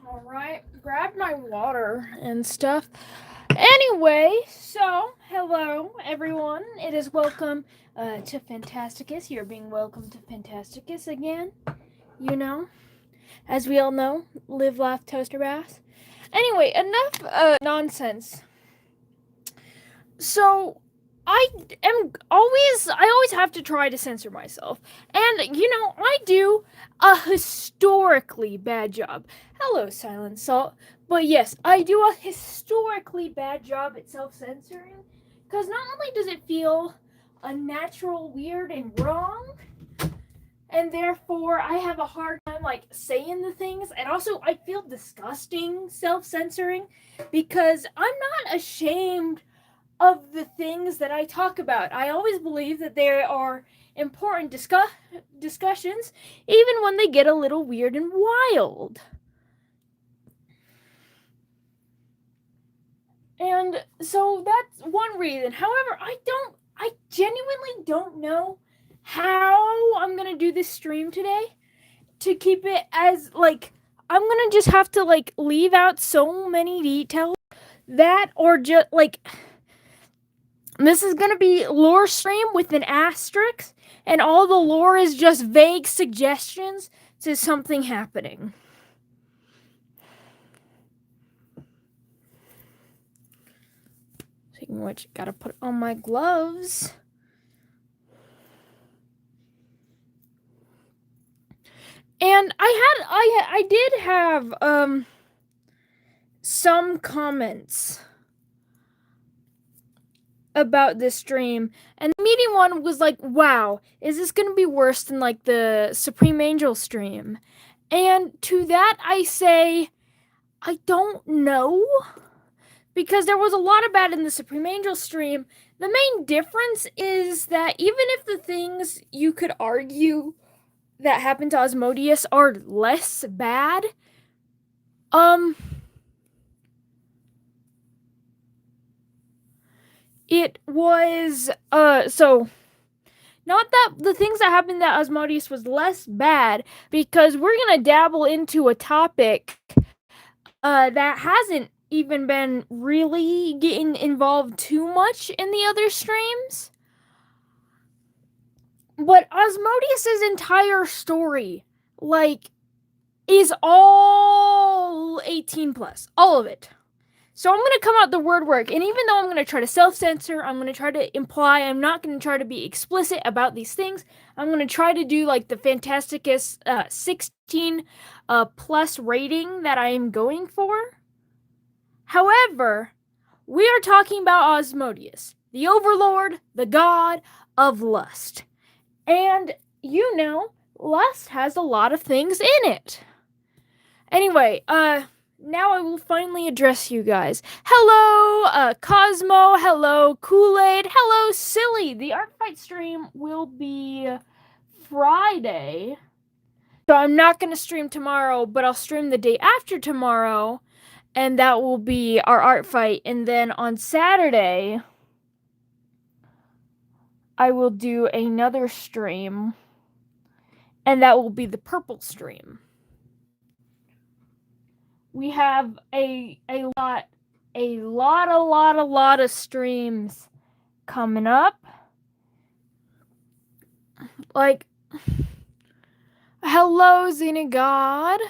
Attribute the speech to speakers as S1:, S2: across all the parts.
S1: Alright, grabbed my water and stuff. Anyway, so, hello everyone. It is welcome to Phantasticus. You're being welcome to Phantasticus again. You know, as we all know, live, laugh, toaster bath. Anyway, enough nonsense. So, I always have to try to censor myself. And, I do a historically bad job. Hello, Silent Salt. But yes, I do a historically bad job at self-censoring. Because not only does it feel unnatural, weird, and wrong, and therefore I have a hard time, saying the things, and also I feel disgusting self-censoring, because I'm not ashamed of the things that I talk about. I always believe that there are important discussions, even when they get a little weird and wild. And so that's one reason. However, I genuinely don't know how I'm gonna do this stream today to keep it as, I'm gonna just have to, leave out so many details that, or just, this is gonna be lore stream with an asterisk, and all the lore is just vague suggestions to something happening. Speaking of which, gotta put on my gloves. And I did have some comments about this stream, and the medium one was like, wow, is this gonna be worse than the Supreme Angel stream? And to that I say, I don't know, because there was a lot of bad in the Supreme Angel stream. The main difference is that even if the things you could argue that happened to Asmodeus are less bad, it was, so, not that the things that happened to Asmodeus was less bad, because we're gonna dabble into a topic, that hasn't even been really getting involved too much in the other streams. But Asmodeus's entire story, is all 18 plus. All of it. So I'm going to come out the word work, and even though I'm going to try to self-censor, I'm going to try to imply, I'm not going to try to be explicit about these things. I'm going to try to do the Phantasticus 16 plus rating that I am going for. However, we are talking about Asmodeus, the overlord, the god of lust. And lust has a lot of things in it. Anyway, now I will finally address you guys. Hello, Cosmo. Hello, Kool-Aid. Hello, Silly. The Art Fight stream will be Friday. So I'm not going to stream tomorrow, but I'll stream the day after tomorrow. And that will be our art fight. And then on Saturday, I will do another stream. And that will be the purple stream. We have a lot of streams coming up. Hello, Xenagod.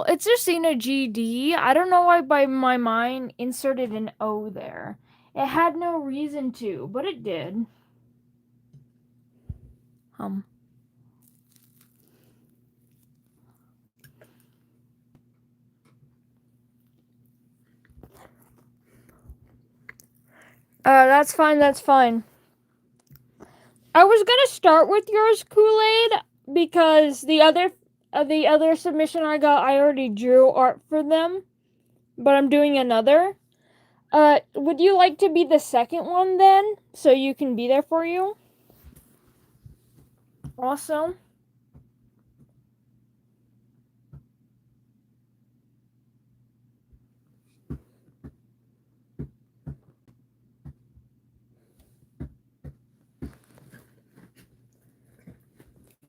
S1: It's just Xena GD. I don't know why by my mind inserted an O there. It had no reason to, but it did. That's fine. I was gonna start with yours, Kool-Aid, because the other submission I got, I already drew art for them, but I'm doing another. Would you like to be the second one then, so you can be there for you? Also.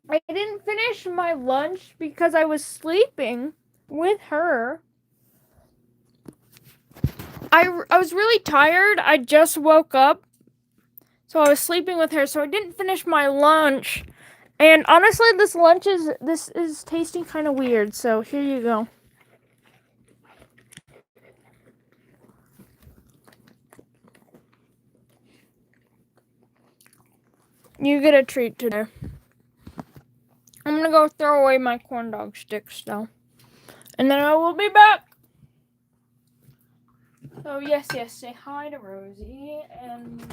S1: I didn't finish my lunch because I was sleeping with her. I was really tired. I just woke up. So I was sleeping with her, so I didn't finish my lunch. And honestly, this is tasting kind of weird. So here you go. You get a treat today. I'm gonna go throw away my corn dog sticks though, and then I will be back. So yes, say hi to Rosie and.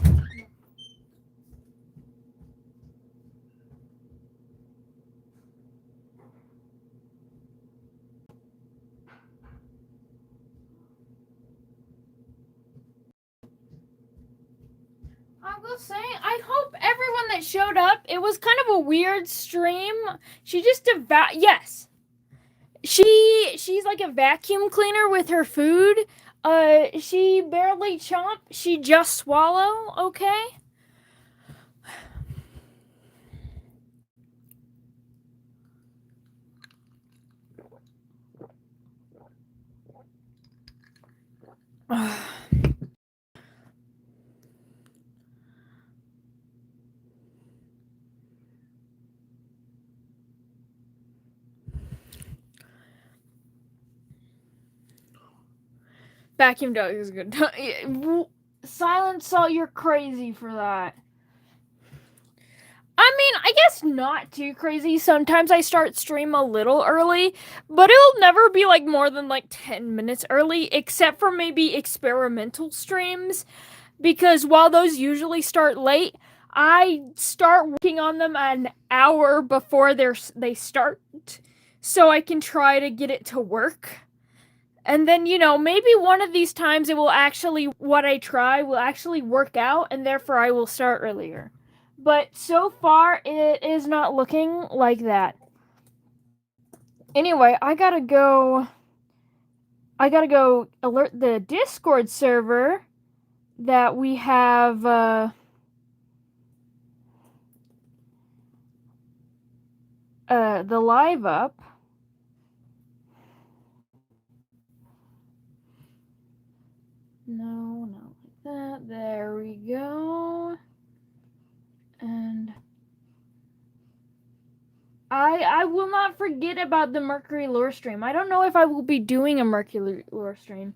S1: I will say, I hope everyone that showed up, it was kind of a weird stream. She just yes. She's like a vacuum cleaner with her food. She barely chomp, she just swallow, okay? Vacuum dog is good. Silent Salt, you're crazy for that. I mean, I guess not too crazy. Sometimes I start stream a little early, but it'll never be like more than like 10 minutes early, except for maybe experimental streams. Because while those usually start late, I start working on them an hour before they start, so I can try to get it to work. And then, maybe one of these times it will actually, what I try will actually work out, and therefore I will start earlier. But so far, it is not looking like that. Anyway, I gotta go alert the Discord server that we have, the live up. No, not like that. There we go. And I will not forget about the Mercury lore stream. I don't know if I will be doing a Mercury lore stream,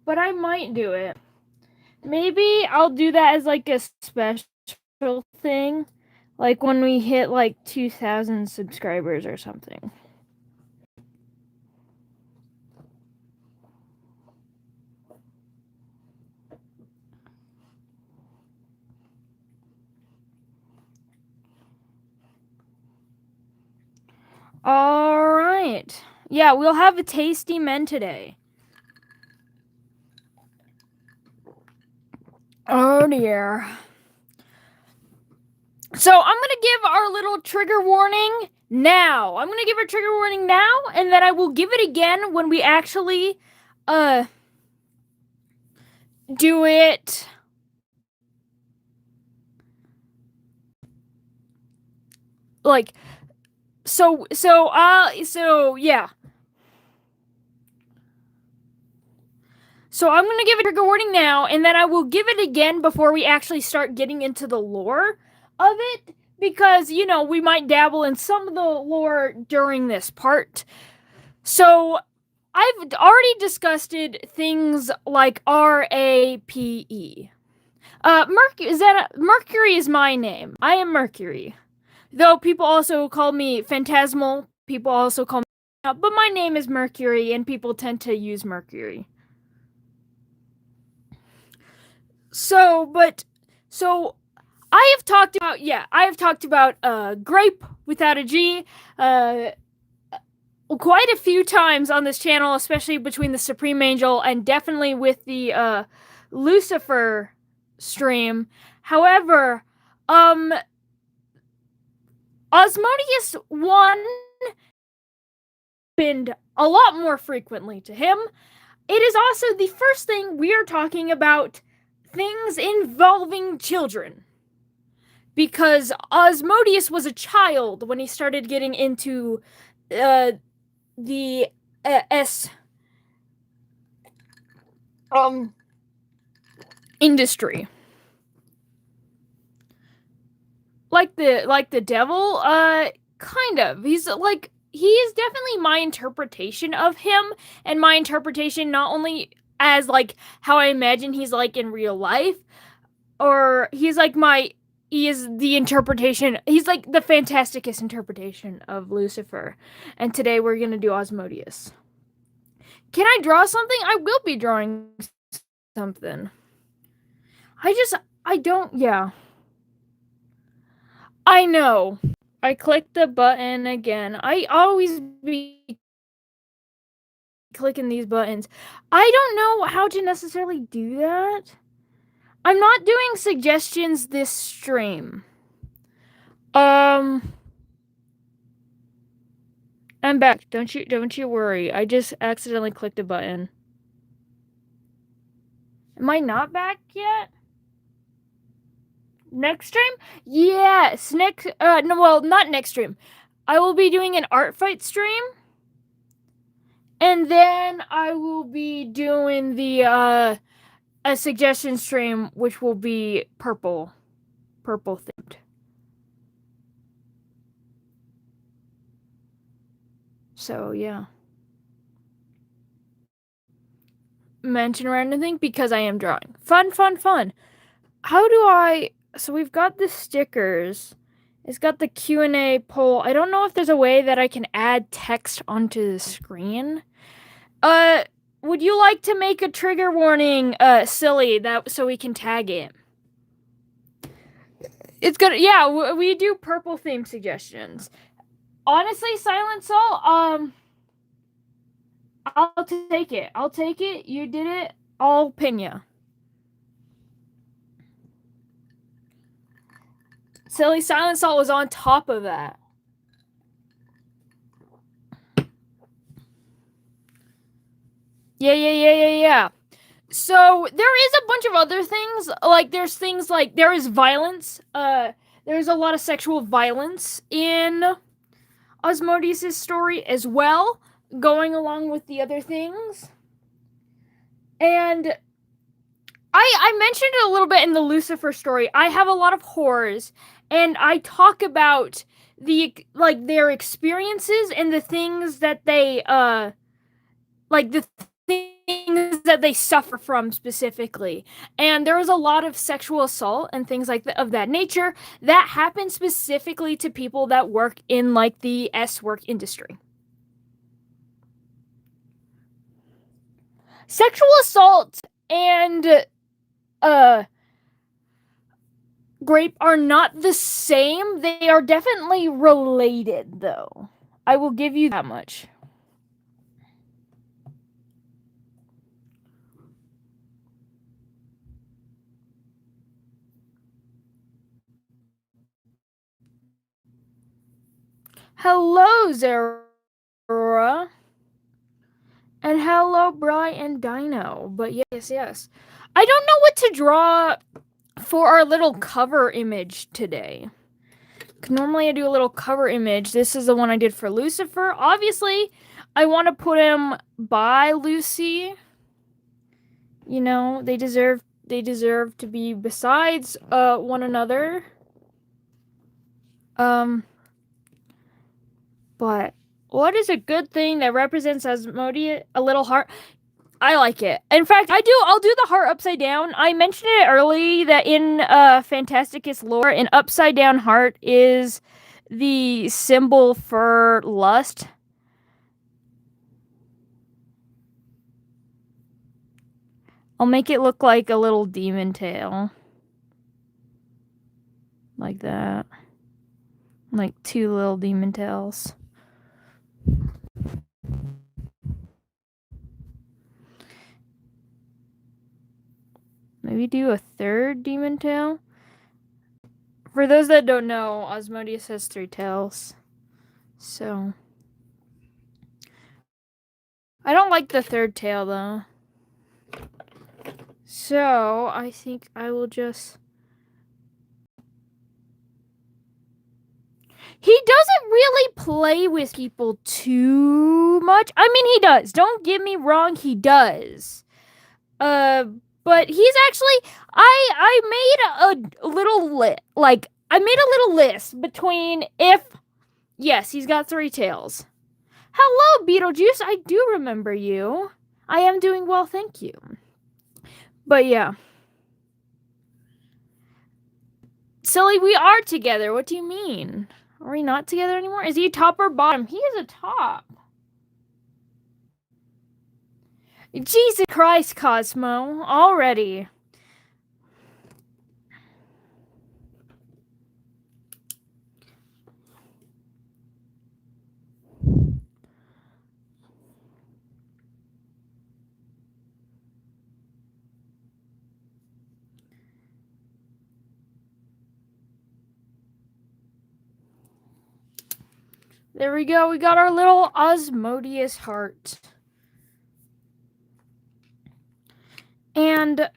S1: but I might do it. Maybe I'll do that as like a special thing, like when we hit like 2,000 subscribers or something. All right. Yeah, we'll have a tasty men today. Oh dear. So I'm gonna give our little trigger warning now. I'm gonna give a trigger warning now, and then I will give it again when we actually do it. Like so yeah. So I'm going to give a trigger warning now, and then I will give it again before we actually start getting into the lore of it, because, we might dabble in some of the lore during this part. So I've already discussed things like RAPE. Mercury is my name. I am Mercury. Though people also call me Phantasmal, people also call me, but my name is Mercury, and people tend to use Mercury. So I have talked about grape without a G quite a few times on this channel, especially between the Supreme Angel and definitely with the Lucifer stream. However, Osmodius 1 happened a lot more frequently to him. It is also the first thing we are talking about things involving children. because Asmodeus was a child when he started getting into the S industry. Like the devil, kind of. He is definitely my interpretation of him, and my interpretation not only as like how I imagine he's like in real life, or he is the interpretation. He's like the Phantasticus interpretation of Lucifer. And today we're gonna do Asmodeus. Can I draw something? I will be drawing something. I don't, yeah. I know. I clicked the button again. I always be clicking these buttons. I don't know how to necessarily do that. I'm not doing suggestions this stream. I'm back. Don't you worry. I just accidentally clicked a button. Am I not back yet? Next stream? Yes. Not next stream. I will be doing an art fight stream. And then I will be doing a suggestion stream, which will be purple themed. So yeah. Mention or anything because I am drawing. Fun. How do I? So we've got the stickers. It's got the Q&A poll. I don't know if there's a way that I can add text onto the screen. Would you like to make a trigger warning, silly, so we can tag it? It's good. Yeah, we do purple theme suggestions. Honestly, Silent Soul, I'll take it. You did it. I'll pin ya. Silly, Silent Salt was on top of that. Yeah. So there is a bunch of other things. Like there's things like there is violence. There's a lot of sexual violence in Asmodeus' story as well, going along with the other things. And I mentioned it a little bit in the Lucifer story. I have a lot of horrors, and I talk about their experiences and the things that they things that they suffer from specifically. And there was a lot of sexual assault and things of that nature that happen specifically to people that work in like the work industry. Sexual assault and grape are not the same. They are definitely related, though. I will give you that much. Hello, Zara. And hello, Bri and Dino. But yes. I don't know what to draw for our little cover image today. Normally I do a little cover image. This is the one I did for Lucifer. Obviously, I want to put him by Lucy. You know, they deserve to be besides one another. But what is a good thing that represents Asmodeus? A little heart. I like it. In fact, I'll do the heart upside down. I mentioned it early that in Phantasticus lore, an upside down heart is the symbol for lust. I'll make it look like a little demon tail. Like that. Like two little demon tails. Maybe do a third demon tail. For those that don't know, Asmodeus has 3 tails. So I don't like the third tail though. So I think I will just he doesn't really play with people too much. I mean, he does. Don't get me wrong, he does. But he's actually I made a little I made a little list between if yes, he's got 3 tails. Hello, Beetlejuice. I do remember you. I am doing well, thank you. But yeah. Silly, we are together. What do you mean? Are we not together anymore? Is he top or bottom? He is a top. Jesus Christ, Cosmo. Already. There we go. We got our little Osmodeus heart. And,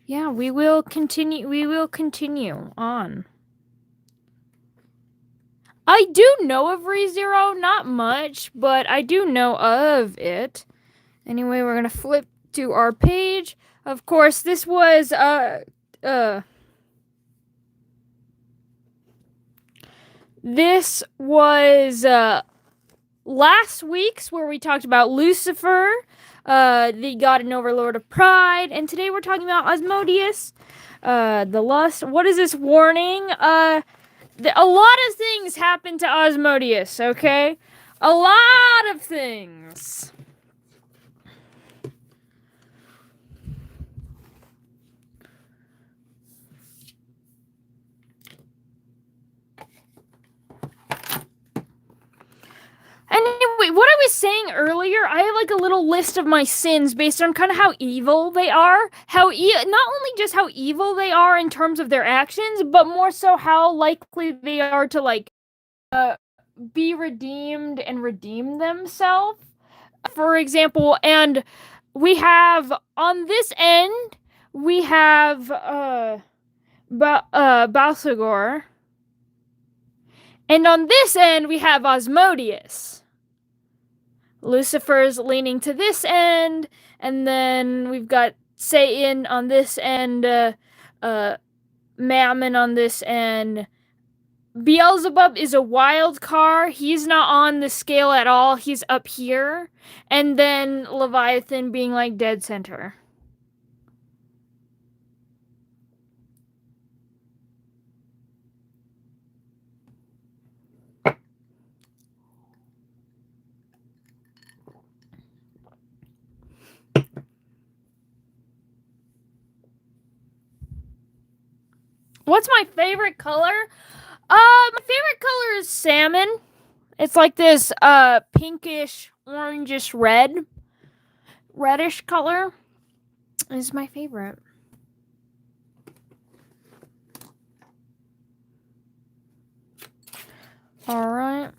S1: yeah, we will continue on. I do know of ReZero, not much, but I do know of it. Anyway, we're gonna flip to our page. Of course, this was, last week's where we talked about Lucifer, the god and overlord of pride, and today we're talking about Osmodeus, the lust. What is this warning? A lot of things happen to Osmodeus, okay? A lot of things. Anyway, what I was saying earlier, I have like a little list of my sins based on kind of how evil they are. Not only just how evil they are in terms of their actions, but more so how likely they are to be redeemed and redeem themselves. For example, and we have on this end, we have Balthagor. And on this end, we have Osmodeus. Lucifer's leaning to this end, and then we've got Satan on this end, Mammon on this end. Beelzebub is a wild card. He's not on the scale at all. He's up here. And then Leviathan being like dead center. What's my favorite color? My favorite color is salmon. It's like this pinkish, orangish red. Reddish color is my favorite. Alright.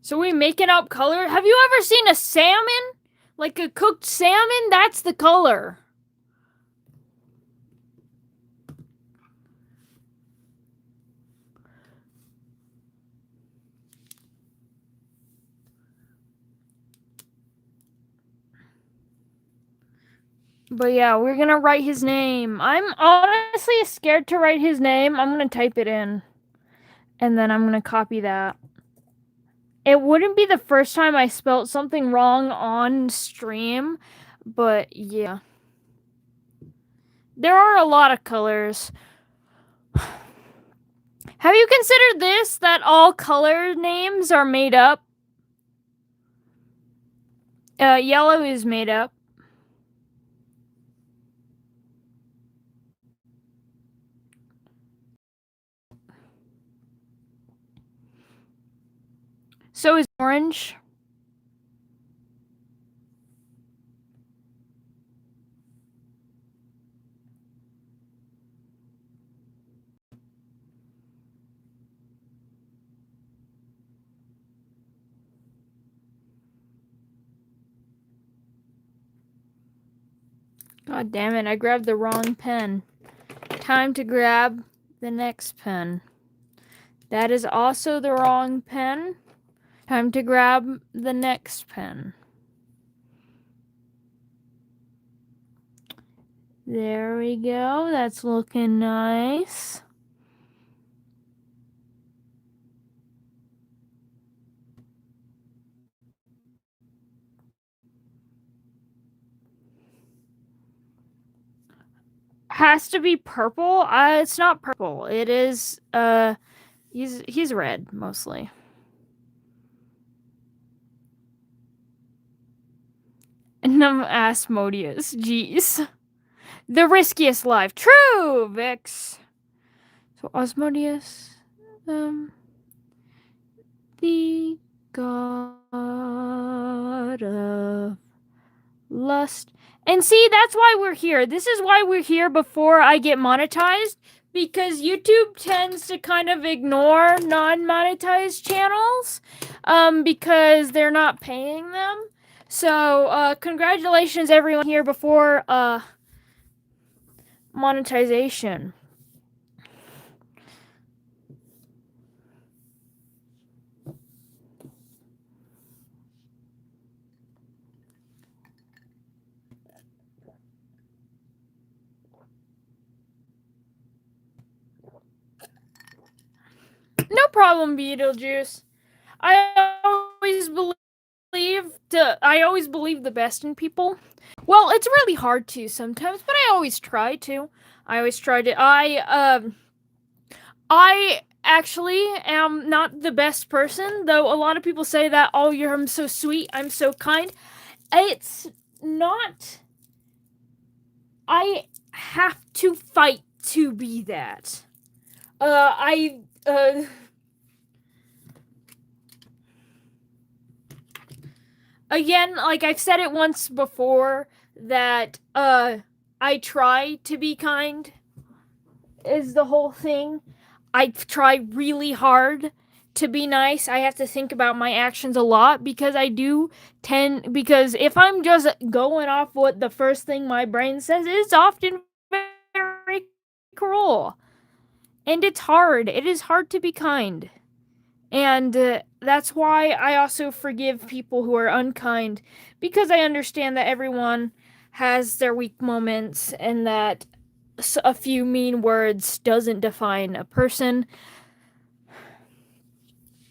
S1: So we making up color? Have you ever seen a salmon? Like a cooked salmon? That's the color. But yeah, we're gonna write his name. I'm honestly scared to write his name. I'm gonna type it in. And then I'm gonna copy that. It wouldn't be the first time I spelt something wrong on stream, but yeah. There are a lot of colors. Have you considered this, that all color names are made up? Yellow is made up. So is orange. God damn it, I grabbed the wrong pen. Time to grab the next pen. That is also the wrong pen. Time to grab the next pen. There we go. That's looking nice. Has to be purple. It's not purple. It is. He's red mostly. Num Asmodeus. Jeez. The riskiest life. True, Vix. So Osmodeus, the god of lust. And see, that's why we're here. This is why we're here before I get monetized, because YouTube tends to kind of ignore non-monetized channels, because they're not paying them. So, congratulations everyone here before, monetization. No problem, Beetlejuice. I always believe the best in people. Well, it's really hard to sometimes, but I always try to. I actually am not the best person, though a lot of people say that, oh, I'm so sweet, I'm so kind. It's not. I have to fight to be that. Again, like I've said it once before, that I try to be kind is the whole thing. I try really hard to be nice. I have to think about my actions a lot, because because if I'm just going off what the first thing my brain says, it's often very cruel. And it's hard. It is hard to be kind. And that's why I also forgive people who are unkind, because I understand that everyone has their weak moments, and that a few mean words doesn't define a person,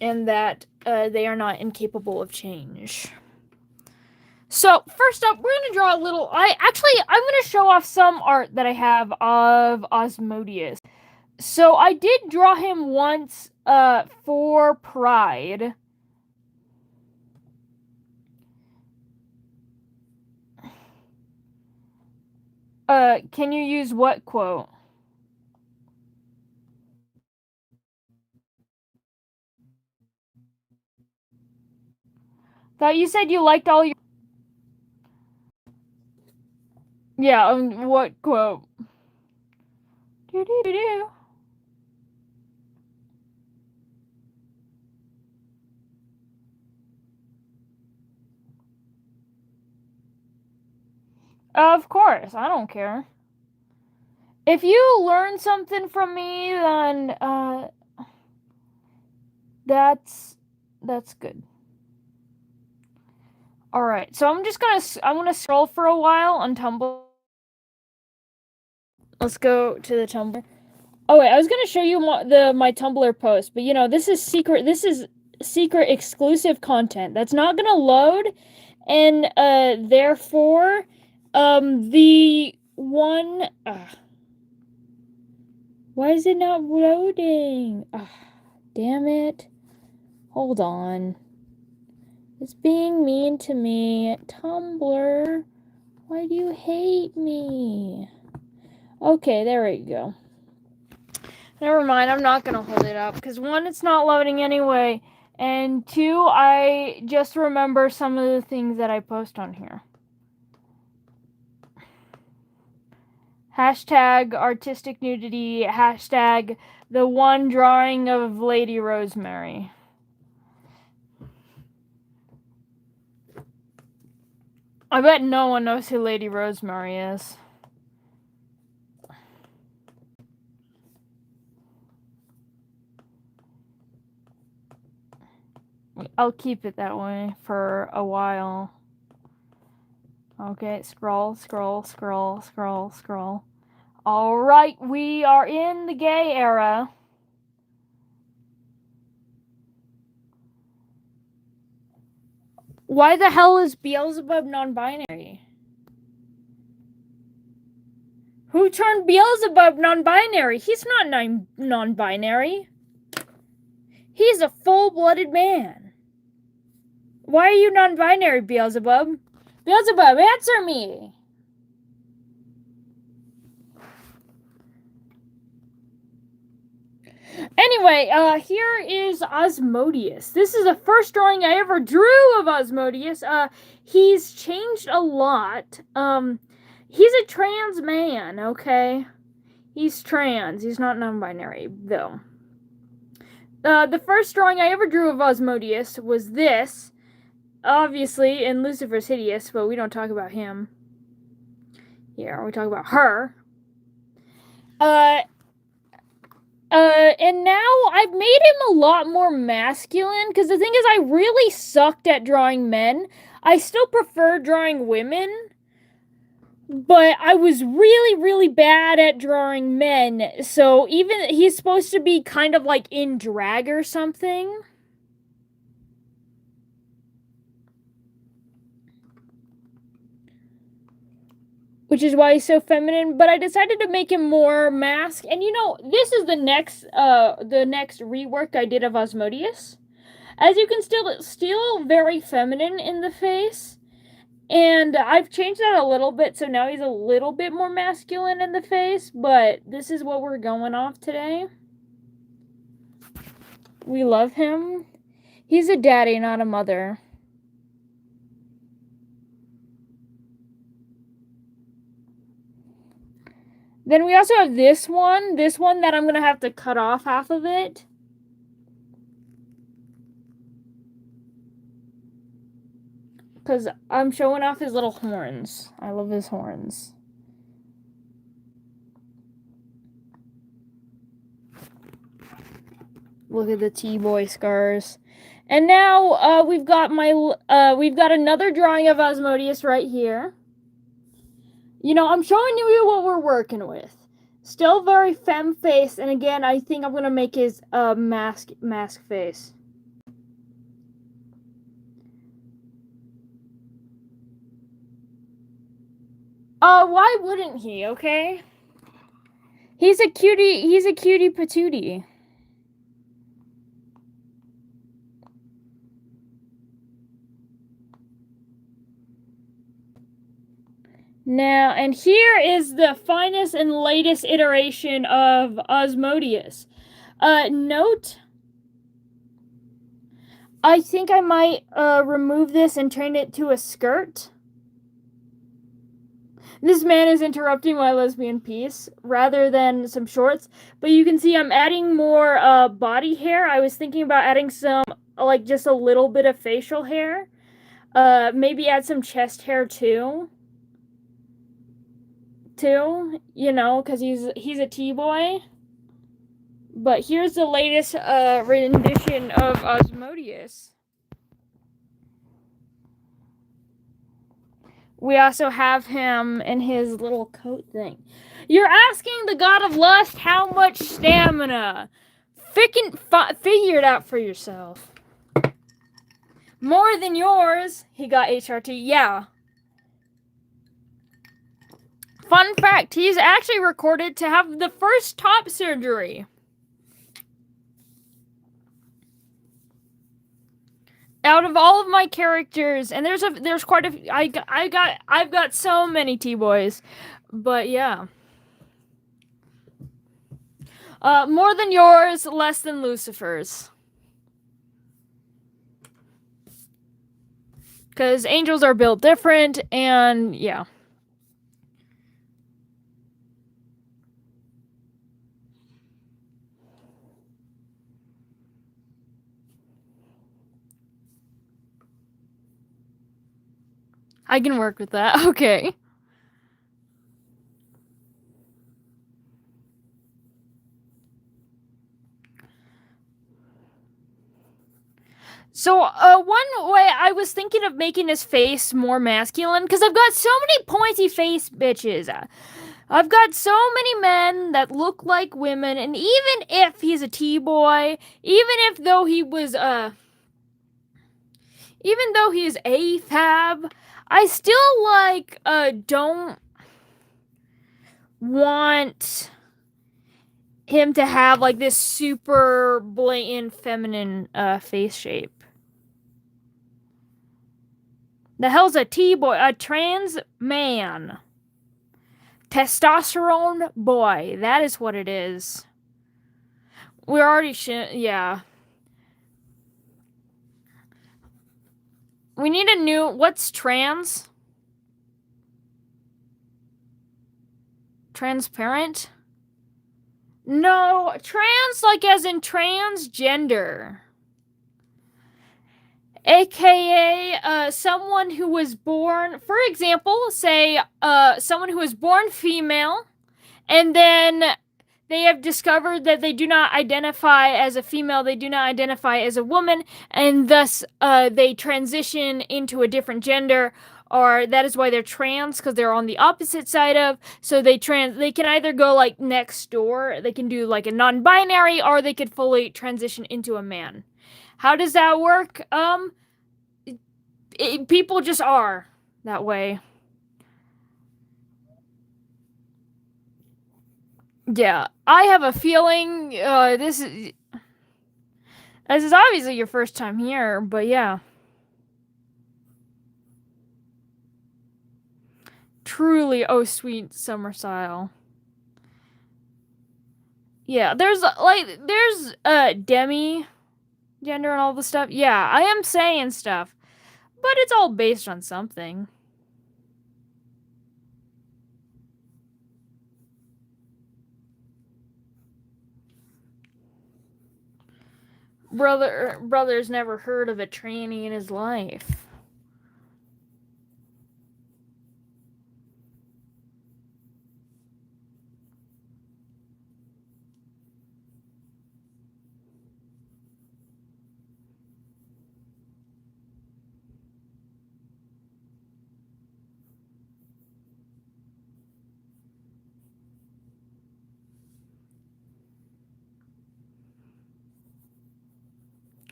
S1: and that they are not incapable of change. So first up, we're gonna draw a little. I'm gonna show off some art that I have of Osmodeus. So I did draw him once for Pride. Can you use what quote? Thought you said you liked all your. Yeah, what quote? Do. Of course, I don't care. If you learn something from me, then that's good. All right, so I'm gonna scroll for a while on Tumblr. Let's go to the Tumblr. Oh wait, I was gonna show you my Tumblr post, but this is secret. This is secret exclusive content that's not gonna load, and therefore, the one. Why is it not loading? Damn it! Hold on. It's being mean to me. Tumblr, why do you hate me? Okay, there we go. Never mind, I'm not gonna hold it up, because one, it's not loading anyway, and two, I just remember some of the things that I post on here. Hashtag artistic nudity, hashtag the one drawing of Lady Rosemary. I bet no one knows who Lady Rosemary is. I'll keep it that way for a while. Okay, scroll, scroll, scroll, scroll, scroll. Alright, we are in the gay era. Why the hell is Beelzebub non-binary? Who turned Beelzebub non-binary? He's not non-binary. He's a full-blooded man. Why are you non-binary, Beelzebub? Beelzebub, answer me! Anyway, here is Osmodius. This is the first drawing I ever drew of Osmodius. He's changed a lot. He's a trans man, okay? He's trans. He's not non-binary, though. The first drawing I ever drew of Osmodius was this. Obviously, and Lucifer's hideous, but we don't talk about him. Here, we talk about her. And now I've made him a lot more masculine, because the thing is, I really sucked at drawing men. I still prefer drawing women, but I was really, really bad at drawing men, so even, he's supposed to be kind of like in drag or something. Which is why he's so feminine, but I decided to make him more masked. And you know, this is the next rework I did of Osmodius. As you can still very feminine in the face. And I've changed that a little bit, so now he's a little bit more masculine in the face, but this is what we're going off today. We love him. He's a daddy, not a mother. Then we also have this one that I'm going to have to cut off half of it. Because I'm showing off his little horns. I love his horns. Look at the T-boy scars. And now we've got another drawing of Osmodius right here. You know, I'm showing you what we're working with. Still very femme face, and again, I think I'm gonna make his mask face. Why wouldn't he, okay? He's a cutie patootie. Now, and here is the finest and latest iteration of Osmodius. Note, I think I might remove this and turn it to a skirt. This man is interrupting my lesbian piece rather than some shorts, but you can see I'm adding more body hair. I was thinking about adding some, like, just a little bit of facial hair. Maybe add some chest hair too, you know, because he's a T-boy. But here's the latest rendition of Osmodius. We also have him in his little coat thing. You're asking the god of lust how much stamina. Figure it out for yourself. More than yours. He got HRT. Yeah. Fun fact, he's actually recorded to have the first top surgery. Out of all of my characters, and there's quite a few, I've got so many T-boys, but yeah. More than yours, less than Lucifer's. Because angels are built different, and yeah. I can work with that. Okay. So, one way I was thinking of making his face more masculine, because I've got so many pointy face bitches. I've got so many men that look like women, and even if he's a T-boy, even though he's AFAB, I still, like, don't want him to have, like, this super blatant feminine, face shape. The hell's a T-boy? A trans man. Testosterone boy. That is what it is. We're already yeah. We need a new... What's trans? Transparent? No, trans, like as in transgender. AKA, someone who was born, for example, say, someone who was born female, and then they have discovered that they do not identify as a female, they do not identify as a woman, and thus, they transition into a different gender, or that is why they're trans, because they're on the opposite side of, so they can either go, like, next door, they can do, like, a non-binary, or they could fully transition into a man. How does that work? People just are that way. Yeah, I have a feeling this is obviously your first time here, but yeah. Truly, oh sweet summer style. Yeah, there's demi gender and all the stuff. Yeah, I am saying stuff, but it's all based on something. Brother's never heard of a tranny in his life.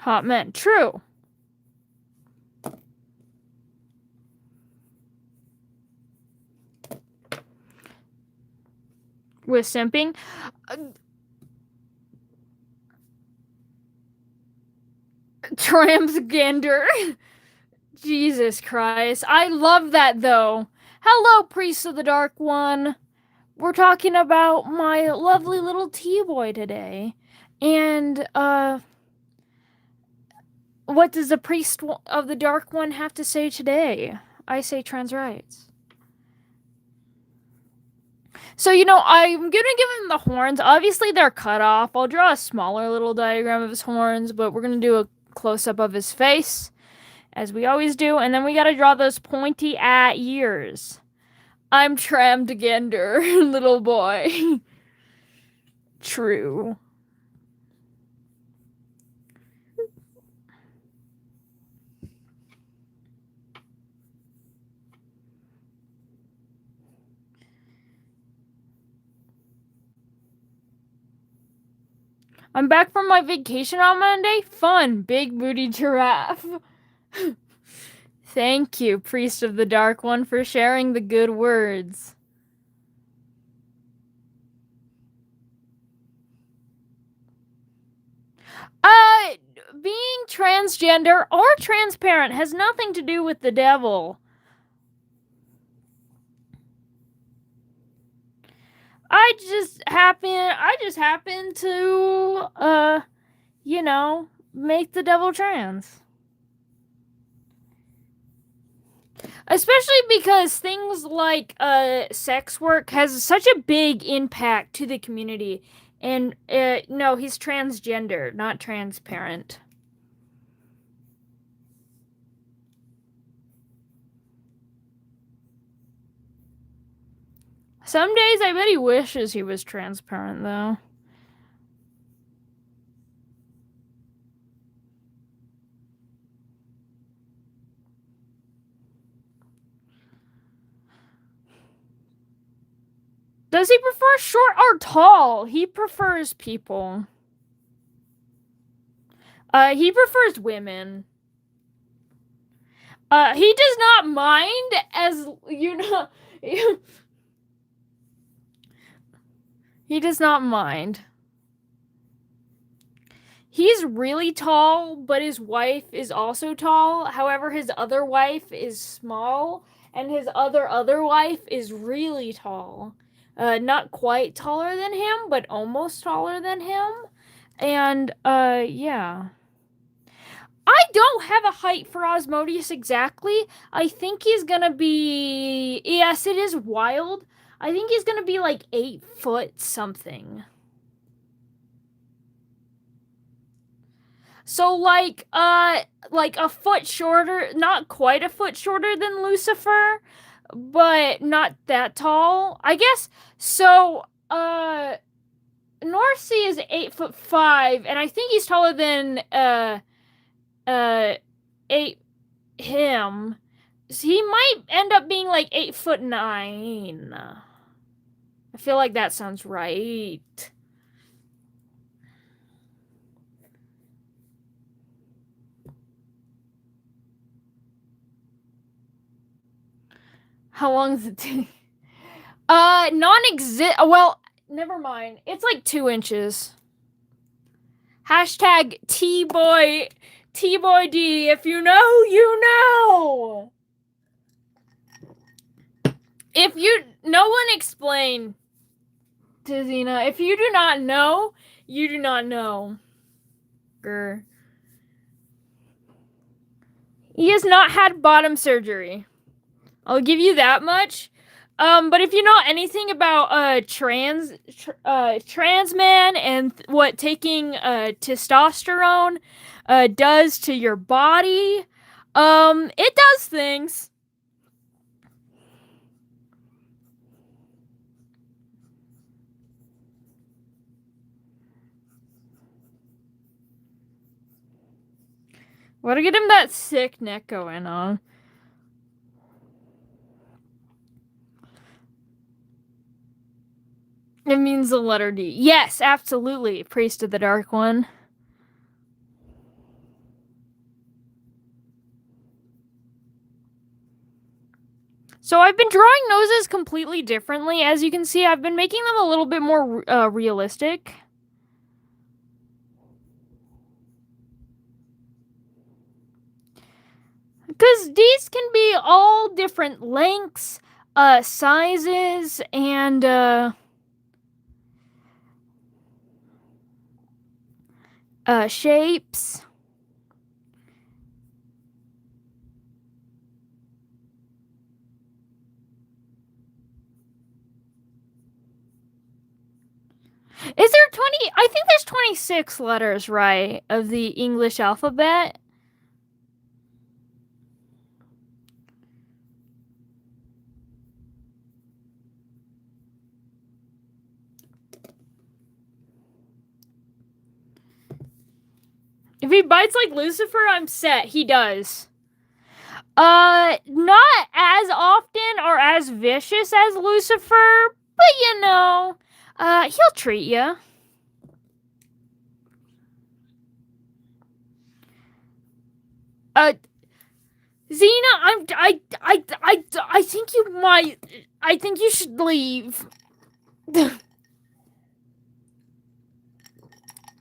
S1: Hot men. True. With simping. Transgender. Jesus Christ. I love that, though. Hello, Priest of the Dark One. We're talking about my lovely little T-boy today. And, what does the Priest of the Dark One have to say today? I say trans rights. So, I'm gonna give him the horns. Obviously, they're cut off. I'll draw a smaller little diagram of his horns, but we're gonna do a close-up of his face, as we always do. And then we gotta draw those pointy ears. I'm tramgender, little boy. True. I'm back from my vacation on Monday. Fun. Big booty giraffe. Thank you, Priest of the Dark One, for sharing the good words. Being transgender or transparent has nothing to do with the devil. I just happen to, make the devil trans. Especially because things like sex work has such a big impact to the community. And no, he's transgender, not transparent. Some days I bet he wishes he was transparent, though. Does he prefer short or tall? He prefers people. He prefers women. He does not mind, as you know. He does not mind. He's really tall, but his wife is also tall. However, his other wife is small, and his other wife is really tall. Not quite taller than him, but almost taller than him. And, yeah. I don't have a height for Osmodius exactly. I think he's gonna be... Yes, it is wild. I think he's gonna be like 8 foot something. So, like a foot shorter, not quite a foot shorter than Lucifer, but not that tall. I guess, so, North Sea is 8'5", and I think he's taller than, 8 him. So he might end up being like 8'9". I feel like that sounds right. How long does it take? Non-exist. Well, never mind. It's like 2 inches. Hashtag T-Boy D. If you know, you know. If you... No one explain to Xena. If you do not know, you do not know. Grr. He has not had bottom surgery. I'll give you that much. But if you know anything about trans man and what taking testosterone does to your body, it does things. Gotta get him that sick neck going on. It means the letter D. Yes, absolutely. Priest of the Dark One. So I've been drawing noses completely differently. As you can see, I've been making them a little bit more realistic. Because these can be all different lengths, sizes, and shapes. Is there 20? I think there's 26 letters, right, of the English alphabet. If he bites like Lucifer, I'm set. He does. Not as often or as vicious as Lucifer, but you know, he'll treat you. Xena, I think you might. I think you should leave.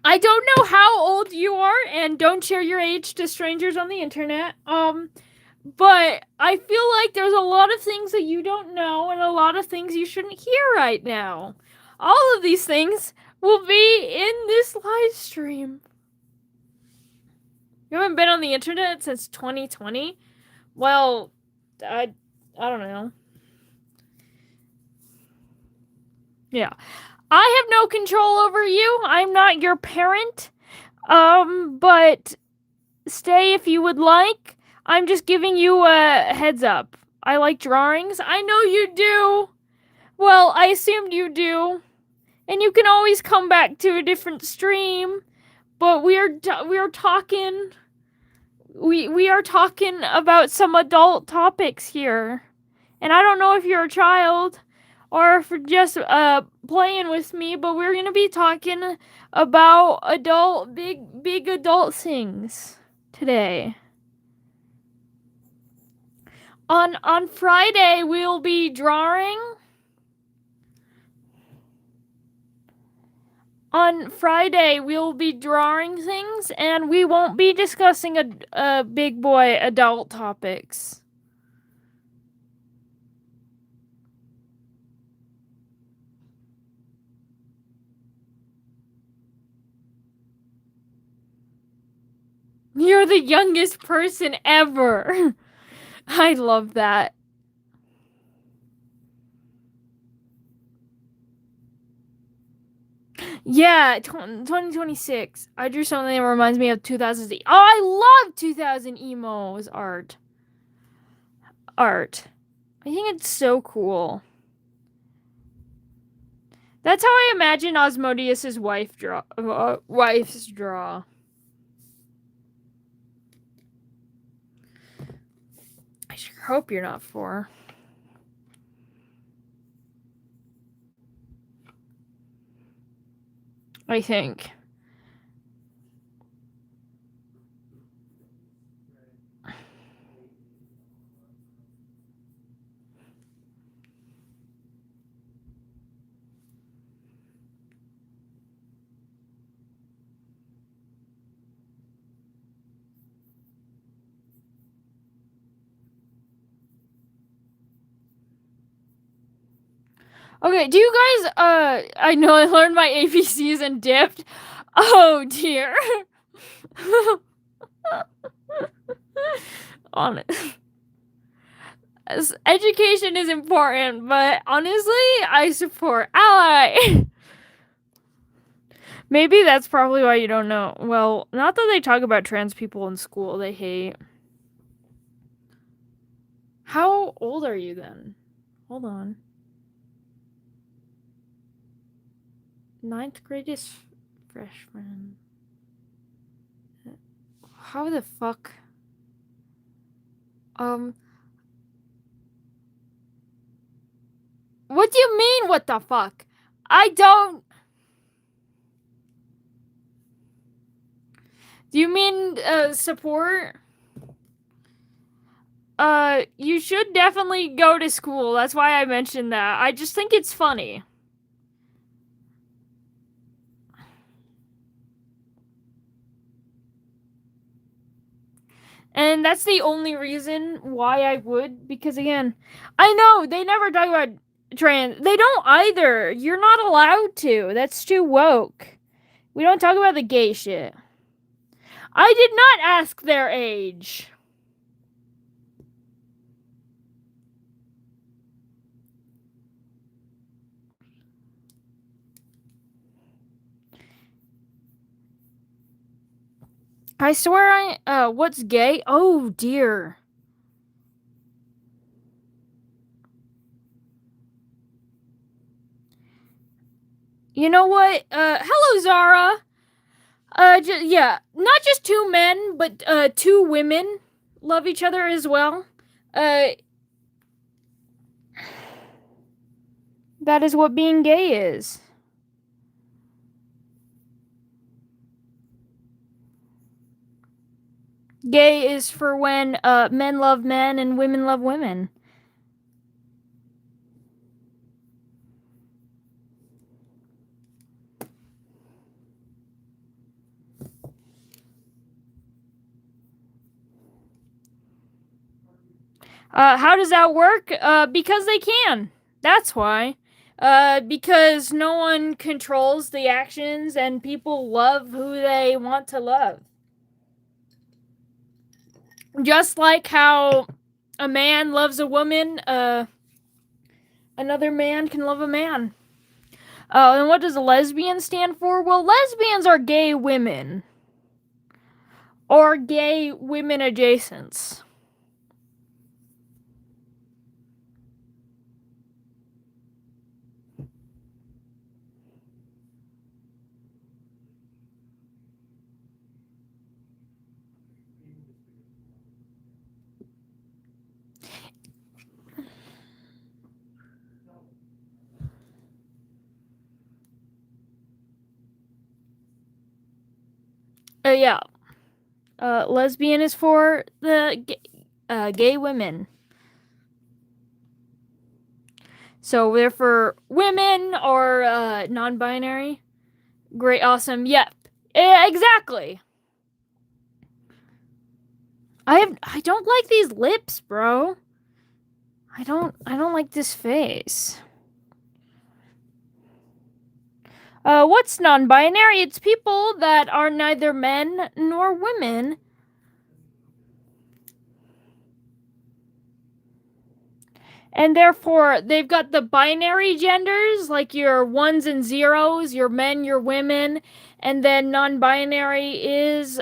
S1: I don't know how old you are, and don't share your age to strangers on the internet. But I feel like there's a lot of things that you don't know, and a lot of things you shouldn't hear right now. All of these things will be in this live stream. You haven't been on the internet since 2020? Well, I don't know. Yeah. I have no control over you. I'm not your parent. But stay if you would like. I'm just giving you a heads up. I like drawings. I know you do. Well, I assumed you do. And you can always come back to a different stream. But we are talking. We are talking about some adult topics here. And I don't know if you're a child. or for just playing with me, but we're gonna be talking about big adult things today. On Friday we'll be drawing. On Friday we'll be drawing things, and we won't be discussing a big boy adult topics. You're the youngest person ever. I love that. Yeah, 2026. I drew something that reminds me of 2000. Oh, I love 2000 emos art. I think it's so cool. That's how I imagine Osmodeus's wife's draw. I sure hope you're not 4. I think. Okay, do you guys, I know I learned my ABCs and dipped. Oh dear. Honest. Education is important, but honestly, I support Ally. Maybe that's probably why you don't know. Well, not that they talk about trans people in school, they hate. How old are you then? Hold on. 9th grade is freshman. How the fuck? What do you mean, what the fuck? I don't. Do you mean, support? You should definitely go to school. That's why I mentioned that. I just think it's funny. And that's the only reason why I would, because again, I know they never talk about trans. They don't either. You're not allowed to. That's too woke. We don't talk about the gay shit. I did not ask their age. I swear what's gay? Oh dear. You know what? Hello Zara. Yeah, not just 2 men, but 2 women love each other as well. That is what being gay is. Gay is for when men love men and women love women. How does that work? Because they can. That's why. Because no one controls the actions and people love who they want to love. Just like how a man loves a woman, another man can love a man. And what does a lesbian stand for? Well, lesbians are gay women. Or gay women adjacents. Yeah. Lesbian is for the gay women. So they're for women or non-binary. Great, awesome. Yep. Yeah, exactly. I don't like these lips, bro. I don't like this face. What's non-binary? It's people that are neither men nor women. And therefore, they've got the binary genders, like your ones and zeros, your men, your women, and then non-binary is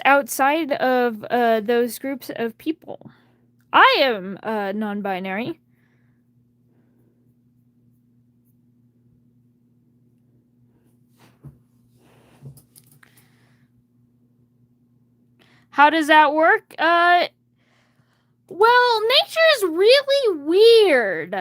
S1: outside of those groups of people. I am non-binary. How does that work? Well, nature is really weird.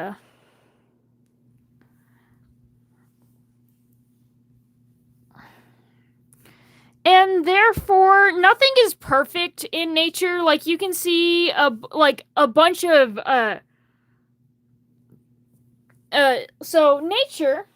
S1: And therefore, nothing is perfect in nature. Like, you can see a bunch of so nature,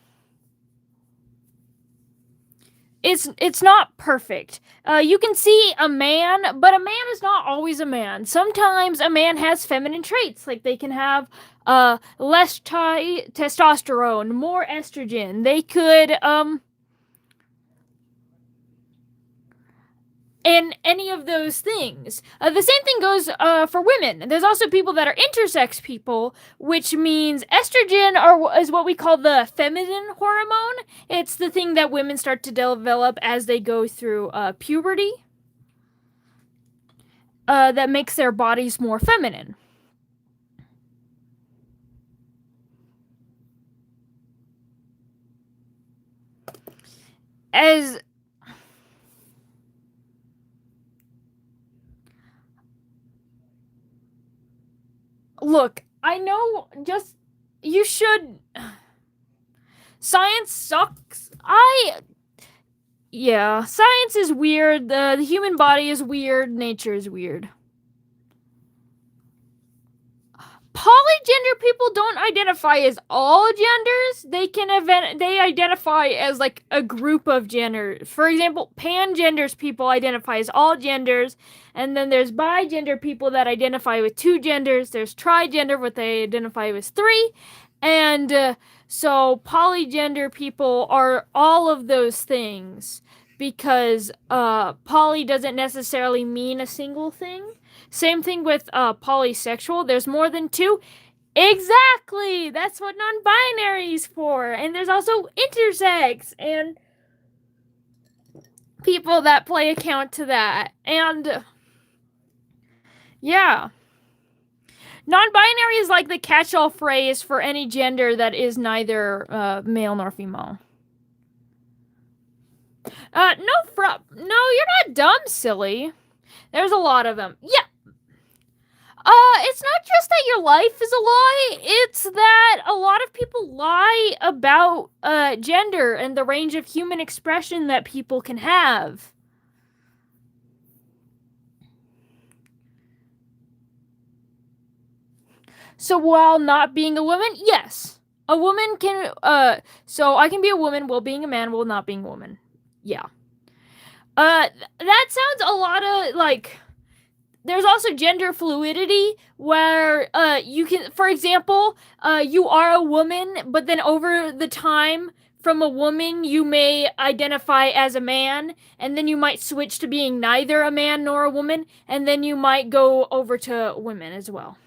S1: it's not perfect. You can see a man, but a man is not always a man. Sometimes a man has feminine traits, like they can have less testosterone, more estrogen. They could and any of those things. The same thing goes for women. There's also people that are intersex people, which means estrogen is what we call the feminine hormone. It's the thing that women start to develop as they go through puberty that makes their bodies more feminine. As look, I know you should. Science sucks. Yeah, science is weird. The human body is weird. Nature is weird. Polygender people don't identify as all genders. They identify as like a group of genders. For example, pangenders people identify as all genders, and then there's bigender people that identify with two genders. There's trigender, what they identify with three, and so polygender people are all of those things because poly doesn't necessarily mean a single thing. Same thing with polysexual. There's more than two. Exactly! That's what non-binary is for. And there's also intersex and people that play account to that. And yeah. Non-binary is like the catch-all phrase for any gender that is neither male nor female. No, you're not dumb, silly. There's a lot of them. Yeah. It's not just that your life is a lie, it's that a lot of people lie about gender and the range of human expression that people can have. So while not being a woman, yes. A woman can so I can be a woman while being a man while not being a woman. Yeah. That sounds a lot of like there's also gender fluidity where you can, for example, you are a woman, but then over the time from a woman you may identify as a man, and then you might switch to being neither a man nor a woman, and then you might go over to women as well.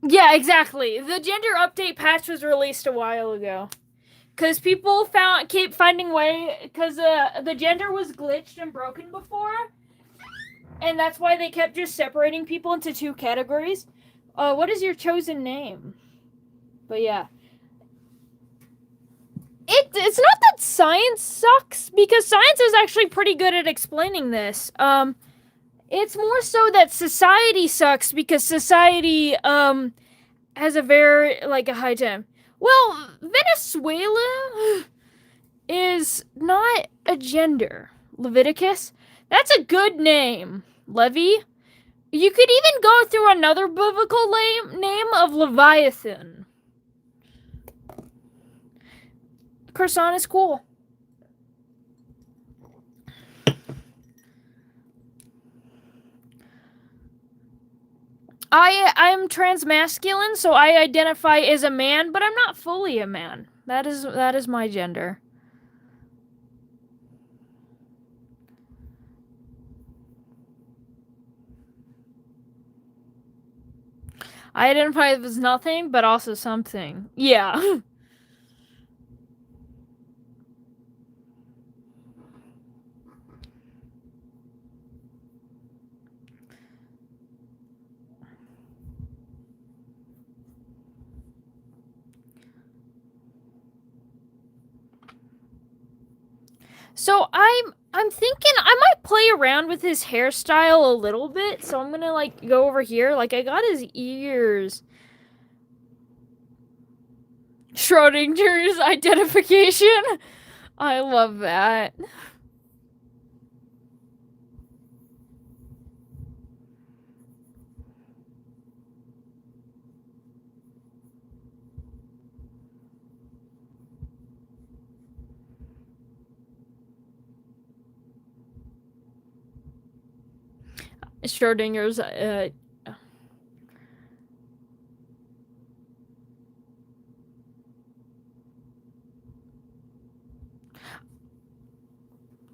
S1: Yeah, exactly. The gender update patch was released a while ago. Because people keep finding way, because the gender was glitched and broken before, and that's why they kept just separating people into two categories. What is your chosen name? But yeah, it's not that science sucks, because science is actually pretty good at explaining this. It's more so that society sucks, because society, has a very, like, a high time. Well, Venezuela is not a gender. Leviticus? That's a good name. Levi? You could even go through another biblical name of Leviathan. Croissant is cool. I'm transmasculine, so I identify as a man, but I'm not fully a man. That is my gender. I identify as nothing, but also something. Yeah. So I'm thinking I might play around with his hairstyle a little bit. So I'm gonna like go over here. Like I got his ears. Schrodinger's identification. I love that. Schrodinger's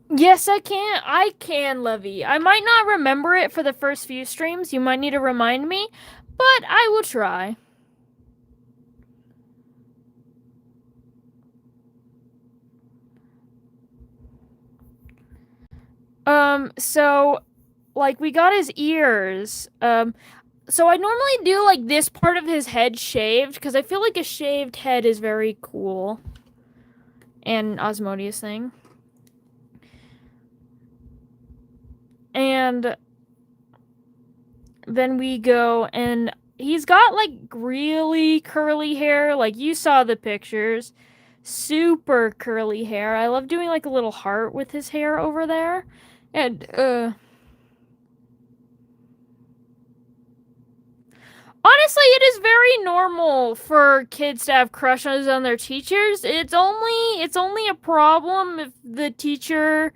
S1: Yes, I can, Levy. I might not remember it for the first few streams. You might need to remind me, but I will try. So like we got his ears. So I normally do like this part of his head shaved because I feel like a shaved head is very cool. And Osmodeus thing. And then we go and he's got like really curly hair. Like you saw the pictures. Super curly hair. I love doing like a little heart with his hair over there. And honestly, it is very normal for kids to have crushes on their teachers. It's only a problem if the teacher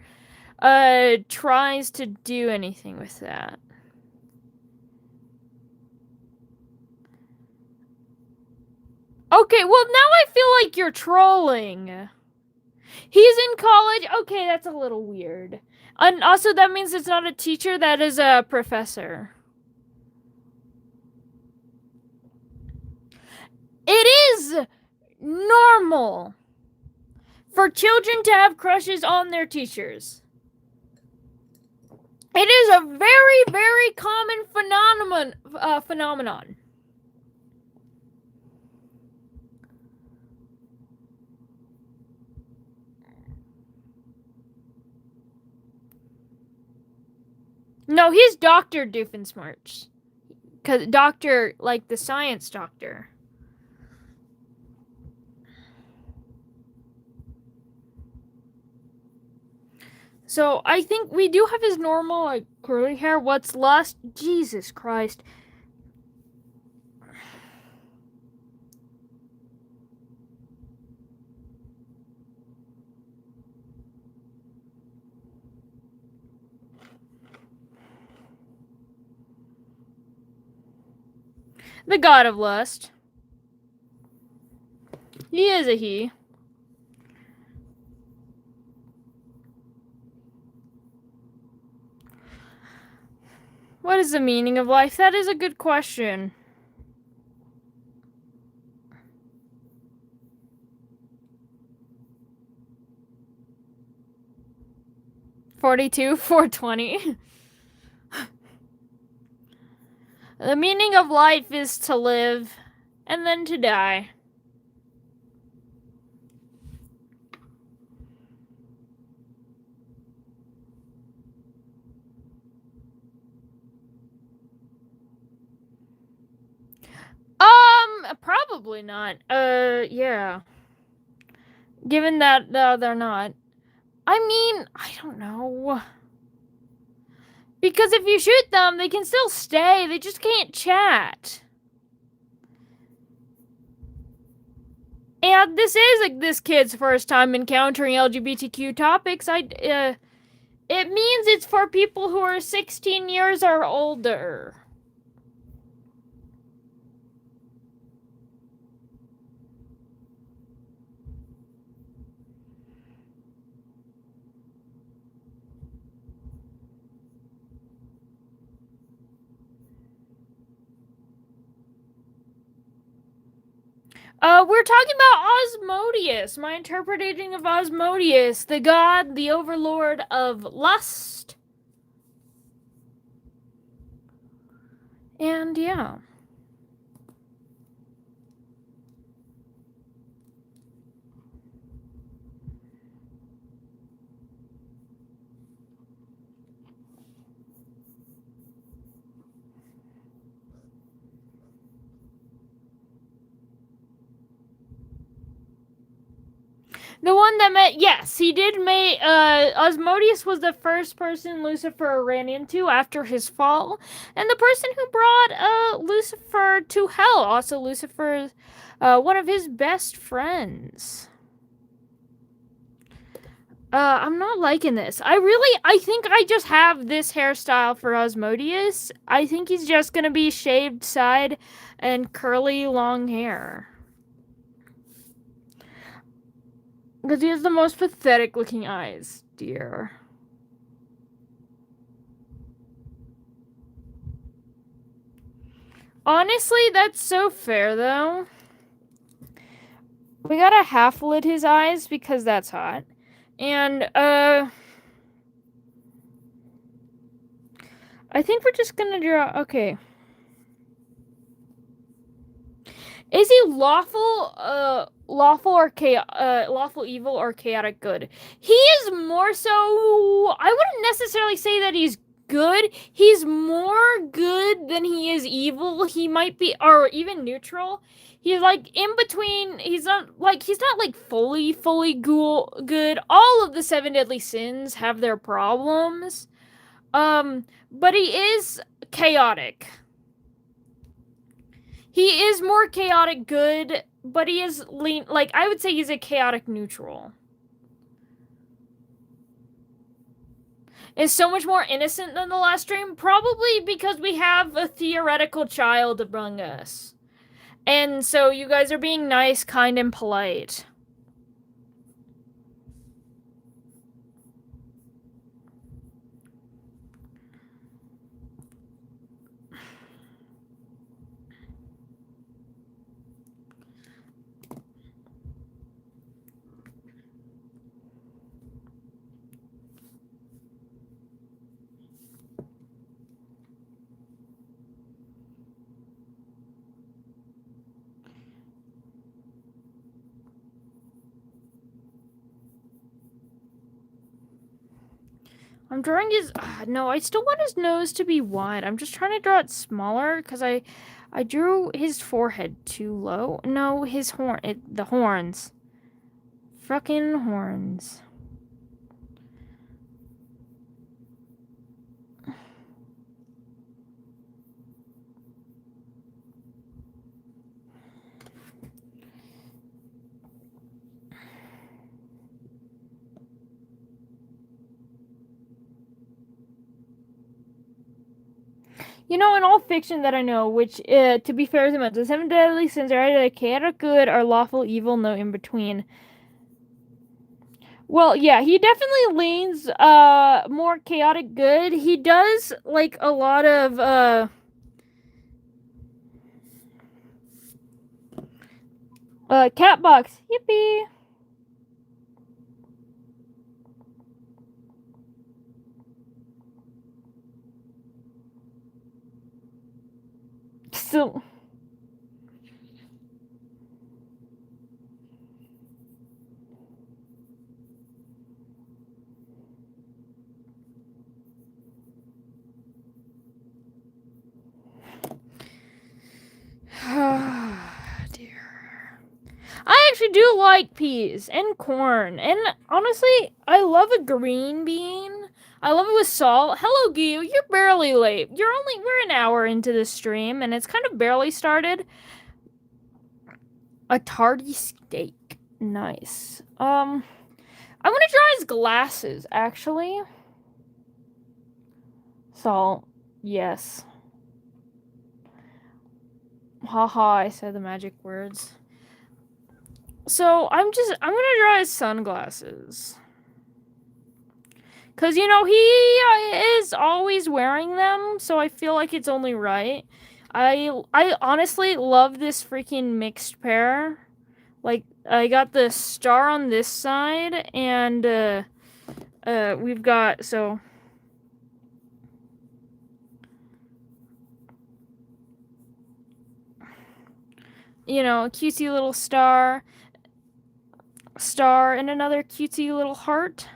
S1: tries to do anything with that. Okay, well now I feel like you're trolling. He's in college. Okay, that's a little weird. And also that means it's not a teacher, that is a professor. It is normal for children to have crushes on their teachers. It is a very, very common phenomenon. No, he's Dr. Doofenshmirtz. Because doctor, like the science doctor. So I think we do have his normal like curly hair. What's lust? Jesus Christ. The god of lust. He is a he. What is the meaning of life? That is a good question. $42, $420. The meaning of life is to live and then to die. Probably not. Yeah. Given that they're not. I mean, I don't know. Because if you shoot them, they can still stay. They just can't chat. And this is like this kid's first time encountering LGBTQ topics. It means it's for people who are 16 years or older. We're talking about Osmodius, my interpreting of Osmodius, the god, the overlord of lust. And yeah. The one that met, yes, he did make, Osmodius was the first person Lucifer ran into after his fall, and the person who brought, Lucifer to hell, also Lucifer's, one of his best friends. I'm not liking this. I think I just have this hairstyle for Osmodius. I think he's just gonna be shaved side and curly long hair. Because he has the most pathetic looking eyes, dear. Honestly, that's so fair, though. We gotta half lit his eyes because that's hot. And, I think we're just gonna draw. Okay. Is he lawful evil or chaotic good? He is more so. I wouldn't necessarily say that he's good. He's more good than he is evil. He might be, or even neutral. He's like in between. He's not like fully good. All of the seven deadly sins have their problems. But he is chaotic. He is more chaotic good, but he is I would say he's a chaotic neutral. Is so much more innocent than the last stream, probably because we have a theoretical child among us. And so you guys are being nice, kind, and polite. I'm drawing his... no, I still want his nose to be wide. I'm just trying to draw it smaller because I drew his forehead too low. No, his the horns. Fucking horns. You know, in all fiction that I know, which, to be fair to much, the seven deadly sins are either chaotic good or lawful evil, no in between. Well, yeah, he definitely leans, more chaotic good. He does, like, a lot of, cat box. Yippee! So... dear. do like peas and corn, and honestly, I love a green bean. I love it with salt. Hello, Gio. You're barely late. We're an hour into the stream, and it's kind of barely started. A tardy steak. Nice. I'm gonna draw his glasses, actually. Salt. Yes. Haha, I said the magic words. So, I'm gonna draw his sunglasses. Because, you know, he is always wearing them, so I feel like it's only right. I honestly love this freaking mixed pair. Like, I got the star on this side, and, we've got, so... You know, a cutesy little star, and another cutesy little heart.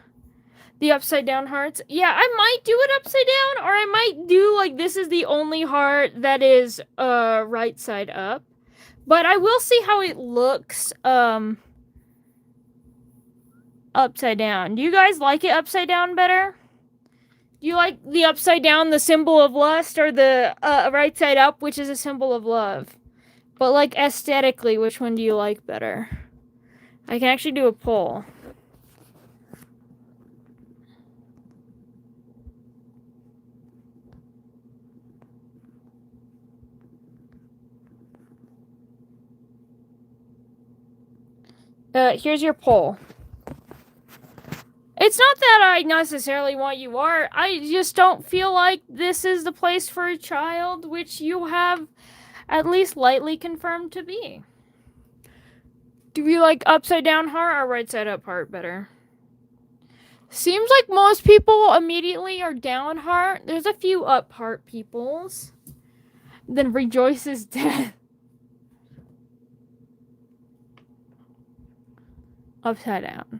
S1: The upside down hearts. Yeah, I might do it upside down, or I might do, like, this is the only heart that is, right side up. But I will see how it looks, upside down. Do you guys like it upside down better? Do you like the upside down, the symbol of lust, or the, right side up, which is a symbol of love? But, like, aesthetically, which one do you like better? I can actually do a poll. Here's your poll. It's not that I necessarily want you art. I just don't feel like this is the place for a child, which you have at least lightly confirmed to be. Do you like upside down heart or right side up heart better? Seems like most people immediately are down heart. There's a few up heart peoples. Then Rejoice's death. Upside down.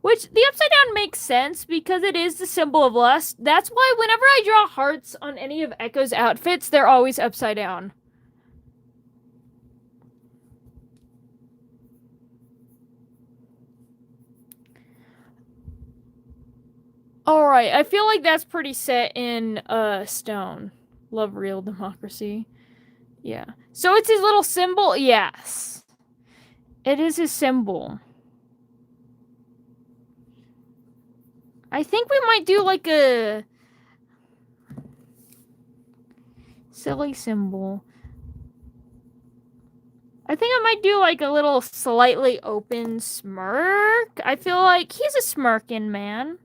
S1: Which, the upside down makes sense because it is the symbol of lust. That's why whenever I draw hearts on any of Echo's outfits, they're always upside down. Alright, I feel like that's pretty set in, stone. Love real democracy. Yeah. So it's his little symbol? Yes. It is his symbol. I think we might do, like, a silly symbol. I think I might do, like, a little slightly open smirk. I feel like he's a smirking man.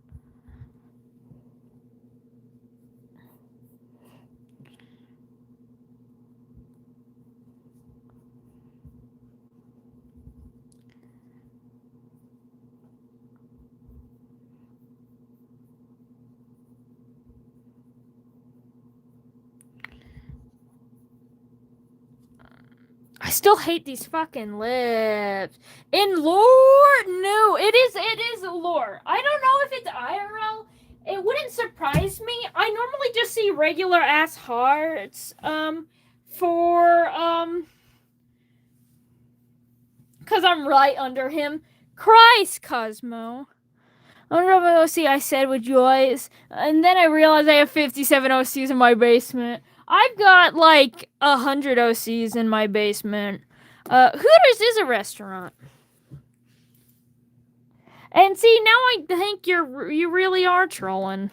S1: I still hate these fucking lips. In lore? No, it is lore. I don't know if it's IRL. It wouldn't surprise me. I normally just see regular ass hearts, cause I'm right under him. Christ, Cosmo. I don't know if OC I said with joys, and then I realized I have 57 OCs in my basement. I've got, like, 100 OCs in my basement. Hooters is a restaurant. And see, now I think you really are trolling.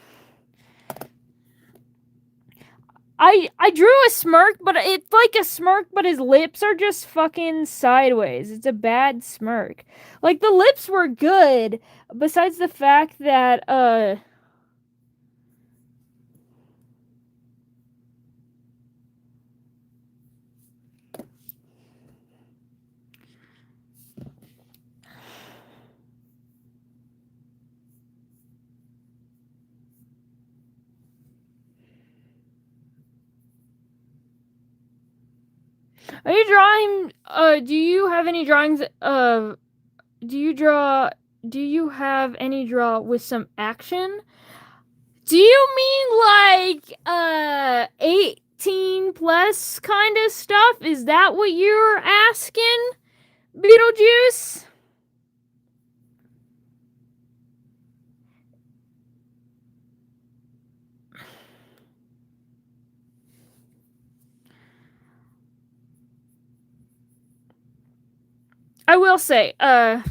S1: I drew a smirk, but it's like a smirk, but his lips are just fucking sideways. It's a bad smirk. Like, the lips were good, besides the fact that, are you drawing, do you have any drawings of, do you have any draw with some action? Do you mean, like, 18 plus kind of stuff? Is that what you're asking? Beetlejuice. I will say, to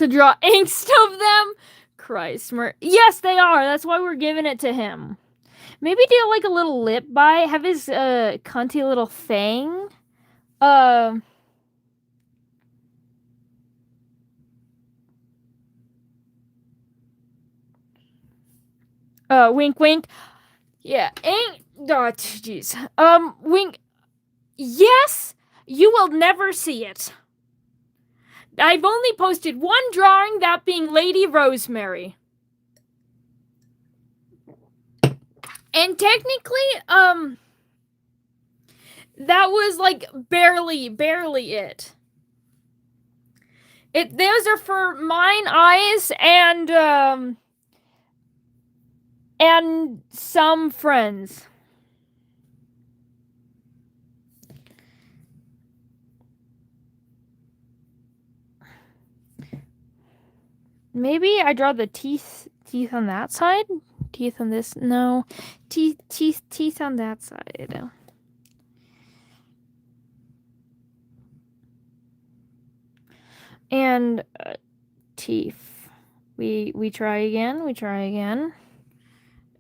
S1: draw angst of them. Christ, yes, they are. That's why we're giving it to him. Maybe do like a little lip bite. Have his cunty little fang. Wink, wink. Yeah, ain't. Oh, jeez. Wink. Yes, you will never see it. I've only posted one drawing, that being Lady Rosemary. And technically, that was like barely it. Those are for mine eyes and some friends. Maybe I draw the teeth on that side? Teeth on this? No. Teeth on that side. And teeth. We try again.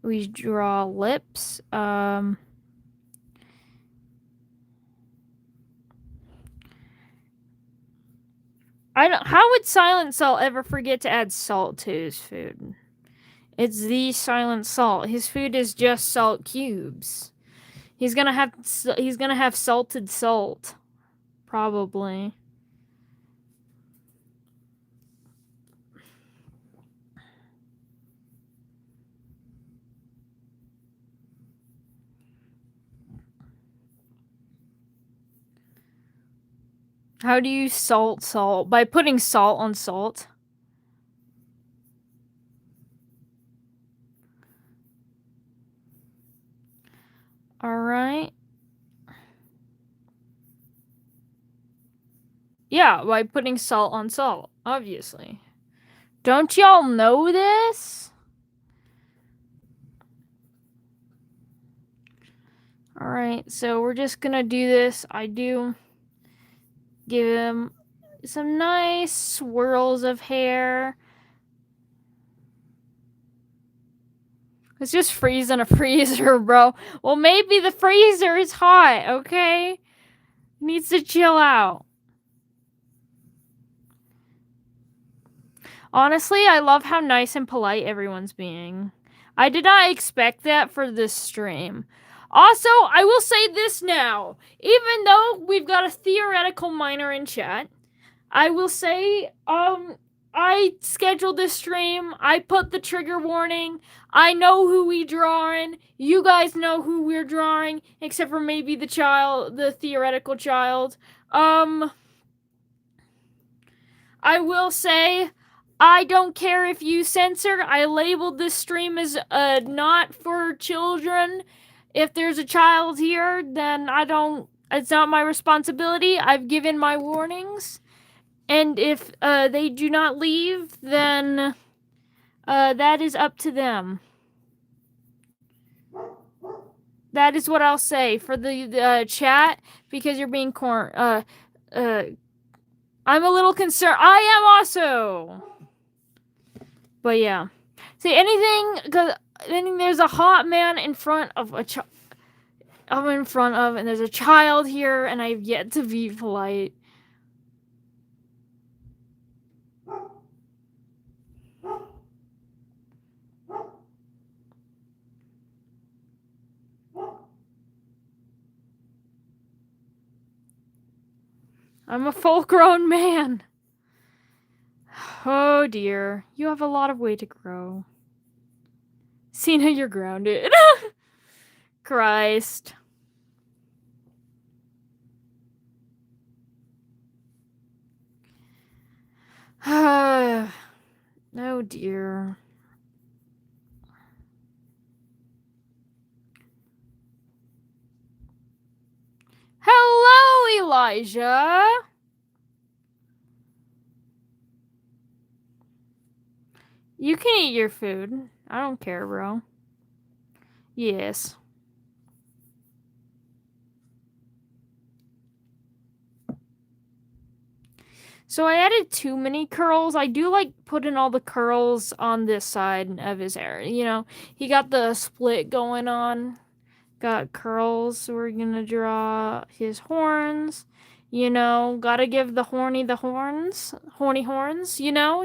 S1: We draw lips. How would Silent Salt ever forget to add salt to his food? It's the Silent Salt. His food is just salt cubes. He's gonna have salted salt, probably. How do you salt? By putting salt on salt. Alright. Yeah, by putting salt on salt, obviously. Don't y'all know this? Alright, so we're just gonna do this. I do give him some nice swirls of hair. It's just freezing a freezer, bro. Well, maybe the freezer is hot, okay? Needs to chill out. Honestly, I love how nice and polite everyone's being. I did not expect that for this stream. Also, I will say this now. Even though we've got a theoretical minor in chat, I will say, I scheduled this stream. I put the trigger warning. I know who we drawing. You guys know who we're drawing, except for maybe the theoretical child. I will say, I don't care if you censor. I labeled this stream as not for children. If there's a child here, then it's not my responsibility. I've given my warnings. And if they do not leave, then that is up to them. That is what I'll say for the chat, because you're being I'm a little concerned. I am also. But yeah. See, there's a hot man in front of and there's a child here, and I've yet to be polite. I'm a full-grown man. Oh dear, you have a lot of way to grow. Cena, you're grounded. Christ. Oh dear. Elijah. You can eat your food. I don't care, bro. Yes. So I added too many curls. I do like putting all the curls on this side of his hair. You know, he got the split going on. Got curls. So we're gonna draw his horns. You know, gotta give the horny the horns. Horny horns. You know.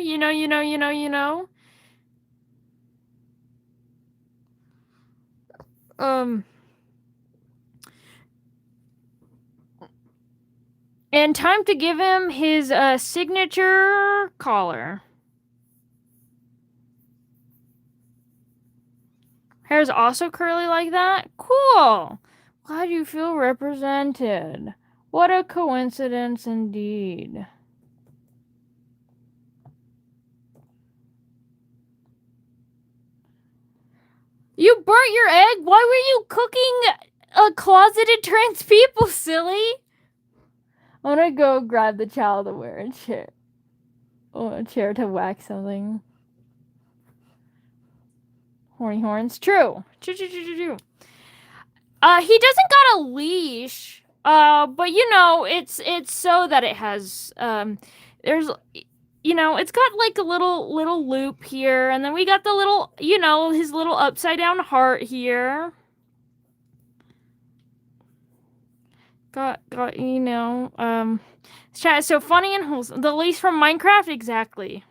S1: And time to give him his signature collar. Hair's also curly like that? Cool! Glad you feel represented. What a coincidence indeed. You burnt your egg? Why were you cooking closeted trans people, silly? I want to go grab the child and wear a chair. Oh, a chair to whack something. Horny horns. True. True. He doesn't got a leash. But you know, it's so that it has there's you know, it's got like a little loop here, and then we got the little, you know, his little upside down heart here. Got you know, chat is so funny and wholesome. The leash from Minecraft, exactly.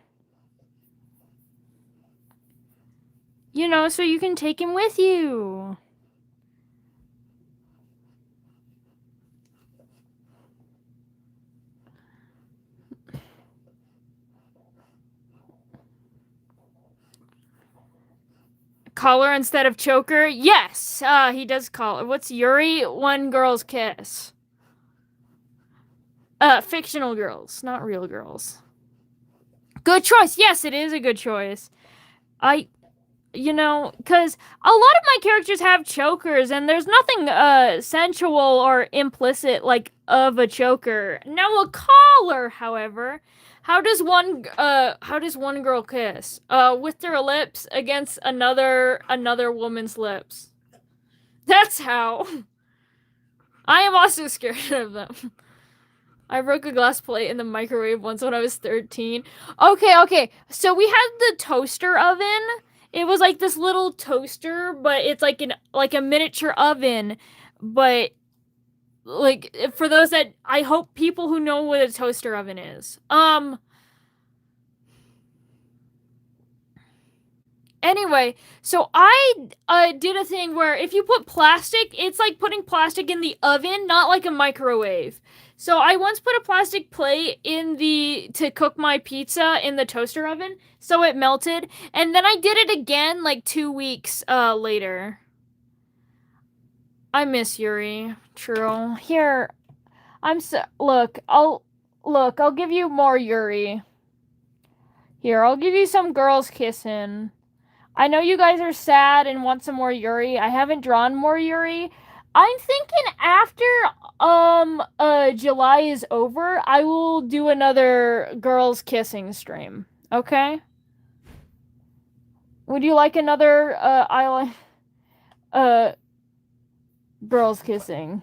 S1: You know, so you can take him with you. Collar instead of choker? Yes! He does collar. What's Yuri? One girl's kiss. Fictional girls, not real girls. Good choice. Yes, it is a good choice. You know, because a lot of my characters have chokers, and there's nothing sensual or implicit like of a choker. Now a collar, however, how does one girl kiss? With their lips against another woman's lips. That's how. I am also scared of them. I broke a glass plate in the microwave once when I was 13. Okay. So we had the toaster oven. It was like this little toaster, but it's like a miniature oven. But like, for those that, I hope people who know what a toaster oven is. Anyway, so I did a thing where if you put plastic, it's like putting plastic in the oven, not like a microwave. So I once put a plastic plate to cook my pizza in the toaster oven, so it melted, and then I did it again like 2 weeks later. I miss Yuri. True. Here, I'll give you more Yuri. Here, I'll give you some girls kissing. I know you guys are sad and want some more Yuri. I haven't drawn more Yuri. I'm thinking after July is over, I will do another girls kissing stream. Okay? Would you like another girls kissing?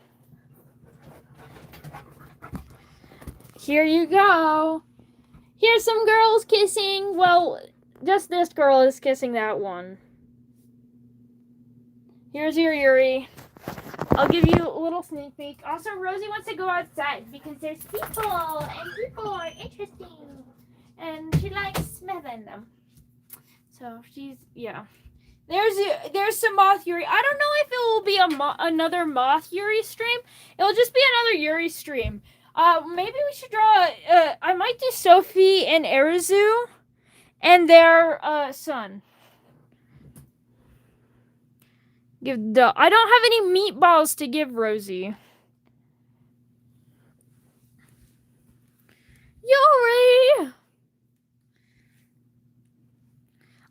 S1: Here you go. Here's some girls kissing. Well, just this girl is kissing that one. Here's your Yuri. I'll give you a little sneak peek. Also, Rosie wants to go outside because there's people, and people are interesting. And she likes smelling them. So, yeah. There's some Moth Yuri. I don't know if it will be another Moth Yuri stream. It'll just be another Yuri stream. Maybe we should draw, I might do Sophie and Erizu and their, son. I don't have any meatballs to give Rosie. Yuri!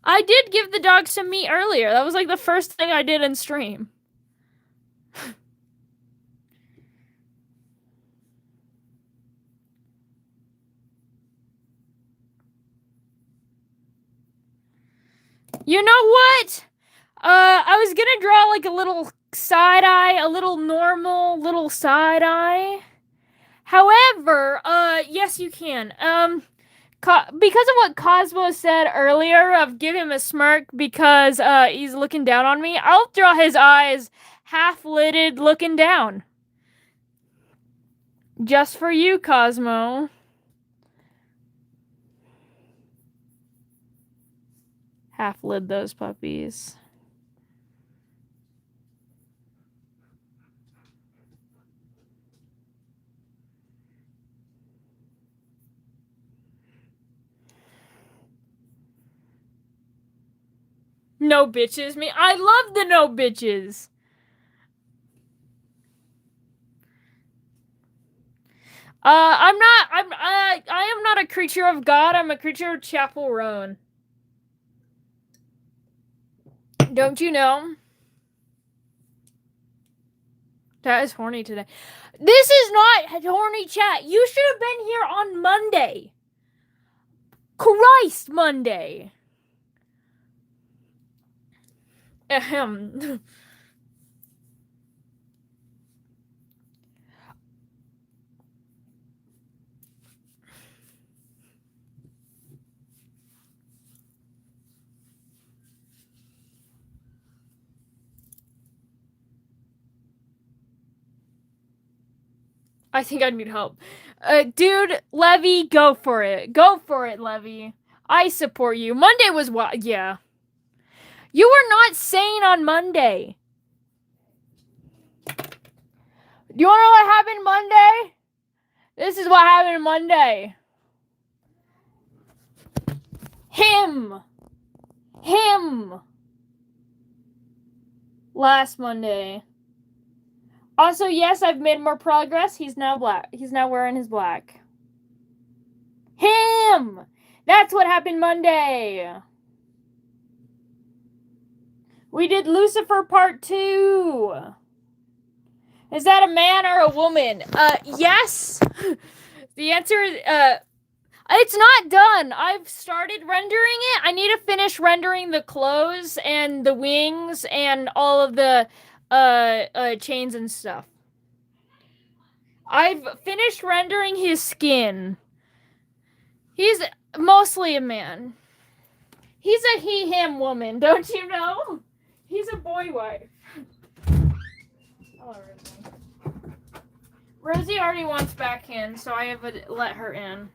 S1: I did give the dog some meat earlier. That was like the first thing I did in stream. You know what? I was gonna draw like a little side eye, a little normal little side eye. However, yes, you can. Because of what Cosmo said earlier of give him a smirk because he's looking down on me, I'll draw his eyes half-lidded looking down. Just for you, Cosmo. Half-lid those puppies. No bitches me. I love the no bitches. I am not a creature of God. I'm a creature of Chapel Roan. Don't you know? That is horny today. This is not horny chat. You should have been here on Monday. Christ, Monday. Ahem. I think I need help. Dude, Levy, go for it. Go for it, Levy. I support you. Monday was what? Yeah. You were not sane on Monday. Do you want to know what happened Monday? This is what happened Monday. Him. Last Monday. Also, yes, I've made more progress. He's now black. He's now wearing his black. Him! That's what happened Monday. We did Lucifer Part 2. Is that a man or a woman? Yes. The answer is, it's not done. I've started rendering it. I need to finish rendering the clothes and the wings and all of the chains and stuff. I've finished rendering his skin. He's mostly a man. He's a he-him woman, don't you know? He's a boy wife. Hello, Rosie. Rosie already wants back in, so I have to let her in.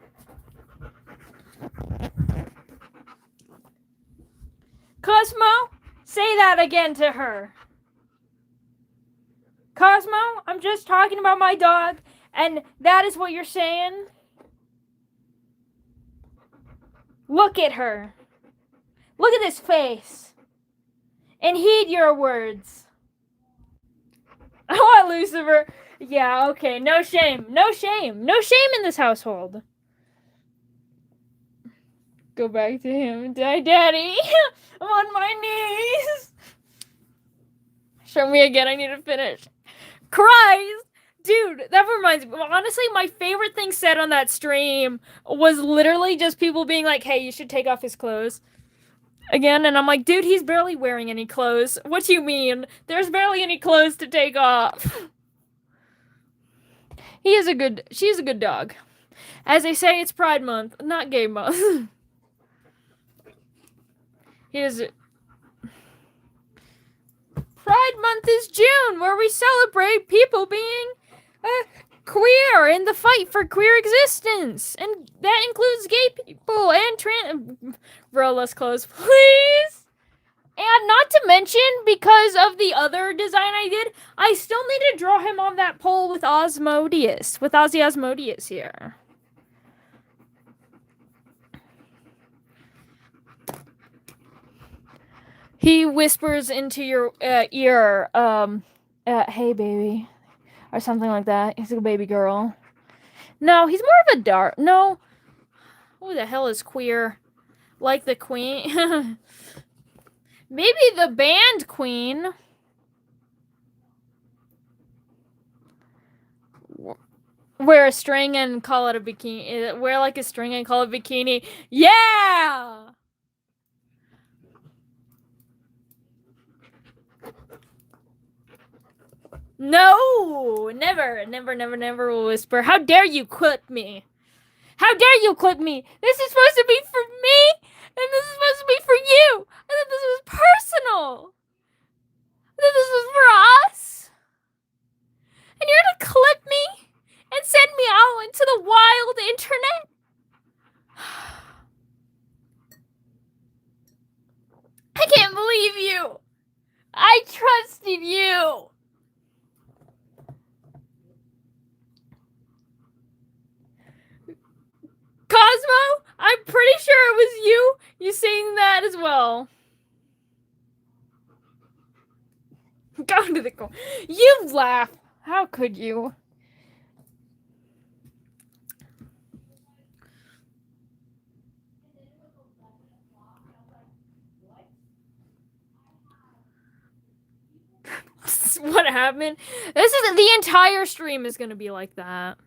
S1: Cosmo, say that again to her. Cosmo, I'm just talking about my dog, and that is what you're saying? Look at her. Look at this face. And heed your words. I want Lucifer. Yeah, okay. No shame. No shame. No shame in this household. Go back to him. Daddy. I'm on my knees. Show me again. I need to finish. Christ. Dude, that reminds me. Honestly, my favorite thing said on that stream was literally just people being like, hey, you should take off his clothes. Again, and I'm like, dude, he's barely wearing any clothes. What do you mean? There's barely any clothes to take off. She's a good dog. As they say, it's Pride Month, not Gay Month. Pride Month is June, where we celebrate people being queer in the fight for queer existence. And that includes gay people and trans... Bro, less clothes, please! And not to mention, because of the other design I did, I still need to draw him on that pole with Osmodius. With Ozzy Osmodius here. He whispers into your ear, hey, baby. Or something like that. He's a baby girl. No, he's more of a dark... No. Who the hell is queer? Like the queen? Maybe the band queen. Wear a string and call it a bikini. Wear like a string and call it bikini. Yeah! No, never, never, never, never will whisper. How dare you clip me? How dare you clip me? This is supposed to be for me, and this is supposed to be for you. And then this was personal. And then this was for us. And you're gonna clip me and send me out into the wild internet? I can't believe you. I trusted you. Cosmo, I'm pretty sure it was you. You saying that as well. Go to the corner. You laugh. How could you? What happened? This is the entire stream is gonna be like that.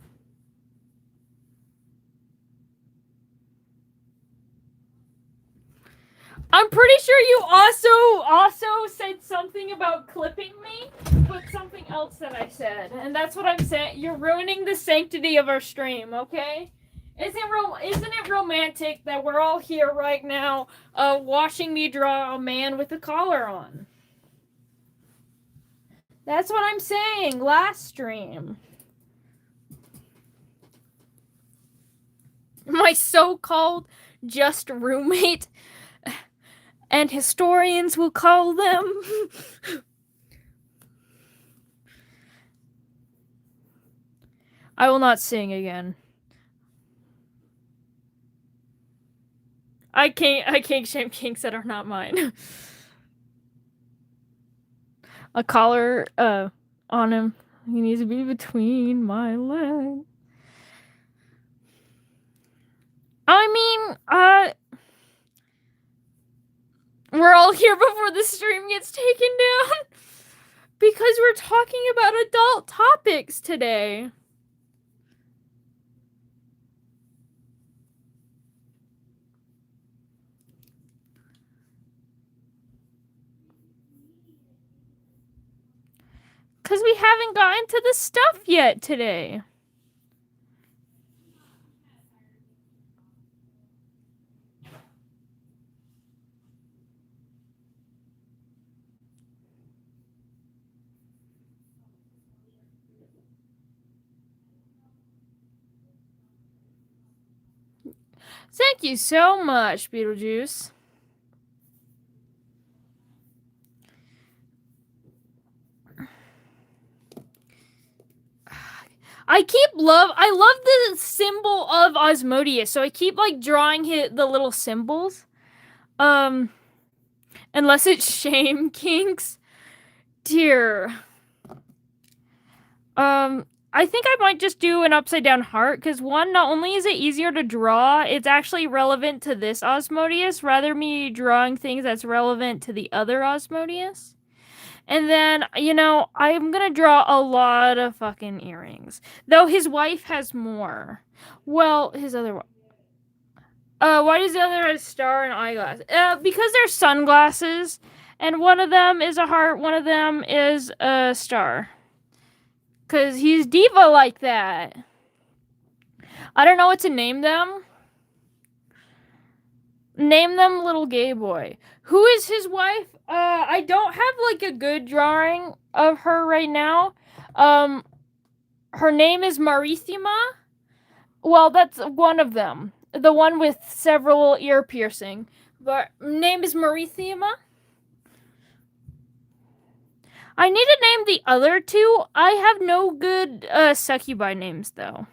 S1: I'm pretty sure you also said something about clipping me, but something else that I said, and that's what I'm saying. You're ruining the sanctity of our stream, okay? Isn't it romantic that we're all here right now, watching me draw a man with a collar on? That's what I'm saying. Last stream. My so-called just roommate, and historians will call them. I will not sing again. I can't shame kinks that are not mine. A collar on him. He needs to be between my legs. I mean, we're all here before the stream gets taken down because we're talking about adult topics today. Because we haven't gotten to the stuff yet today. Thank you so much, Beetlejuice. I love the symbol of Osmodeus, so I keep like drawing the little symbols. Unless it's shame kinks. Dear. I think I might just do an upside down heart, because one, not only is it easier to draw, it's actually relevant to this Osmodeus, rather me drawing things that's relevant to the other Osmodeus. And then, you know, I'm gonna draw a lot of fucking earrings. Though his wife has more. Well, his other one. Why does the other have a star and eyeglass? Because they're sunglasses. And one of them is a heart, one of them is a star. Because he's diva like that. I don't know what to name them. Name them Little Gay Boy. Who is his wife? I don't have, like, a good drawing of her right now. Her name is Marithima. Well, that's one of them. The one with several ear piercing. But name is Marithima. I need to name the other two. I have no good succubi names, though.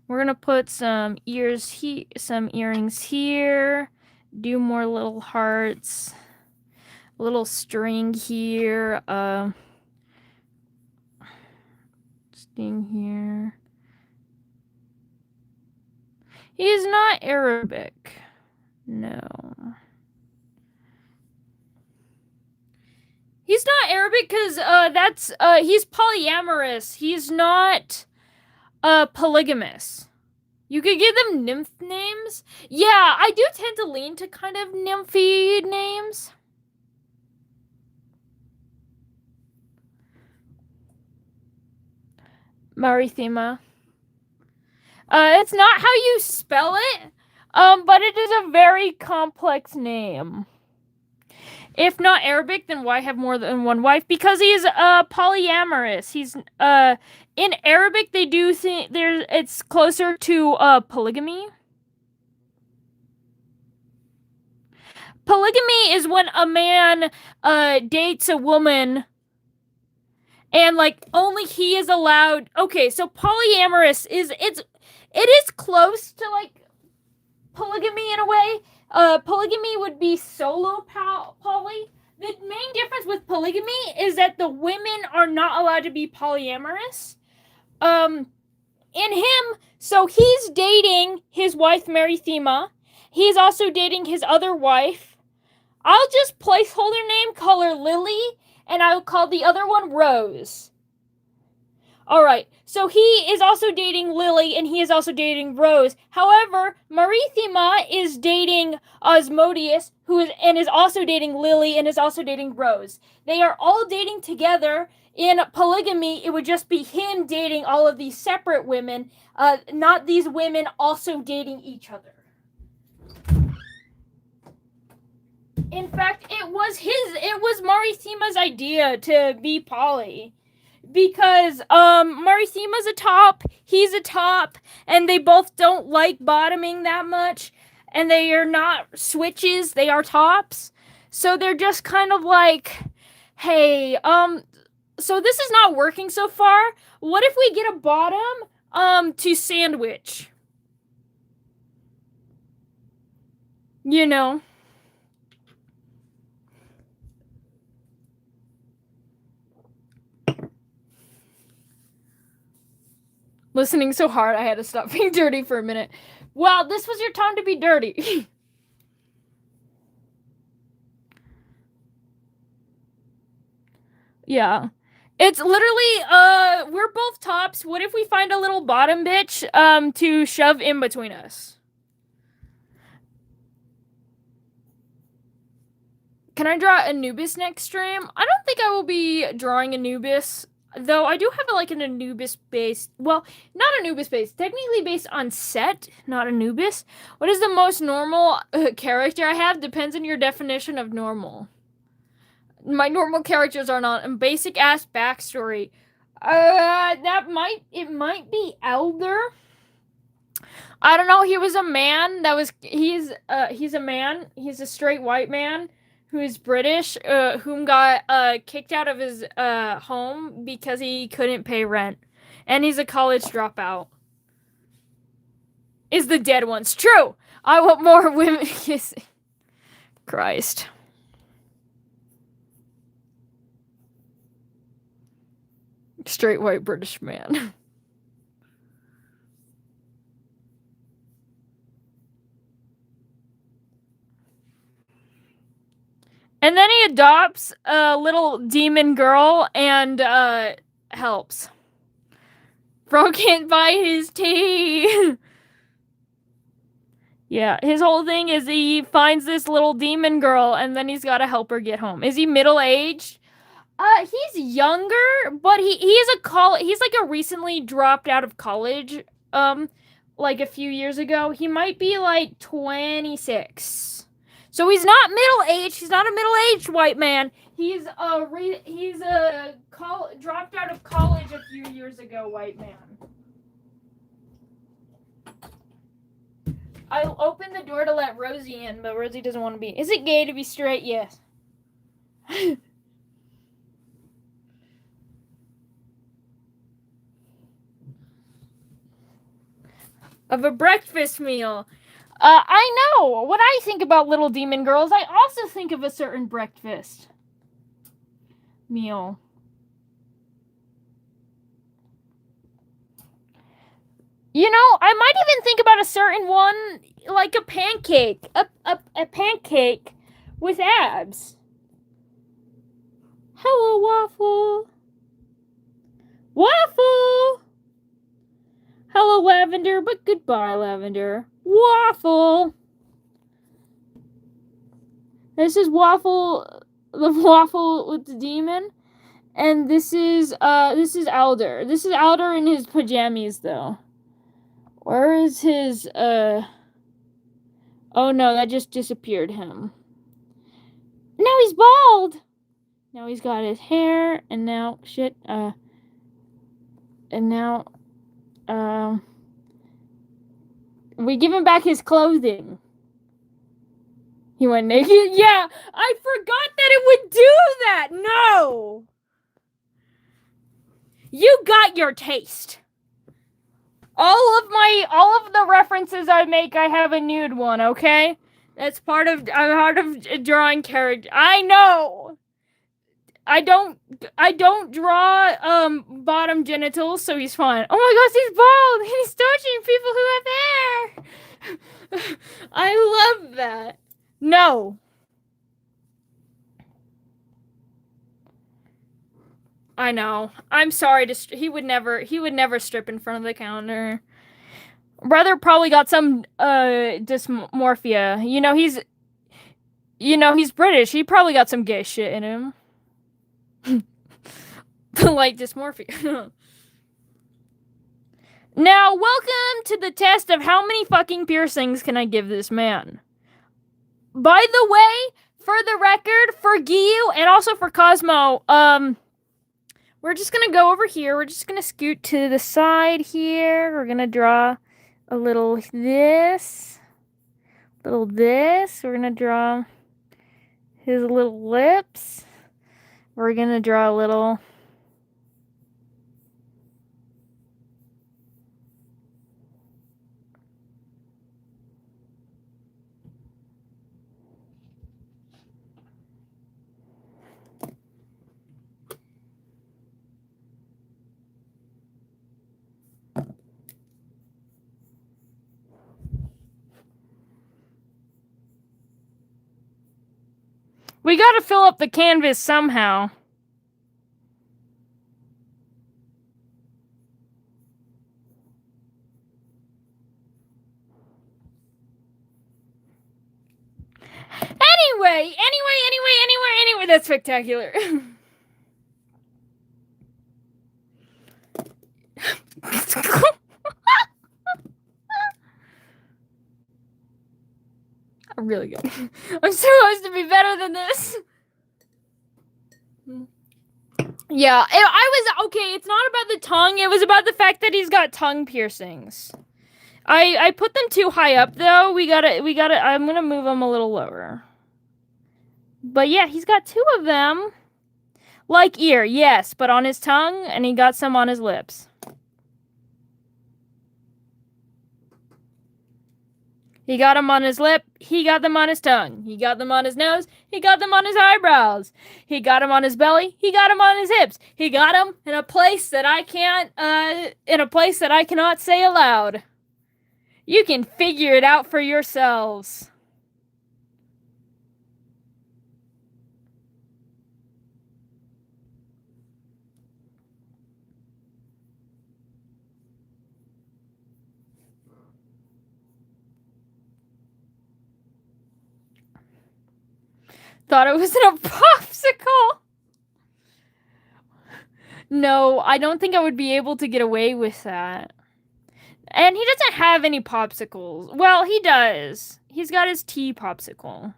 S1: We're gonna put some some earrings here. Do more little hearts. A little string here. String here. He's not Arabic. No. He's not Arabic because he's polyamorous. He's not polygamous. You could give them nymph names. Yeah, I do tend to lean to kind of nymphy names. Marithema. It's not how you spell it, but it is a very complex name. If not Arabic, then why have more than one wife? Because he is polyamorous. He's in Arabic they do think it's closer to polygamy. Polygamy is when a man dates a woman and like only he is allowed. Okay, so polyamorous it is close to like polygamy in a way. Polygamy would be solo poly. The main difference with polygamy is that the women are not allowed to be polyamorous. In him, so he's dating his wife Marithema. He's also dating his other wife. I'll just placeholder name, call her Lily, and I'll call the other one Rose. Alright, so he is also dating Lily, and he is also dating Rose. However, Marithema is dating Osmodius, and is also dating Lily, and is also dating Rose. They are all dating together. In polygamy, it would just be him dating all of these separate women, not these women also dating each other. In fact, it was Marithema's idea to be poly. Because Marithema's a top, he's a top, and they both don't like bottoming that much, and they are not switches, they are tops. So they're just kind of like, hey, so this is not working so far. What if we get a bottom to sandwich? You know. Listening so hard, I had to stop being dirty for a minute. Wow, this was your time to be dirty. Yeah. It's literally, we're both tops. What if we find a little bottom bitch, to shove in between us? Can I draw Anubis next stream? I don't think I will be drawing Anubis. Though I do have like an Anubis based, well, not Anubis based, technically based on Set, not Anubis. What is the most normal character I have? Depends on your definition of normal. My normal characters are not in basic ass backstory. It might be Elder. I don't know. He was a man he's a man. He's a straight white man who is British, whom got kicked out of his home because he couldn't pay rent, and he's a college dropout. Is the dead ones true? I want more women kissing. Christ. Straight white British man. And then he adopts a little demon girl and helps. Bro can't buy his tea. Yeah, his whole thing is he finds this little demon girl and then he's got to help her get home. Is he middle-aged? He's younger, but he's like a recently dropped out of college, like a few years ago. He might be like 26. So he's not middle-aged. He's not a middle-aged white man. He's a dropped out of college a few years ago white man. I'll open the door to let Rosie in, but Rosie doesn't want to be. Is it gay to be straight? Yes. Of a breakfast meal. I know. When I think about little demon girls, I also think of a certain breakfast meal. You know, I might even think about a certain one, like a pancake. A pancake with abs. Hello, Waffle. Waffle! Hello, Lavender, but goodbye, Lavender. Waffle! This is Waffle, the Waffle with the demon. And this is Alder. This is Alder in his pajamas, though. Where is his, Oh no, that just disappeared him. Now he's bald! Now he's got his hair, and now, we give him back his clothing. He went naked? Yeah, I forgot that it would do that! No! You got your taste. All of the references I make, I have a nude one, okay? That's part of drawing character. I know! I don't draw bottom genitals, so he's fine. Oh my gosh, he's bald! He's touching people who have hair! I love that. No. I know. I'm sorry he would never strip in front of the counter. Brother probably got some dysmorphia. He's British. He probably got some gay shit in him. Like dysmorphia. Now, welcome to the test of how many fucking piercings can I give this man. By the way, for the record, for Giyu and also for Cosmo, we're just gonna go over here. We're just gonna scoot to the side here. We're gonna draw a little this. We're gonna draw his little lips. We're gonna draw a little... We gotta fill up the canvas somehow. Anyway, that's spectacular. I'm really good. I'm supposed to be better than this. Yeah, I was okay. It's not about the tongue. It was about the fact that he's got tongue piercings. I put them too high up though. We gotta. I'm gonna move them a little lower. But yeah, he's got two of them. Like ear, yes, but on his tongue, and he got some on his lips. He got them on his lip, he got them on his tongue. He got them on his nose, he got them on his eyebrows. He got them on his belly, he got them on his hips. He got them in a place that I cannot say aloud. You can figure it out for yourselves. Thought it was in a popsicle. No, I don't think I would be able to get away with that. And he doesn't have any popsicles. Well, he does. He's got his tea popsicle.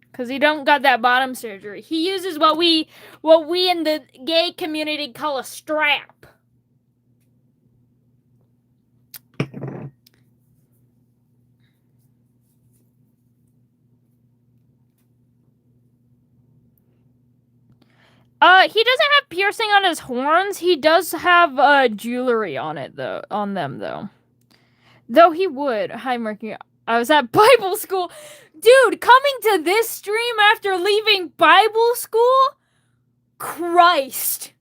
S1: Because he don't got that bottom surgery. He uses what we in the gay community call a strap. He doesn't have piercing on his horns. He does have jewelry on them though. Though he would. Hi, Mercury. I was at Bible school. Dude, coming to this stream after leaving Bible school? Christ.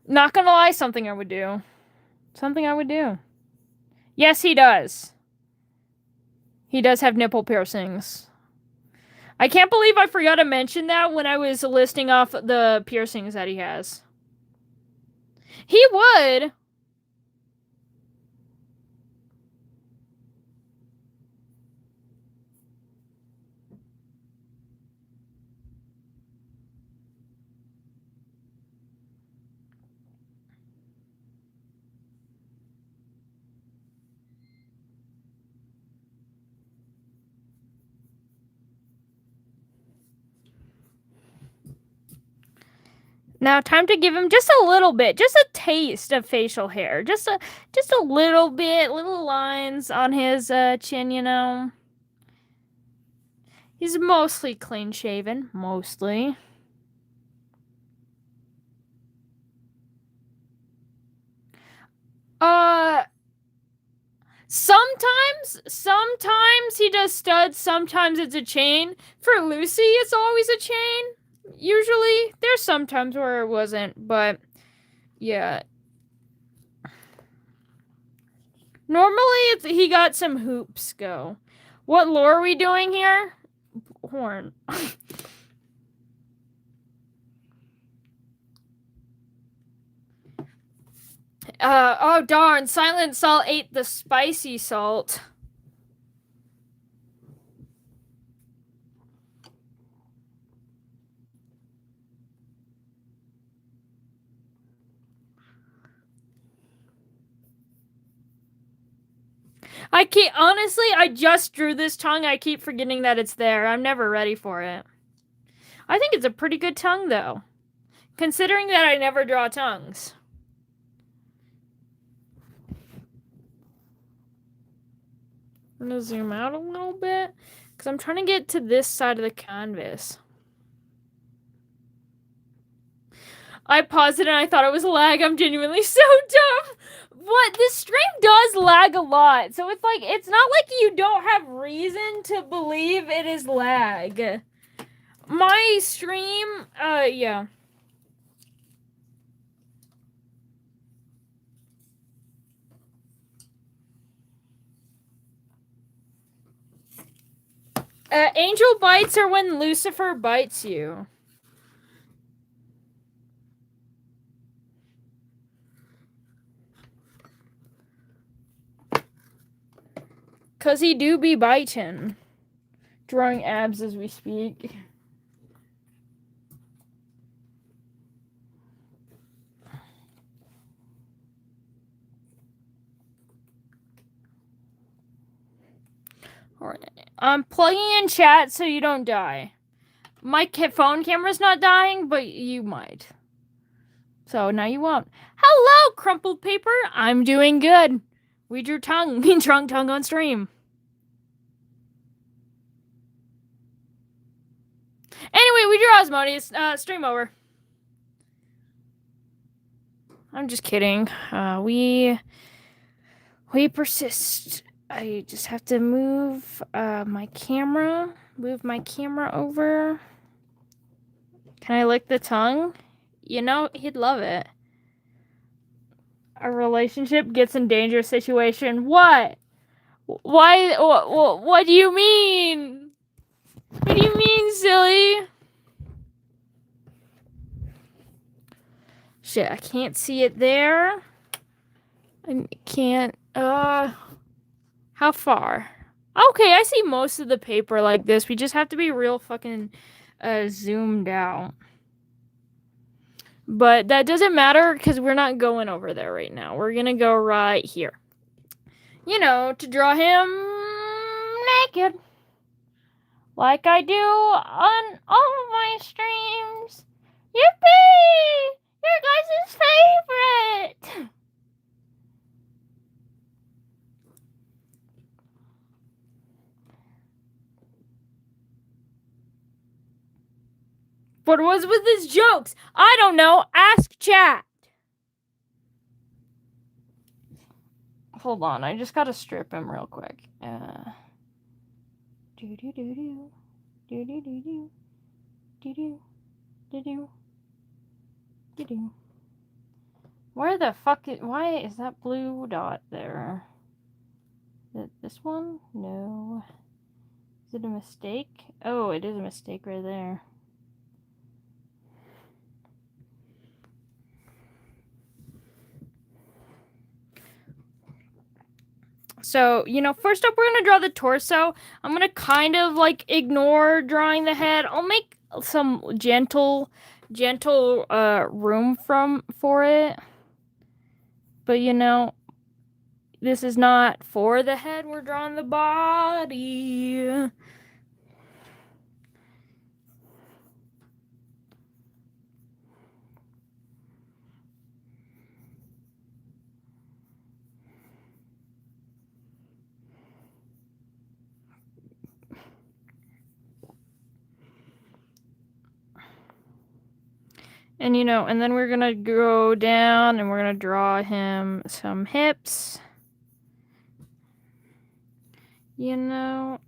S1: Not gonna lie, something I would do. Yes, he does. He does have nipple piercings. I can't believe I forgot to mention that when I was listing off the piercings that he has. He would. Now, time to give him just a little bit, just a taste of facial hair. Just a little bit, little lines on his chin, you know. He's mostly clean shaven, mostly. Sometimes he does studs, sometimes it's a chain. For Lucy, it's always a chain. Usually, there's sometimes where it wasn't, but yeah. Normally, he got some hoops go. What lore are we doing here? Horn. Oh darn, Silent Salt ate the spicy salt. Honestly, I just drew this tongue. I keep forgetting that it's there. I'm never ready for it. I think it's a pretty good tongue, though. Considering that I never draw tongues. I'm gonna zoom out a little bit. Because I'm trying to get to this side of the canvas. I paused it and I thought it was lag. I'm genuinely so dumb. What? This stream does lag a lot. So it's like, it's not like you don't have reason to believe it is lag. My stream, yeah. Angel bites are when Lucifer bites you. Cause he do be biting. Drawing abs as we speak. Alright. I'm plugging in chat so you don't die. My phone camera's not dying, but you might. So now you won't. Hello, crumpled paper. I'm doing good. We drew tongue. We drew tongue on stream. Anyway, we drew Asmodeus. Stream over. I'm just kidding. We persist. I just have to move my camera. Move my camera over. Can I lick the tongue? You know, he'd love it. A relationship gets in dangerous situation. What? Why? What do you mean? What do you mean, silly? Shit, I can't see it there. I can't, how far? Okay, I see most of the paper like this. We just have to be real fucking, zoomed out. But that doesn't matter because we're not going over there right now. We're gonna go right here. You know, to draw him naked. Like I do on all of my streams. Yippee! Your guys' favorite! What was with his jokes? I don't know. Ask chat. Hold on. I just gotta strip him real quick. Do-do-do-do. Do-do-do-do. Do-do. Do-do. Do-do. Where the fuck is... Why is that blue dot there? This one? No. Is it a mistake? Oh, it is a mistake right there. So, first up we're going to draw the torso. I'm going to kind of like ignore drawing the head. I'll make some gentle room for it. But this is not for the head. We're drawing the body. And and then we're gonna go down and we're gonna draw him some hips. You know.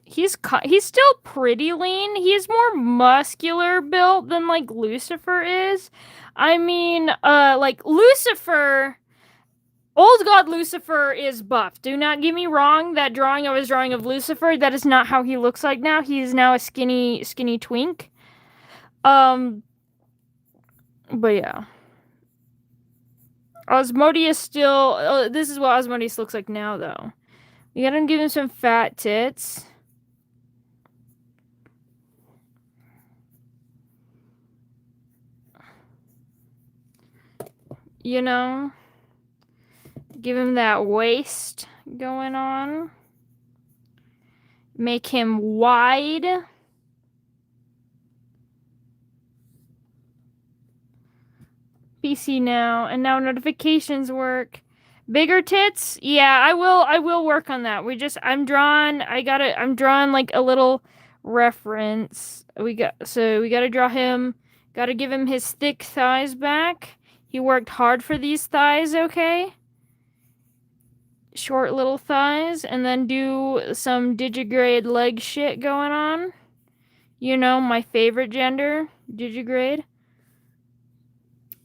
S1: He's still pretty lean. He's more muscular built than like Lucifer is. I mean, like Lucifer, old god Lucifer is buff. Do not get me wrong. That drawing I was drawing of Lucifer, that is not how he looks like now. He is now a skinny twink. But yeah. Osmodeus still. This is what Osmodeus looks like now, though. You gotta give him some fat tits. Give him that waist going on. Make him wide. PC now, and now notifications work. Bigger tits? Yeah, I will work on that. I'm drawing like a little reference. We gotta draw him, gotta give him his thick thighs back. He worked hard for these thighs, okay? Short little thighs, and then do some digigrade leg shit going on. My favorite gender, digigrade.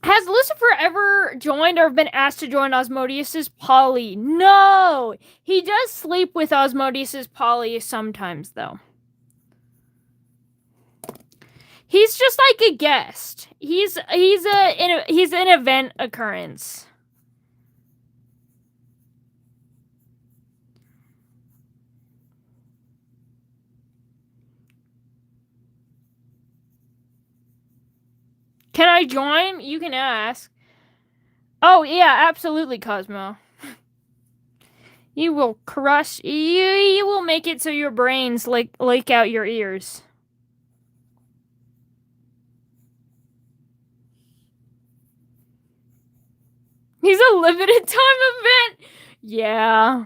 S1: Has Lucifer ever joined or been asked to join Osmodeus's poly? No! He does sleep with Osmodeus's poly sometimes, though. He's just like a guest. He's an event occurrence. Can I join? You can ask. Oh, yeah, absolutely, Cosmo. You will crush. You will make it so your brains leak out your ears. He's a limited time event. Yeah.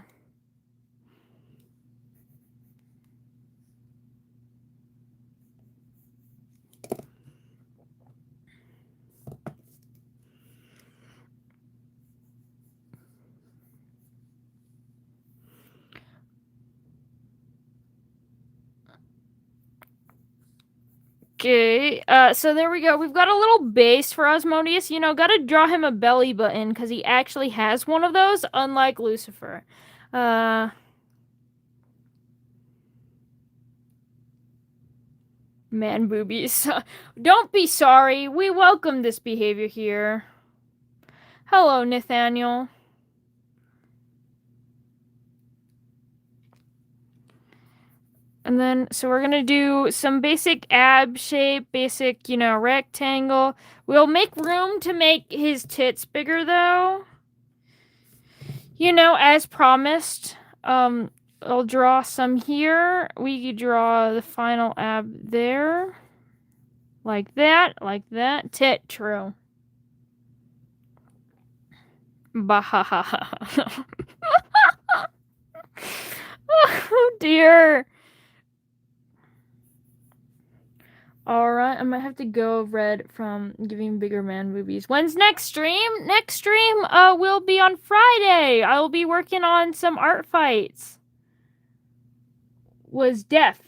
S1: Okay, so there we go. We've got a little base for Osmodeus. Gotta draw him a belly button, because he actually has one of those, unlike Lucifer. Man boobies. Don't be sorry. We welcome this behavior here. Hello, Nathaniel. And then, so we're gonna do some basic ab shape, basic, rectangle. We'll make room to make his tits bigger, though. As promised. I'll draw some here. We could draw the final ab there. Like that. Tit, true. Bahahaha. Oh, dear. Alright, I might have to go red from giving bigger man boobies. When's next stream? Next stream will be on Friday. I will be working on some art fights. Was deaf.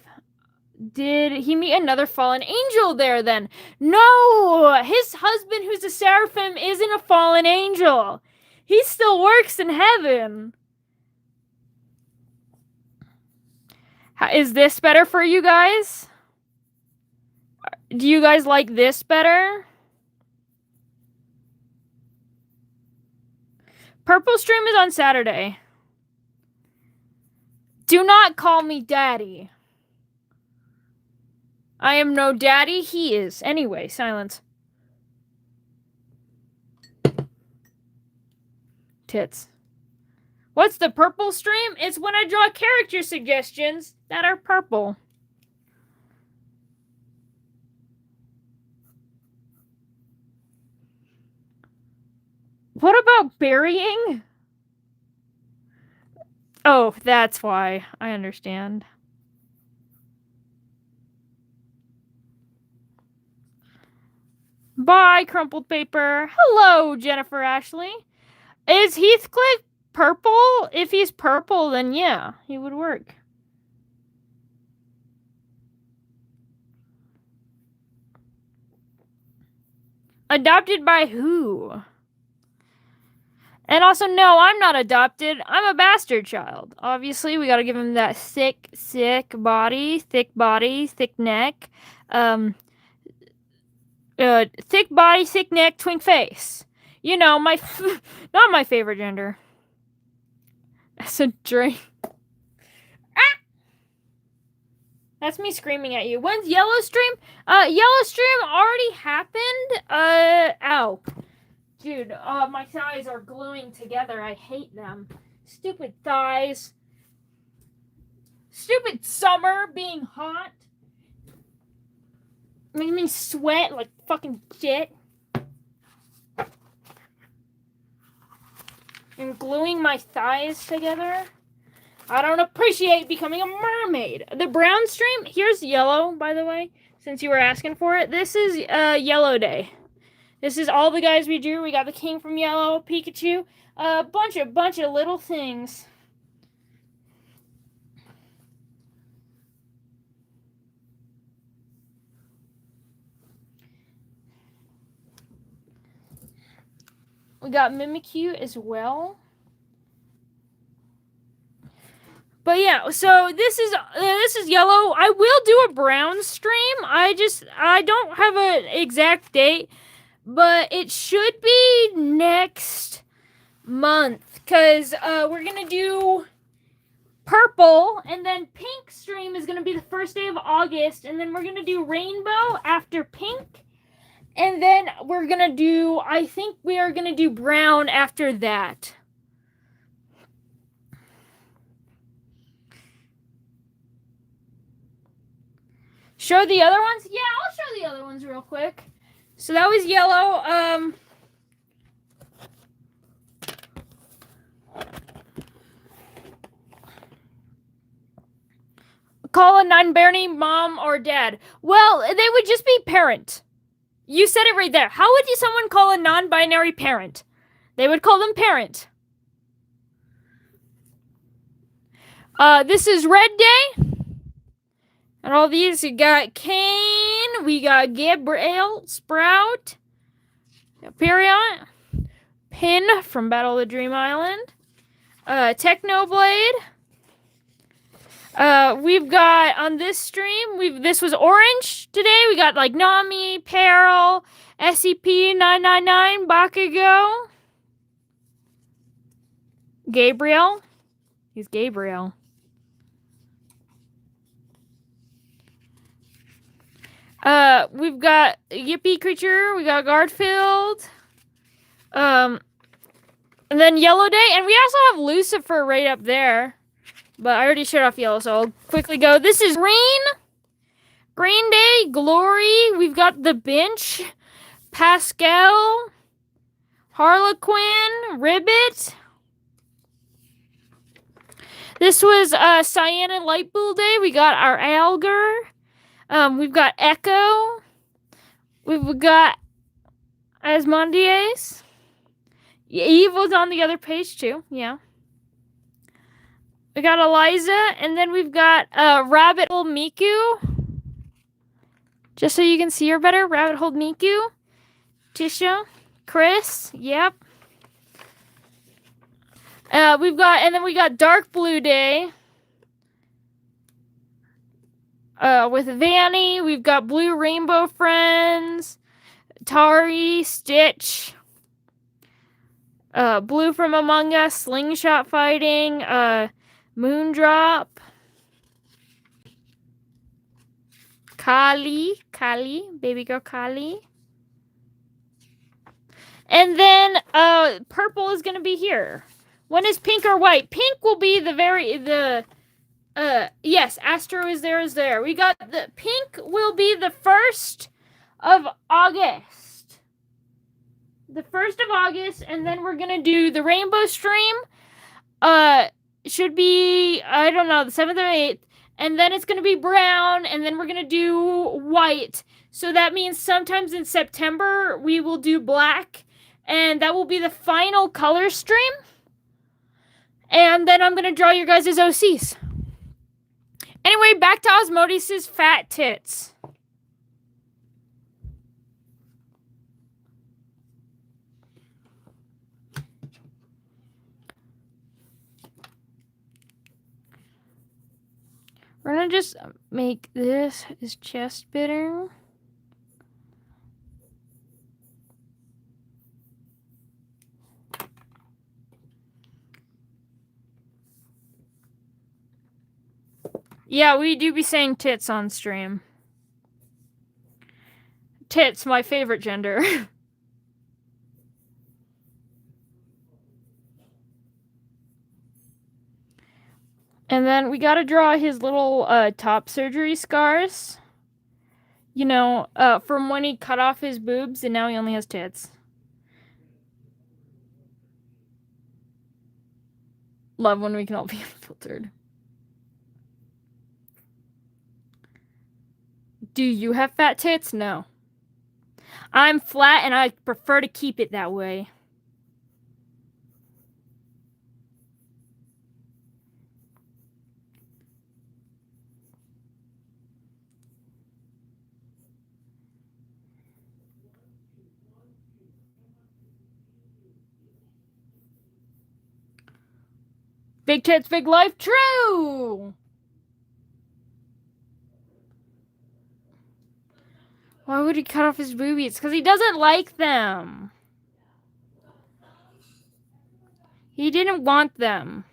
S1: Did he meet another fallen angel there then? No! His husband, who's a seraphim, isn't a fallen angel. He still works in heaven. Is this better for you guys? Do you guys like this better? Purple stream is on Saturday. Do not call me daddy. I am no daddy, he is. Anyway, silence. Tits. What's the purple stream? It's when I draw character suggestions that are purple. What about burying? Oh, that's why. I understand. Bye, crumpled paper. Hello, Jennifer Ashley. Is Heathcliff purple? If he's purple, then yeah, he would work. Adopted by who? And also, no, I'm not adopted. I'm a bastard child. Obviously, we gotta give him that thick body, thick neck. Thick body, thick neck, twink face. You know, not my favorite gender. That's a drink. Ah! That's me screaming at you. When's Yellow Stream? Yellow Stream already happened. Ow. Dude, my thighs are gluing together. I hate them. Stupid thighs. Stupid summer being hot. Making me sweat like fucking shit. And gluing my thighs together. I don't appreciate becoming a mermaid. The brown stream, here's yellow, by the way, since you were asking for it. This is Yellow Day. This is all the guys we drew. We got the King from Yellow, Pikachu, a bunch of little things. We got Mimikyu as well. But yeah, so this is yellow. I will do a brown stream. I don't have an exact date, but it should be next month because we're gonna do purple, and then pink stream is gonna be the first day of August, and then we're gonna do rainbow after pink, and then I think we are gonna do brown after that. Show the other ones? Yeah, I'll show the other ones real quick. So that was yellow. Call a non-binary mom or dad. Well, they would just be parent. You said it right there. How would someone call a non-binary parent? They would call them parent. This is Red Day. And all these, we got Kane, we got Gabriel, Sprout, Perion, Pin from Battle of the Dream Island, Technoblade. We've got on this stream, this was orange today. We got like Nami, Peril, SCP-999, Bakugo, Gabriel. He's Gabriel. We've got Yippee Creature, we got Garfield, and then Yellow Day, and we also have Lucifer right up there, but I already showed off Yellow, so I'll quickly go. This is Green Day, Glory, we've got The Bench, Pascal, Harlequin, Ribbit. This was Cyan Light Bull Day, we got our Alger. We've got Echo. We've got Asmondies. Evil's on the other page too, yeah. We got Eliza, and then we've got Rabbit Old Miku. Just so you can see her better, Rabbit Hole Miku, Tisha, Chris, yep. We got Dark Blue Day. With Vanny, we've got Blue Rainbow Friends, Tari, Stitch, Blue from Among Us, Slingshot Fighting, Moondrop, Kali, baby girl Kali. And then purple is gonna be here. When is pink or white? Pink will be yes, Astro is there. We got the pink will be the 1st of August. The 1st of August, and then we're gonna do the rainbow stream. Should be, I don't know, the 7th or 8th. And then it's gonna be brown, and then we're gonna do white. So that means sometimes in September we will do black, and that will be the final color stream. And then I'm gonna draw your guys' OCs. Anyway, back to Osmotis's fat tits. We're gonna just make this his chest bitter. Yeah, we do be saying tits on stream. Tits, my favorite gender. And then we gotta draw his little top surgery scars. You know, from when he cut off his boobs and now he only has tits. Love when we can all be unfiltered. Do you have fat tits? No. I'm flat and I prefer to keep it that way. Big tits, big life, true! Why would he cut off his boobies? Because he doesn't like them. He didn't want them.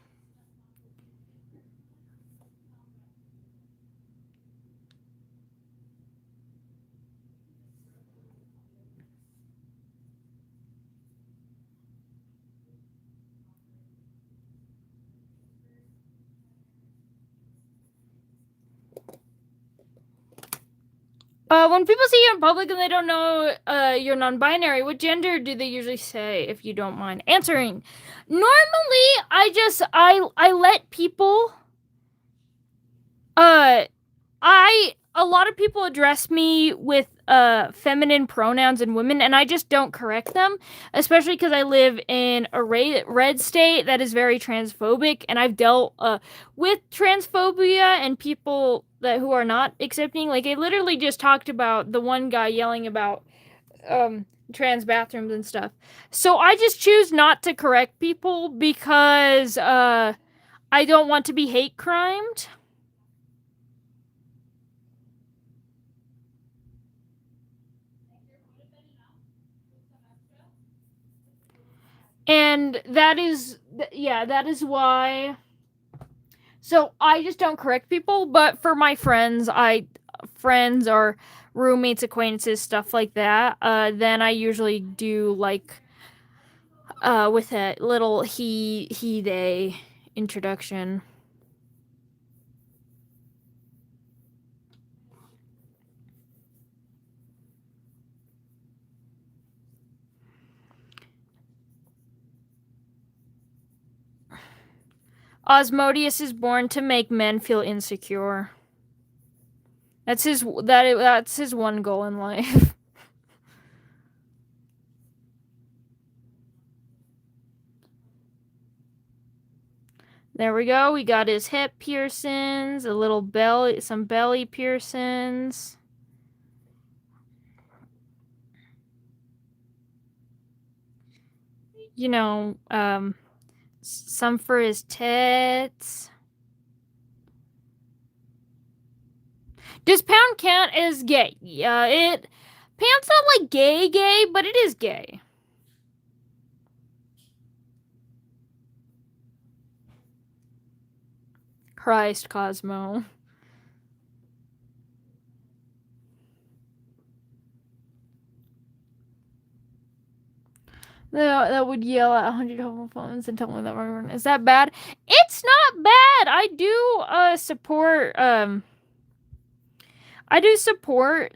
S1: When people see you in public and they don't know you're non-binary, what gender do they usually say, if you don't mind answering? Normally, I let people... A lot of people address me with feminine pronouns and women, and I just don't correct them, especially because I live in a red state that is very transphobic, and I've dealt with transphobia and people who are not accepting. Like, I literally just talked about the one guy yelling about trans bathrooms and stuff. So I just choose not to correct people because I don't want to be hate crimed. And that is why. So I just don't correct people, but for my friends or roommates, acquaintances, stuff like that, then I usually do like with a little he they introduction. Osmotius is born to make men feel insecure. That's his one goal in life. There we go. We got his hip piercings, a little belly, some belly piercings. you know, some for his tits. Does pound count as gay? Yeah, pound's not like gay, but it is gay. Christ, Cosmo. That would yell at 100 homophones and tell me that we're... Is that bad? It's not bad. I do support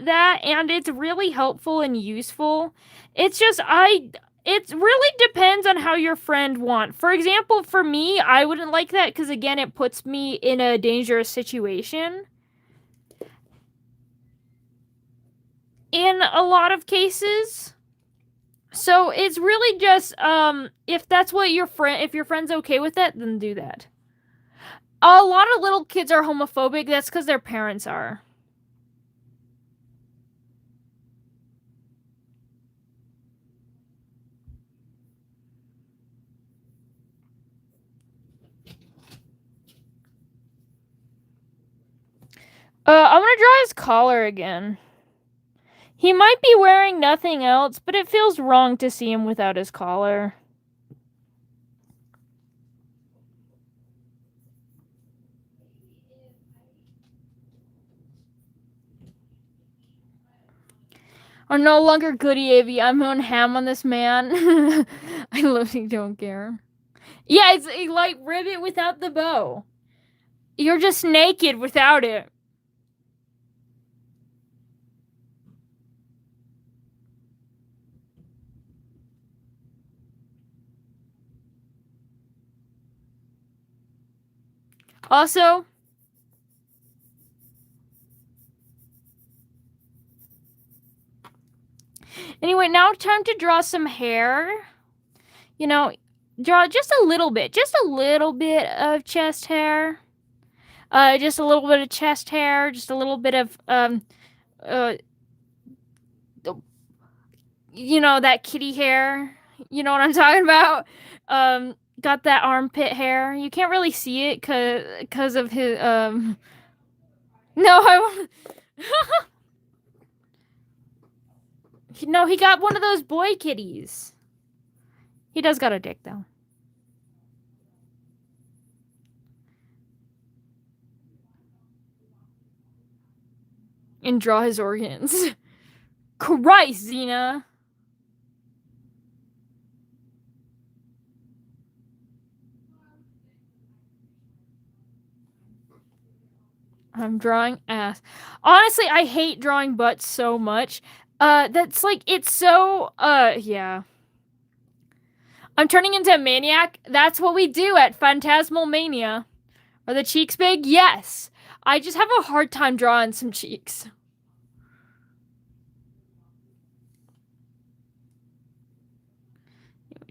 S1: that, and it's really helpful and useful. It's just it really depends on how your friend wants. For example, for me, I wouldn't like that because again, it puts me in a dangerous situation. In a lot of cases. So it's really just if that's what if your friend's okay with it, then do that. A lot of little kids are homophobic. That's because their parents are. I want to draw his collar again. He might be wearing nothing else, but it feels wrong to see him without his collar. I'm no longer goody AV. I'm on ham on this man. I literally don't care. Yeah, it's like ribbit without the bow. You're just naked without it. Also, anyway, now time to draw some hair. You know, draw just a little bit of chest hair. Just a little bit of chest hair, just a little bit of you know, that kitty hair. You know what I'm talking about? Got that armpit hair. You can't really see it cause of his No, I No, he got one of those boy kitties. He does got a dick though. And draw his organs. Christ, Xena. I'm drawing ass. Honestly, I hate drawing butts so much. That's like, it's so, yeah. I'm turning into a maniac. That's what we do at Phantasmal Mania. Are the cheeks big? Yes. I just have a hard time drawing some cheeks.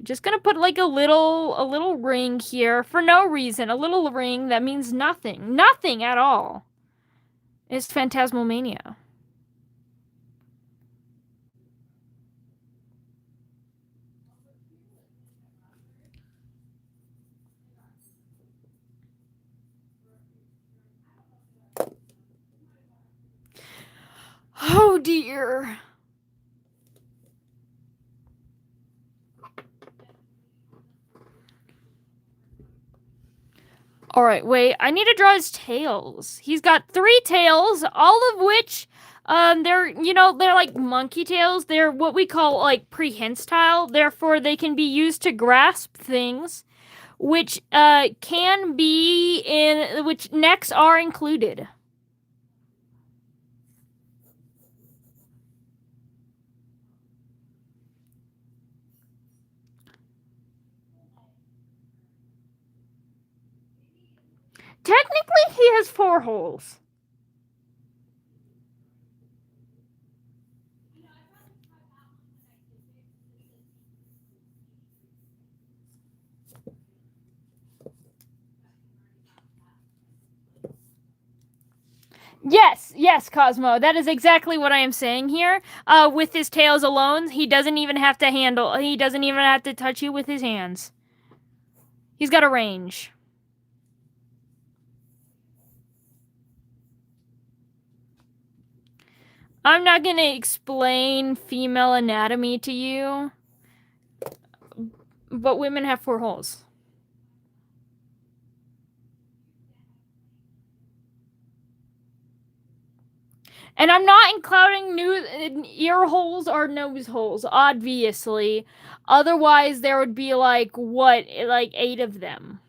S1: Just gonna put like a little ring here for no reason. A little ring that means nothing. Nothing at all. It's Phantasmal Mania. Oh dear. Alright, wait. I need to draw his tails. He's got 3 tails, all of which, they're, you know, they're like monkey tails. They're what we call, like, prehensile. Therefore, they can be used to grasp things, which, can be in, which necks are included. Technically, he has 4 holes. Yes, Cosmo. That is exactly what I am saying here. With his tails alone, he doesn't even have to handle. He doesn't even have to touch you with his hands. He's got a range. I'm not gonna explain female anatomy to you, but women have 4 holes. And I'm not including ear holes or nose holes, obviously. Otherwise, there would be like 8 of them.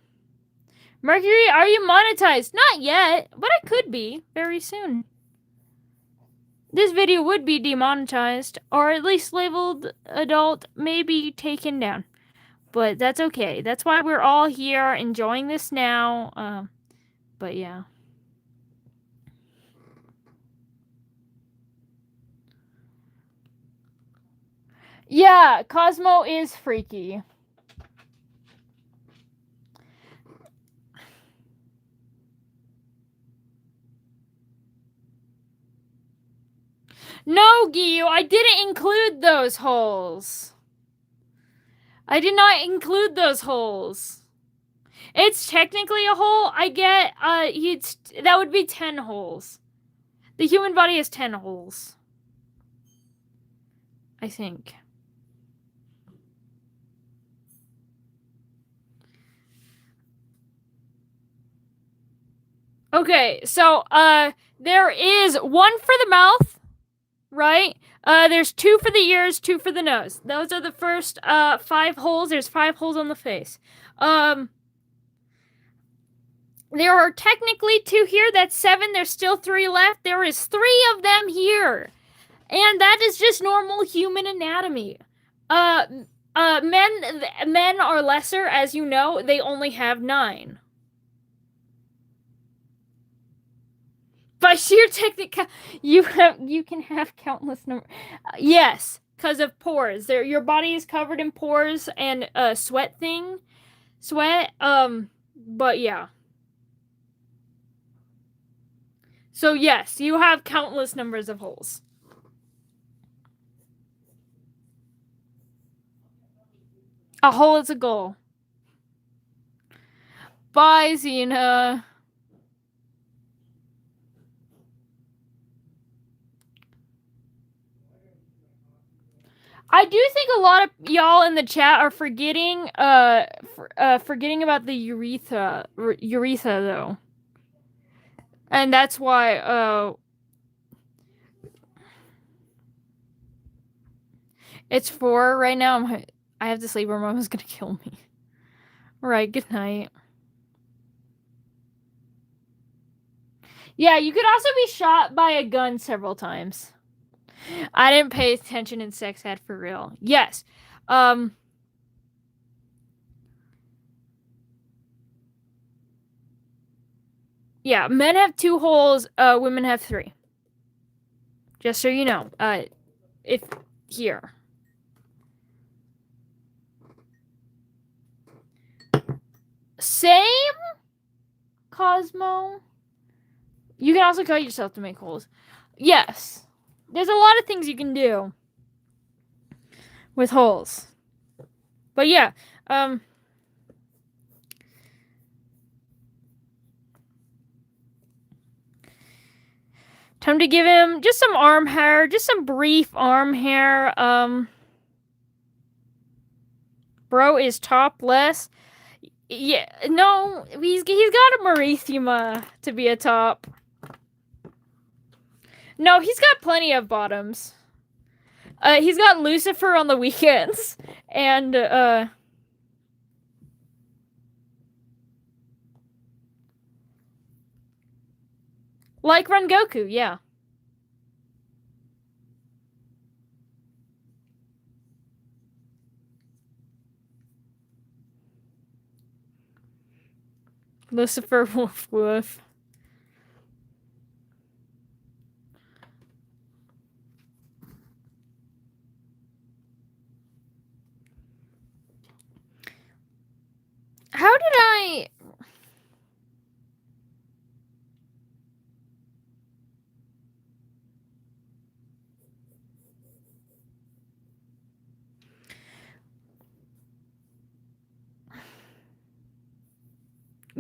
S1: Mercury, are you monetized? Not yet, but I could be very soon. This video would be demonetized, or at least labeled adult, maybe taken down. But that's okay. That's why we're all here enjoying this now. But yeah. Yeah, Cosmo is freaky. No, Giyu, I didn't include those holes. I did not include those holes. It's technically a hole. I get, that would be 10 holes. The human body has 10 holes. I think. Okay, so, there is 1 for the mouth, right? There's 2 for the ears, 2 for the nose. Those are the first, 5 holes. There's 5 holes on the face. There are technically 2 here. That's 7. There's still 3 left. There is 3 of them here. And that is just normal human anatomy. Men are lesser, as you know. They only have 9. By sheer technical, you can have countless numbers. Yes, because of pores. Your body is covered in pores and sweat. But yeah. So yes, you have countless numbers of holes. A hole is a goal. Bye, Xena. I do think a lot of y'all in the chat are forgetting about the urethra though. And that's why it's 4 right now. I have to sleep or Mama's gonna kill me. Alright, good night. Yeah, you could also be shot by a gun several times. I didn't pay attention in sex ed for real. Yes. Yeah, men have 2 holes, women have 3. Just so you know. If here. Same, Cosmo. You can also cut yourself to make holes. Yes. There's a lot of things you can do with holes. But yeah, time to give him just some arm hair, just some brief arm hair. Bro is topless. Yeah, no, he's got a merithema to be a top. No, he's got plenty of bottoms. He's got Lucifer on the weekends, and like Rengoku, yeah. Lucifer, woof woof. How did I...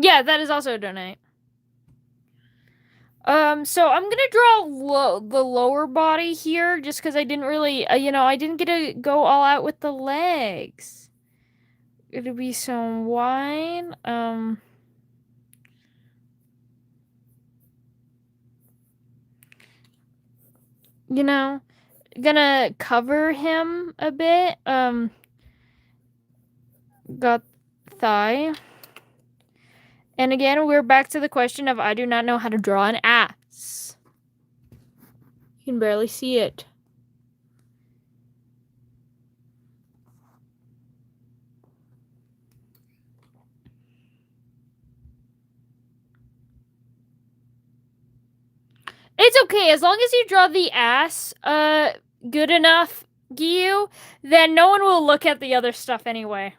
S1: Yeah, that is also a donate. So I'm gonna draw the lower body here, just because I didn't really, I didn't get to go all out with the legs. It'll be some wine. Gonna cover him a bit. Got thigh. And again, we're back to the question of I do not know how to draw an ass. You can barely see it. It's okay, as long as you draw the ass, good enough, Gyu, then no one will look at the other stuff anyway.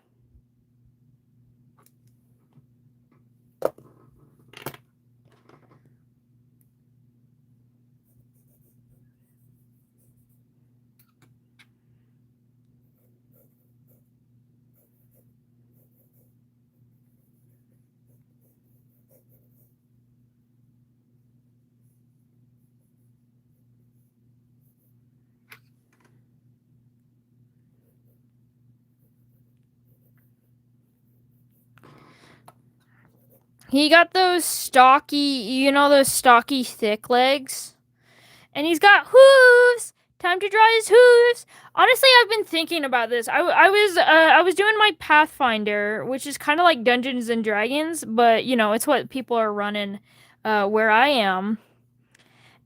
S1: He got those stocky, those stocky thick legs. And he's got hooves. Time to draw his hooves. Honestly, I've been thinking about this. I was doing my Pathfinder, which is kind of like Dungeons and Dragons, but it's what people are running where I am.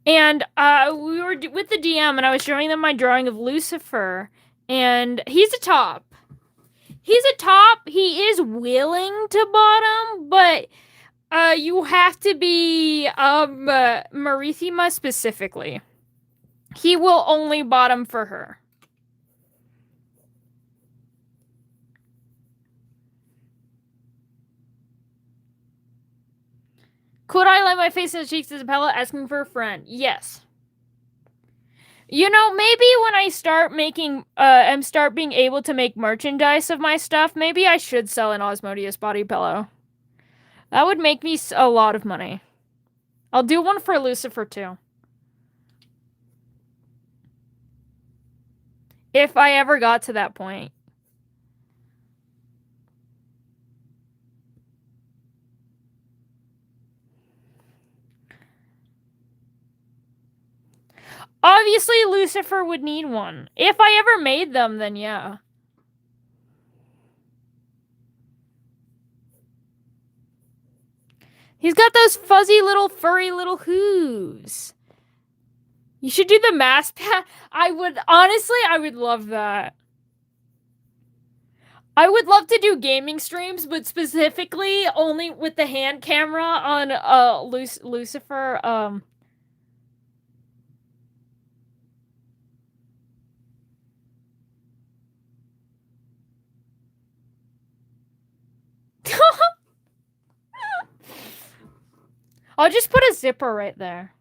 S1: And we were with the DM, and I was showing them my drawing of Lucifer, and he's a top. He's a top. He is willing to bottom, but you have to be Marithima specifically. He will only bottom for her. Could I lay my face in the cheeks as a Pella asking for a friend? Yes. Maybe when I start making, start being able to make merchandise of my stuff, maybe I should sell an Osmodeus body pillow. That would make me a lot of money. I'll do one for Lucifer too. If I ever got to that point. Obviously, Lucifer would need one. If I ever made them, then yeah. He's got those fuzzy little, furry little hooves. You should do the mask pack. I would love that. I would love to do gaming streams, but specifically only with the hand camera on Lucifer. I'll just put a zipper right there.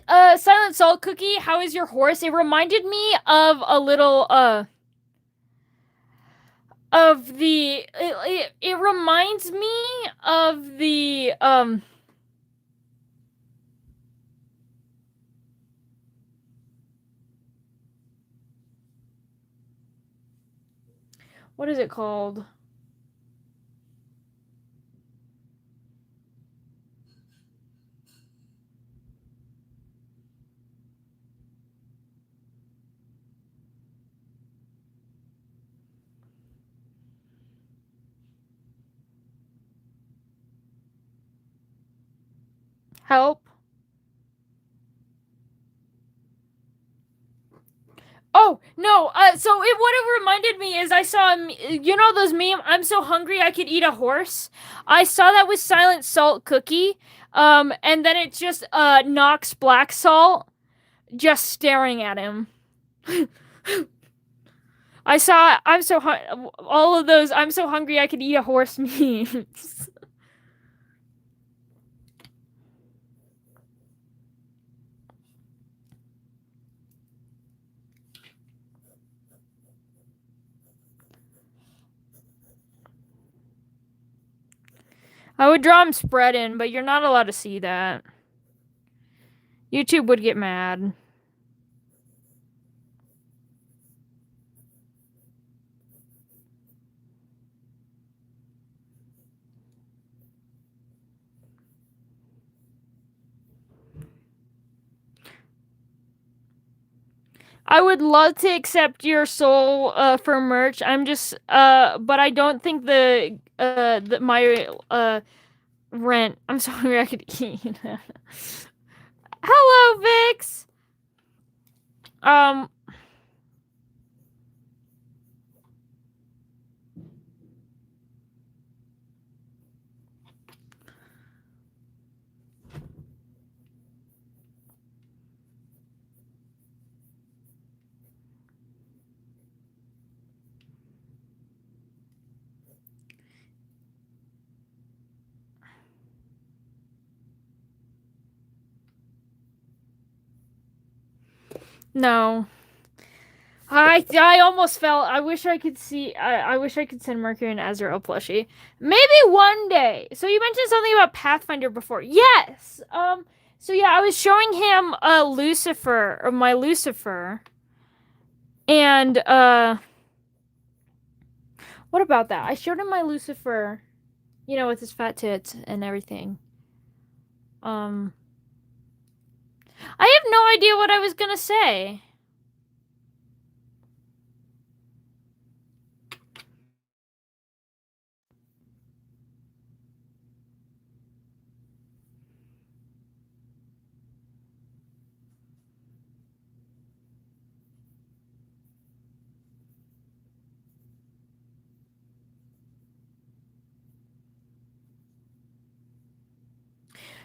S1: The Silent Salt cookie, how is your horse? It reminded me of a little, of the, it reminds me of the, what is it called? Help. Oh, no. So what it reminded me is I saw, you know those meme, I'm so hungry I could eat a horse? I saw that with Silent Salt Cookie. And then it's just, Nox Black Salt just staring at him. All of those, I'm so hungry I could eat a horse memes. I would draw him spreading, but you're not allowed to see that. YouTube would get mad. I would love to accept your soul for merch. I'm just but I don't think my rent. I'm sorry I could eat. Hello, Vix. No. I almost felt. I wish I could see. I wish I could send Mercury and Azrael plushie. Maybe one day. So you mentioned something about Pathfinder before. Yes. So yeah, I was showing him Lucifer, or my Lucifer, and what about that? I showed him my Lucifer, you know, with his fat tits and everything. I have no idea what I was gonna say.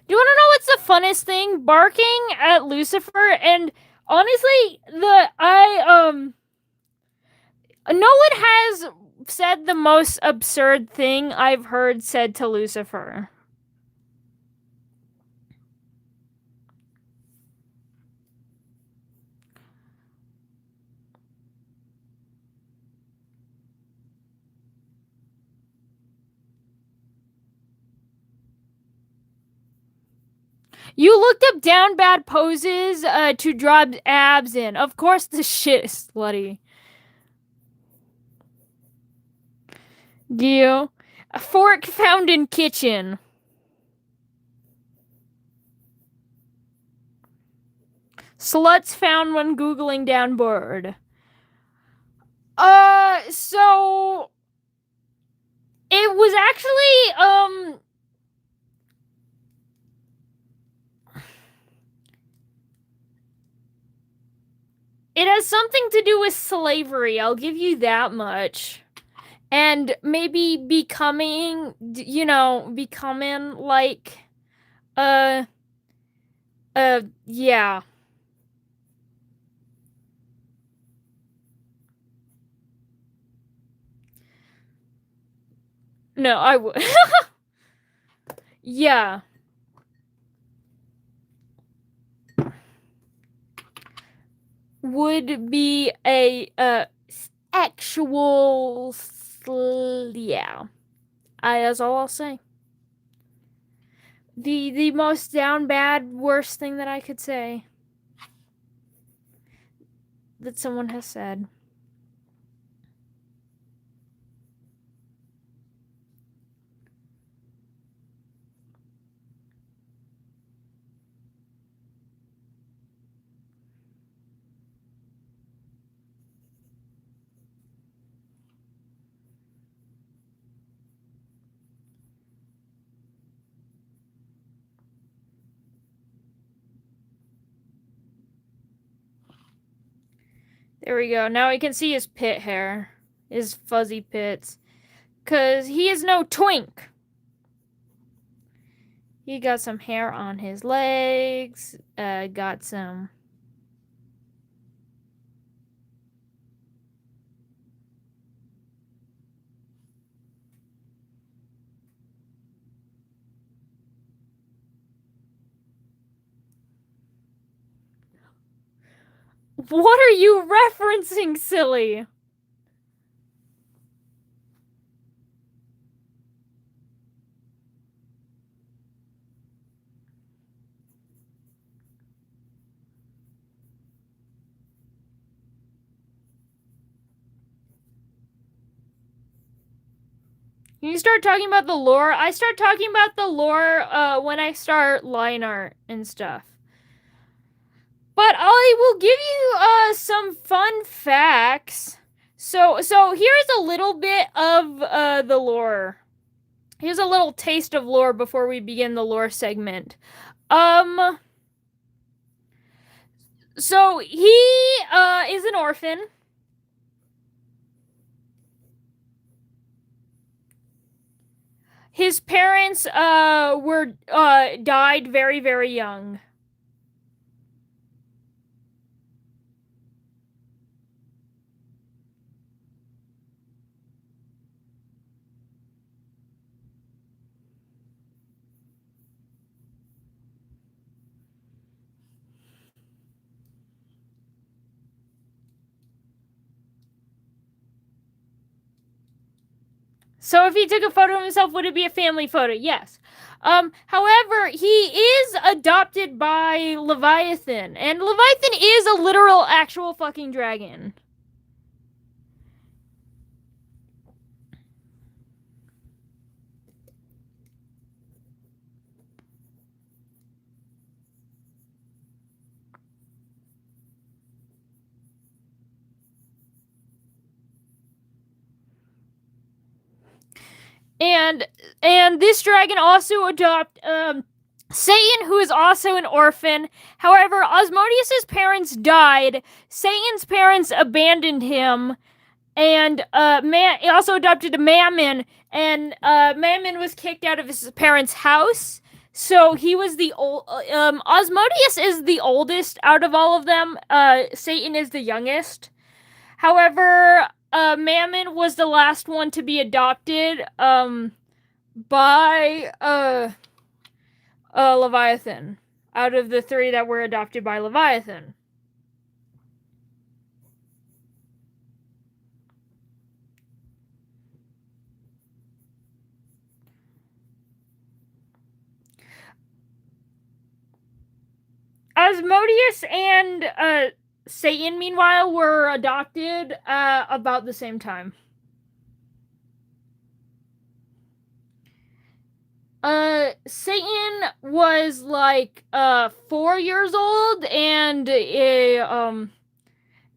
S1: Do you want to know what's the funnest thing? Barking at Lucifer, and honestly, no one has said the most absurd thing I've heard said to Lucifer. You looked up down bad poses to draw abs in. Of course, the shit is slutty. Gil. A fork found in kitchen. Sluts found when Googling down bird. So it was actually, it has something to do with slavery, I'll give you that much. And maybe becoming, you know, becoming like, yeah. No, I would. Yeah. Would be a, actual, yeah. That's all I'll say. The most down bad, worst thing that I could say. That someone has said. There we go. Now we can see his pit hair. His fuzzy pits. Because he is no twink. He got some hair on his legs. Got some... What are you referencing, silly? You start talking about the lore. I start talking about the lore when I start line art and stuff. But I will give you some fun facts. So here's a little bit of the lore. Here's a little taste of lore before we begin the lore segment. So he is an orphan. His parents were died very, very young. So if he took a photo of himself, would it be a family photo? Yes. However, he is adopted by Leviathan, and Leviathan is a literal, actual fucking dragon. And this dragon also adopt Satan, who is also an orphan. However, Asmodeus's parents died. Satan's parents abandoned him, and he also adopted a Mammon, and Mammon was kicked out of his parents' house. So he was the old. Asmodeus is the oldest out of all of them. Satan is the youngest. However, Mammon was the last one to be adopted by Leviathan. Out of the three that were adopted by Leviathan. Asmodeus and Satan, meanwhile, were adopted about the same time. Satan was like 4 years old, and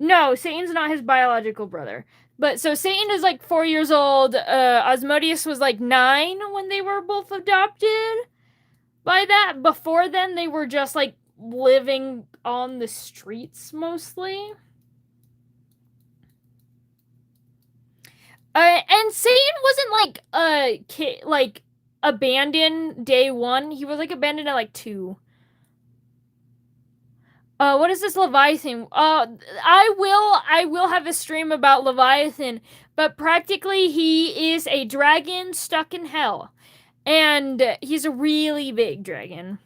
S1: no, Satan's not his biological brother. But so Satan is like 4 years old. Asmodeus was like 9 when they were both adopted. By that, before then, they were just like living on the streets mostly. And Satan wasn't like abandoned day 1. He was like abandoned at like 2. What is this Leviathan? I will have a stream about Leviathan, but practically he is a dragon stuck in hell. And he's a really big dragon.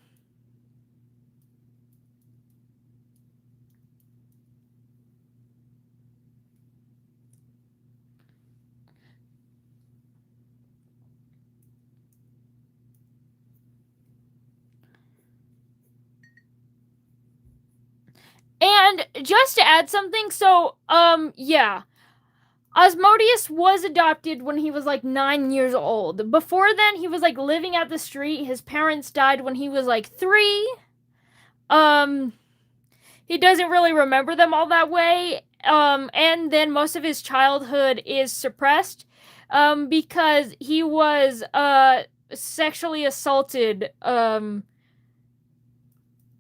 S1: And just to add something, so, yeah. Asmodeus was adopted when he was like 9 years old. Before then, he was like living out the street. His parents died when he was like 3. He doesn't really remember them all that way. And then most of his childhood is suppressed, because he was, sexually assaulted,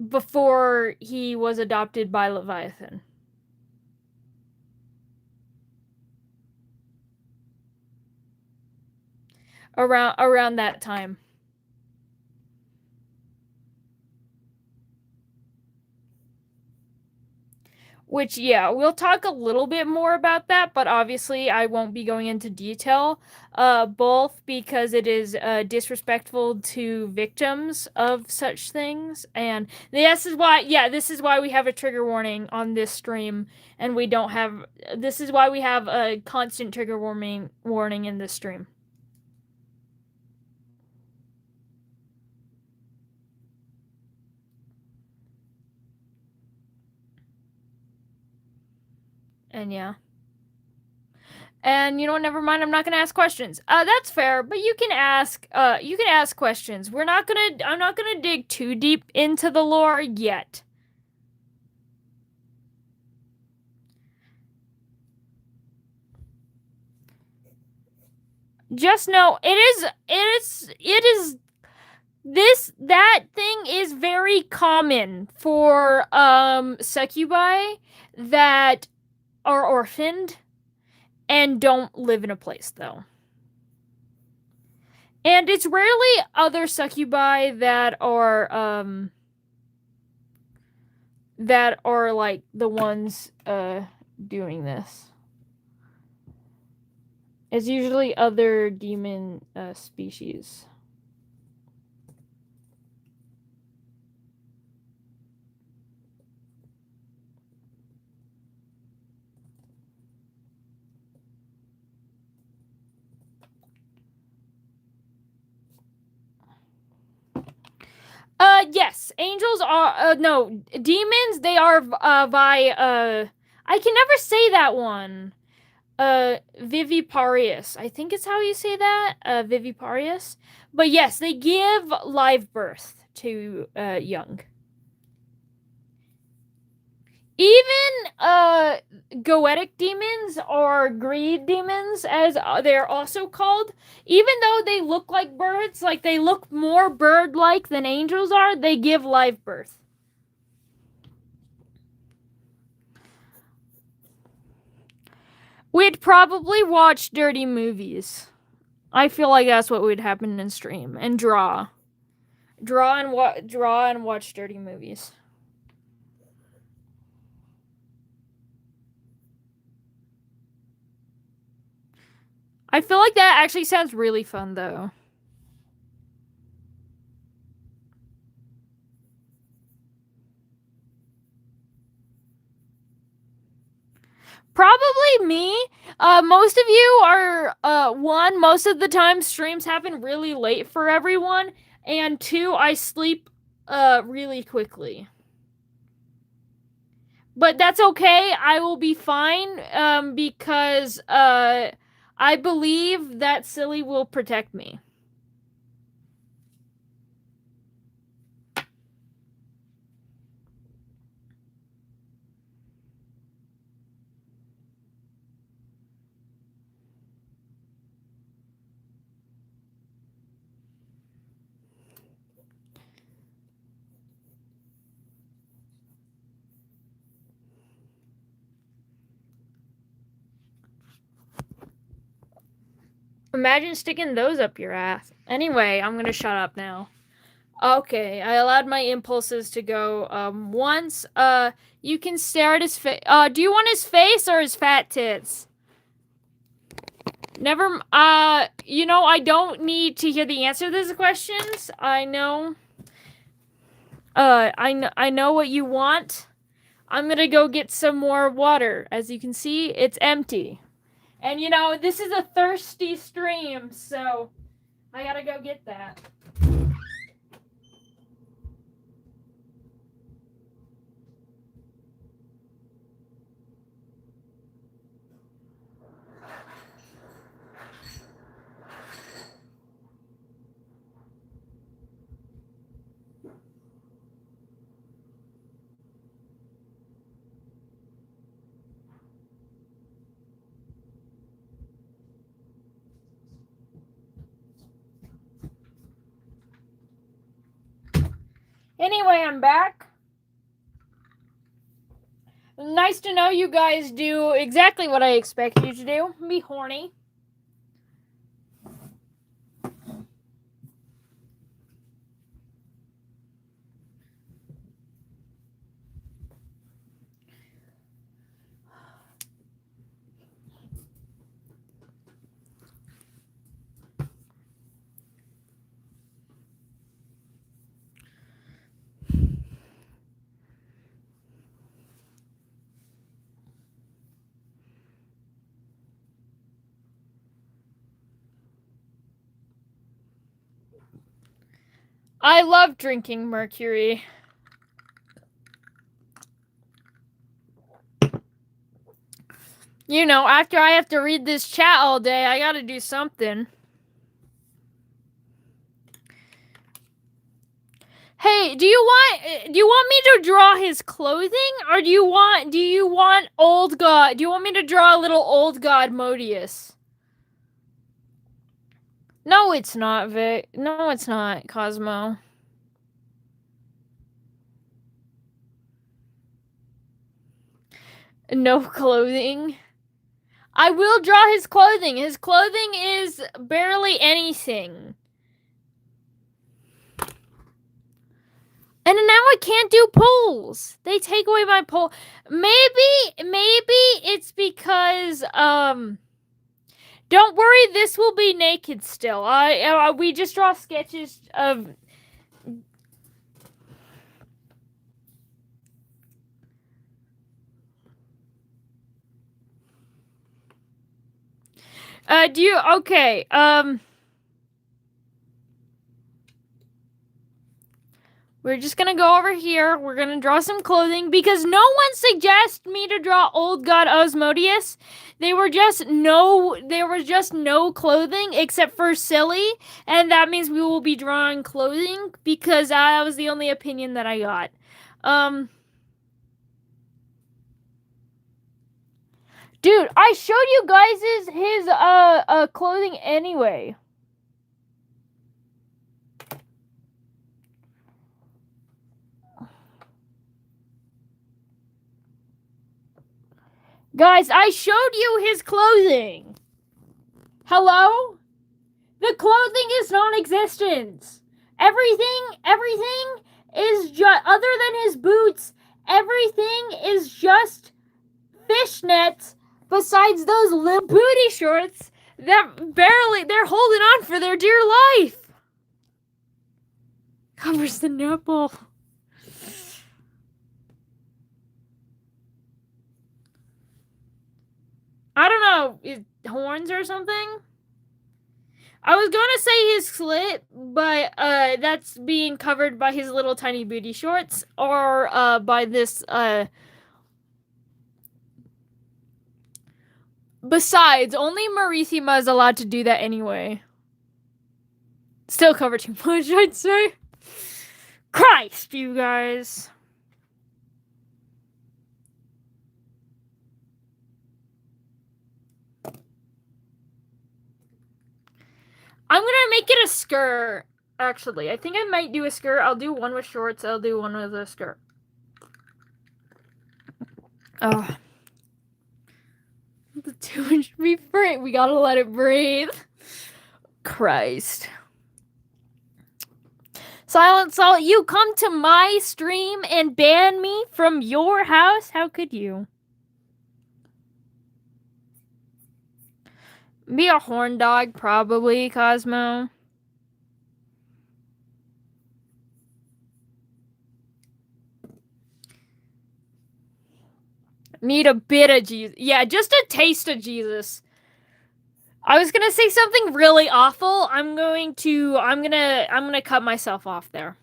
S1: before he was adopted by Leviathan. around that time. Which, yeah, we'll talk a little bit more about that, but obviously I won't be going into detail, both because it is disrespectful to victims of such things, and this is why we have a trigger warning on this stream, and this is why we have a constant trigger warning in this stream. And yeah. And you know what, never mind, I'm not gonna ask questions. That's fair, but you can ask questions. I'm not gonna dig too deep into the lore yet. Just know that thing is very common for succubi that are orphaned and don't live in a place, though. And it's rarely other succubi that are like the ones doing this. It's usually other demon species. Yes, angels are no demons. They are by I can never say that one. Viviparius. I think it's how you say that. Viviparius. But yes, they give live birth to young. Even goetic demons or greed demons, as they're also called, even though they look like birds, like they look more bird-like than angels are, they give live birth. We'd probably watch dirty movies. I feel like that's what would happen in stream, and draw and watch dirty movies. I feel like that actually sounds really fun, though. Probably me. Most of you are, one, most of the time streams happen really late for everyone, and two, I sleep really quickly. But that's okay. I will be fine, because I believe that Silly will protect me. Imagine sticking those up your ass. Anyway, I'm gonna shut up now. Okay, I allowed my impulses to go once. You can stare at his face. Do you want his face or his fat tits? Never. You know, I don't need to hear the answer to these questions. I know. I know what you want. I'm gonna go get some more water. As you can see, it's empty. And you know, this is a thirsty stream, so I gotta go get that. Anyway, I'm back. Nice to know you guys do exactly what I expect you to do. Be horny. I love drinking mercury. You know, after I have to read this chat all day, I gotta do something. Hey, do you want me to draw his clothing, or do you want old god? Do you want me to draw a little old god Modius? No, it's not, Vic. No, it's not, Cosmo. No clothing. I will draw his clothing. His clothing is barely anything. And now I can't do polls. They take away my poll. Maybe it's because don't worry, this will be naked still. We just draw sketches of. Okay, we're just gonna go over here. We're gonna draw some clothing because no one suggested me to draw old god Osmodius. There was just no clothing except for silly, and that means we will be drawing clothing because that was the only opinion that I got. Dude, I showed you guys his clothing anyway. Guys, I showed you his clothing. Hello? The clothing is non-existent. Everything is just, other than his boots, everything is just fishnets besides those little booty shorts that they're holding on for their dear life. Covers the nipple. I don't know, horns or something? I was gonna say his slit, but that's being covered by his little tiny booty shorts, or by this Besides, only Marissima is allowed to do that anyway. Still cover too much, I'd say. Christ, you guys. I'm gonna make it a skirt, actually. I think I might do a skirt. I'll do one with shorts. I'll do one with a skirt. Oh. The 2-inch be free. We gotta let it breathe. Christ. Silent Salt, you come to my stream and ban me from your house? How could you? Be a horn dog, probably, Cosmo. Need a bit of Jesus. Yeah, just a taste of Jesus. I was gonna say something really awful. I'm gonna cut myself off there.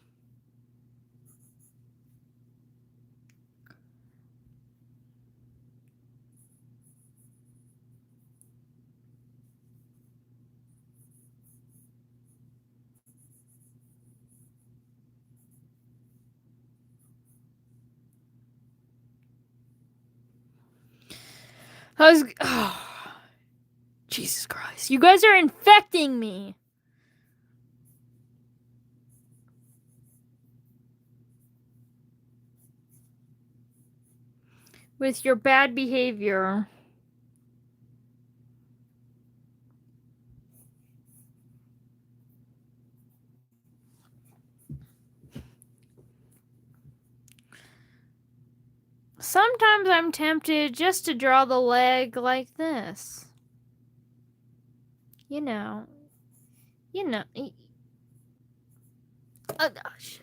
S1: Oh, Jesus Christ. You guys are infecting me. With your bad behavior. Sometimes I'm tempted just to draw the leg like this. You know. Oh, gosh.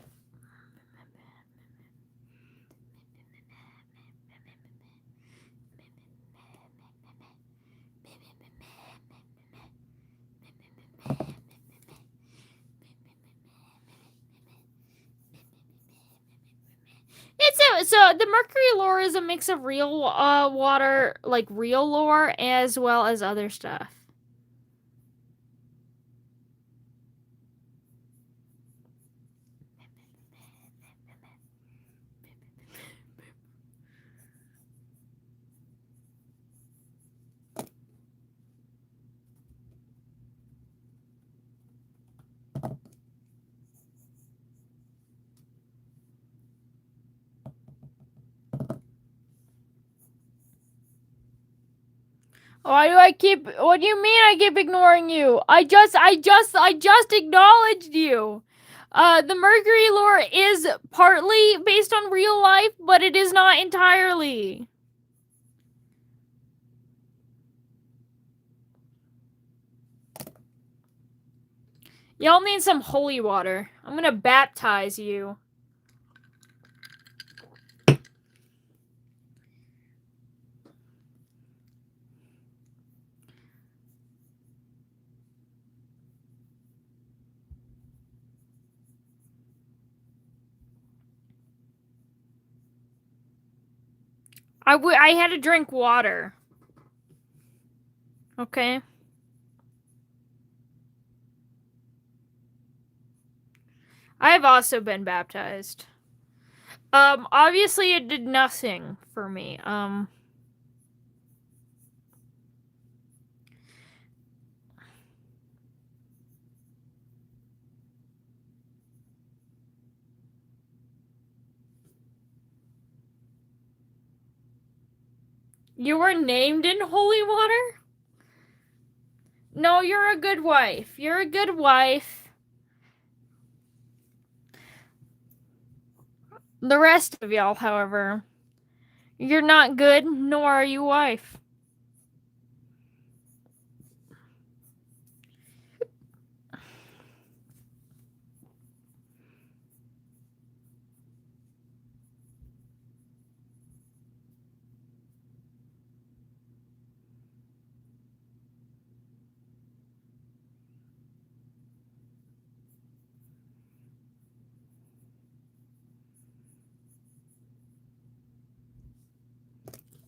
S1: so the mercury lore is a mix of real water, like real lore, as well as other stuff. Why do I keep, what do you mean I keep ignoring you? I just acknowledged you. The Mercury lore is partly based on real life, but it is not entirely. Y'all need some holy water. I'm gonna baptize you. I had to drink water. Okay. I've also been baptized. Obviously it did nothing for me. You were named in holy water? No, you're a good wife. You're a good wife. The rest of y'all, however, you're not good, nor are you wife.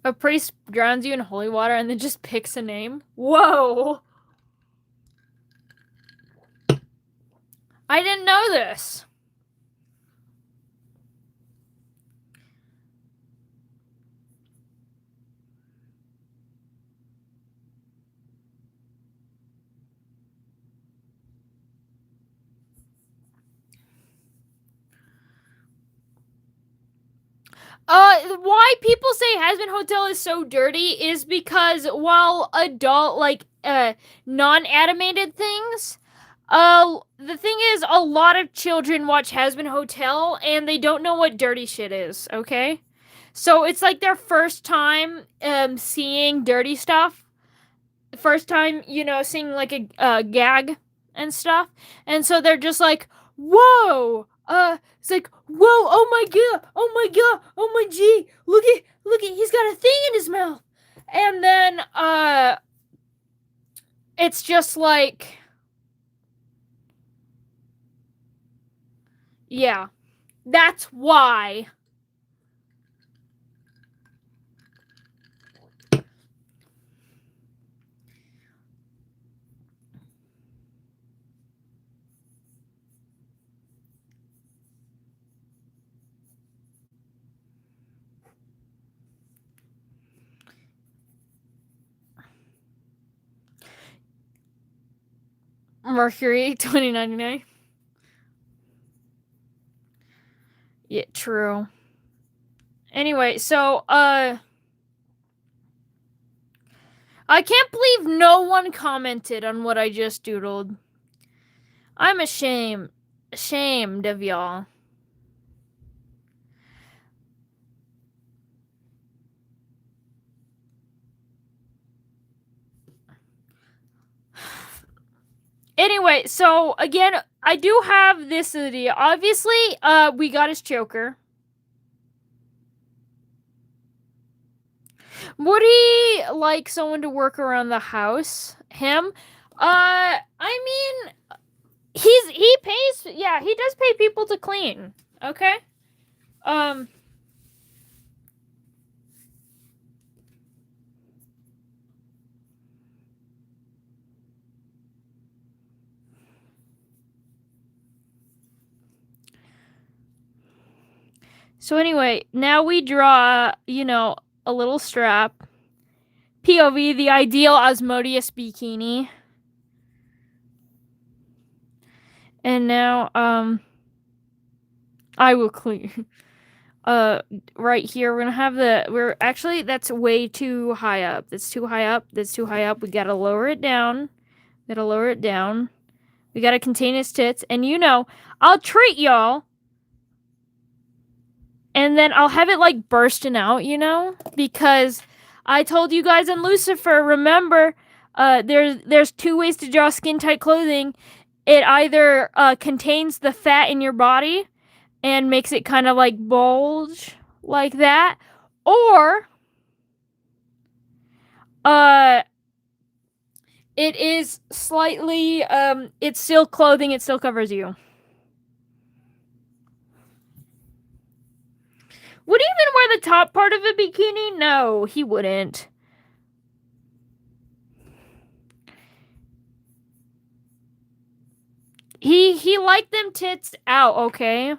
S1: A priest drowns you in holy water and then just picks a name? Whoa! I didn't know this. Why people say Hazbin Hotel is so dirty is because while adult, like, non-animated things, the thing is, a lot of children watch Hazbin Hotel and they don't know what dirty shit is, okay? So it's like their first time, seeing dirty stuff. First time, you know, seeing like a gag and stuff. And so they're just like, whoa! It's like, whoa, oh my god, oh my G, look at, he's got a thing in his mouth. And then, it's just like, yeah, that's why. Mercury 2099. Yeah, true. Anyway, so, I can't believe no one commented on what I just doodled. I'm ashamed of y'all. Anyway, so again, I do have this idea. Obviously, we got his choker. Would he like someone to work around the house? Him? I mean, he pays. Yeah, he does pay people to clean. Okay. So anyway, now we draw, you know, a little strap. POV, the ideal Osmodeus bikini. And now, I will clean. Right here, we're gonna have we're actually, that's way too high up. That's too high up. That's too high up. We gotta lower it down. We gotta contain his tits. And you know, I'll treat y'all. And then I'll have it like bursting out, you know? Because I told you guys in Lucifer, remember, there's two ways to draw skin tight clothing. It either contains the fat in your body and makes it kind of like bulge like that, or it is slightly it's still clothing, it still covers you. Would he even wear the top part of a bikini? No, he wouldn't. He liked them tits out, okay?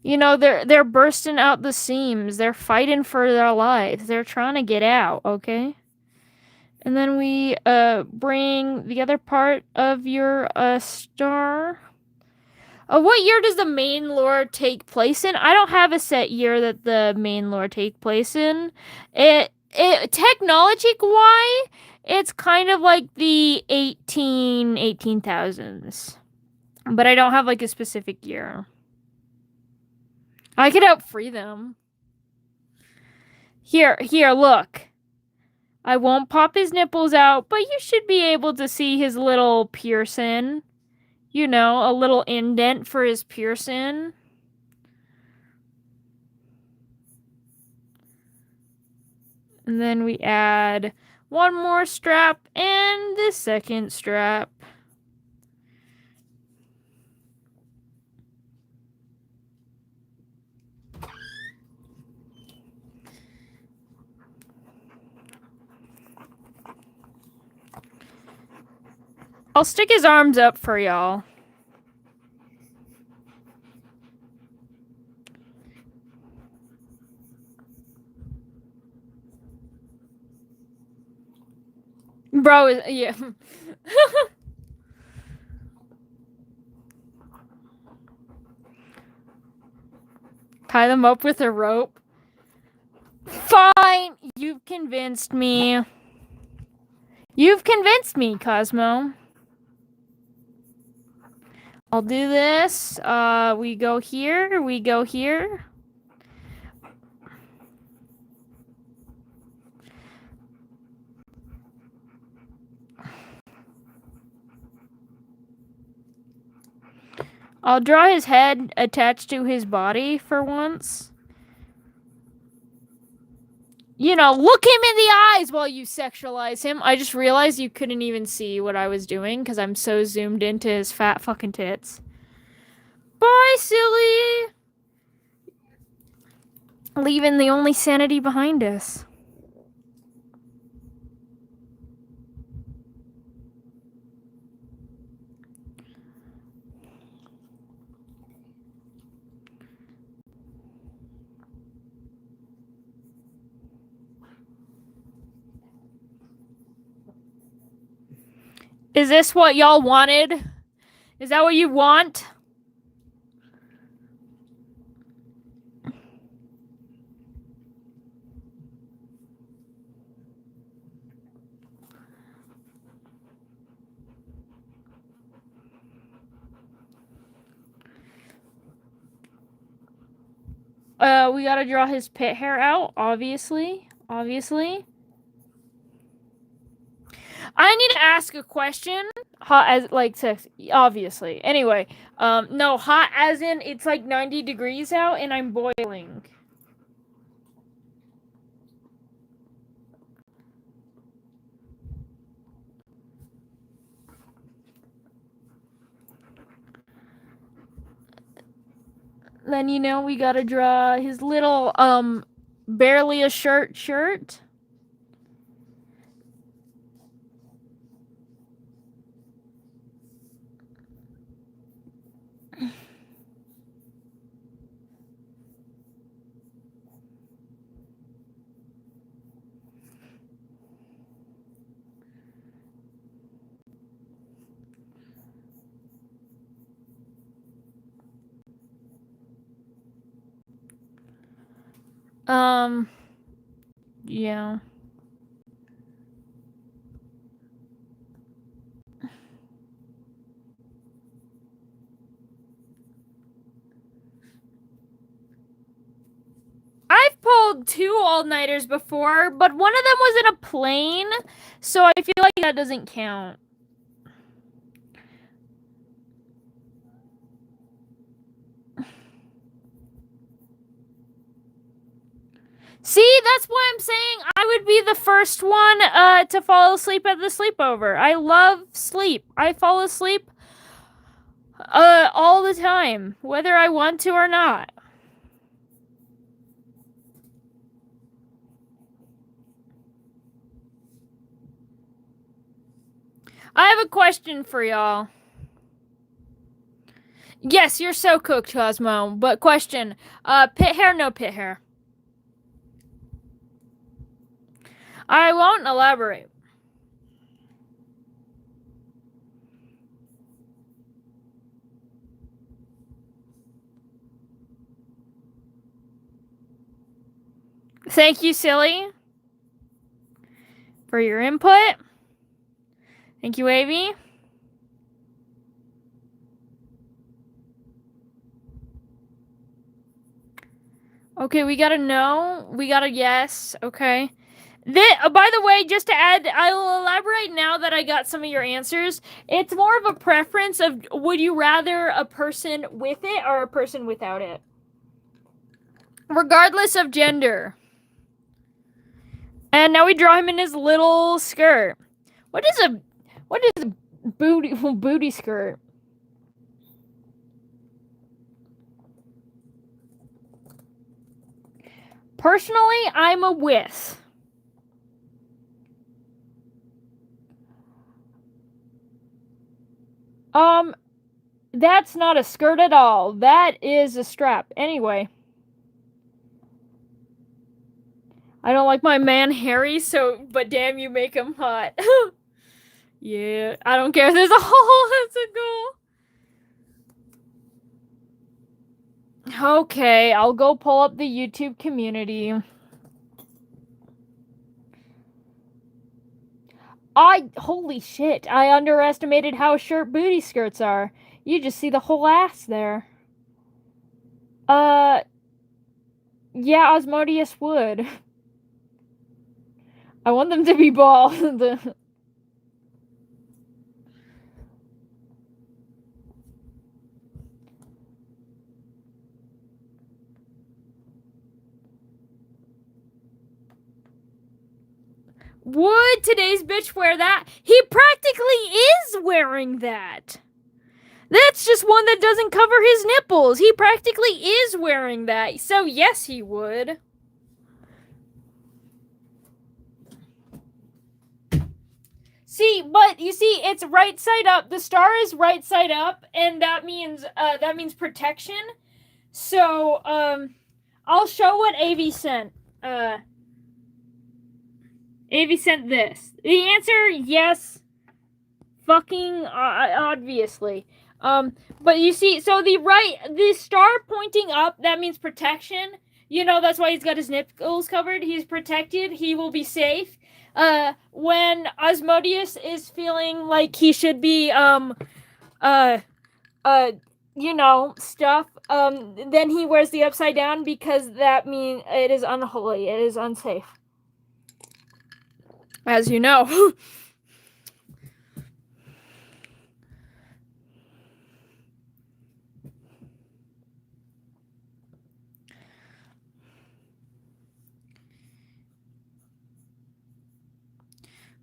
S1: You know, they're bursting out the seams. They're fighting for their lives. They're trying to get out, okay? And then we bring the other part of your star. What year does the main lore take place in? I don't have a set year that the main lore take place in. It technology wise, it's kind of like the 18,000s. But I don't have like a specific year. I could help free them. Here, look. I won't pop his nipples out, but you should be able to see his little piercing. You know, a little indent for his piercing. And then we add one more strap and the second strap. I'll stick his arms up for y'all. Bro, yeah. Tie them up with a rope. Fine! You've convinced me. You've convinced me, Cosmo. I'll do this. We go here. We go here. I'll draw his head attached to his body for once. You know, look him in the eyes while you sexualize him. I just realized you couldn't even see what I was doing because I'm so zoomed into his fat fucking tits. Bye, silly! Leaving the only sanity behind us. Is this what y'all wanted? Is that what you want? We gotta draw his pit hair out, obviously. Obviously. I need to ask a question. Hot as, like, sex, obviously. Anyway, no, hot as in it's like 90 degrees out and I'm boiling. Then, you know, we gotta draw his little, barely a shirt. Yeah. I've pulled 2 all-nighters before, but one of them was in a plane, so I feel like that doesn't count. See, that's why I'm saying I would be the first one to fall asleep at the sleepover. I love sleep. I fall asleep all the time, whether I want to or not. I have a question for y'all. Yes, you're so cooked, Cosmo. But question, pit hair, no pit hair? I won't elaborate. Thank you, Silly, for your input. Thank you, Avy. Okay, we got a no. We got a yes. Okay. By the way, just to add, I'll elaborate now that I got some of your answers. It's more of a preference of would you rather a person with it or a person without it? Regardless of gender. And now we draw him in his little skirt. What is a booty skirt? Personally, I'm a with. That's not a skirt at all. That is a strap. Anyway. I don't like my man hairy, but damn, you make him hot. Yeah, I don't care. There's a hole. That's a goal. Okay, I'll go pull up the YouTube community. Holy shit, I underestimated how short booty skirts are. You just see the whole ass there. Yeah, Osmodius would. I want them to be bald. Would today's bitch wear that? He practically is wearing that. That's just one that doesn't cover his nipples. He practically is wearing that. So yes, he would. See, but you see, it's right side up. The star is right side up, and that means protection. So I'll show what AV sent. AV sent this. The answer, yes. Fucking obviously. But you see, so the star pointing up, that means protection. You know, that's why he's got his nipples covered. He's protected. He will be safe. When Osmodius is feeling like he should be, you know, stuff, then he wears the upside down because that means it is unholy. It is unsafe. As you know.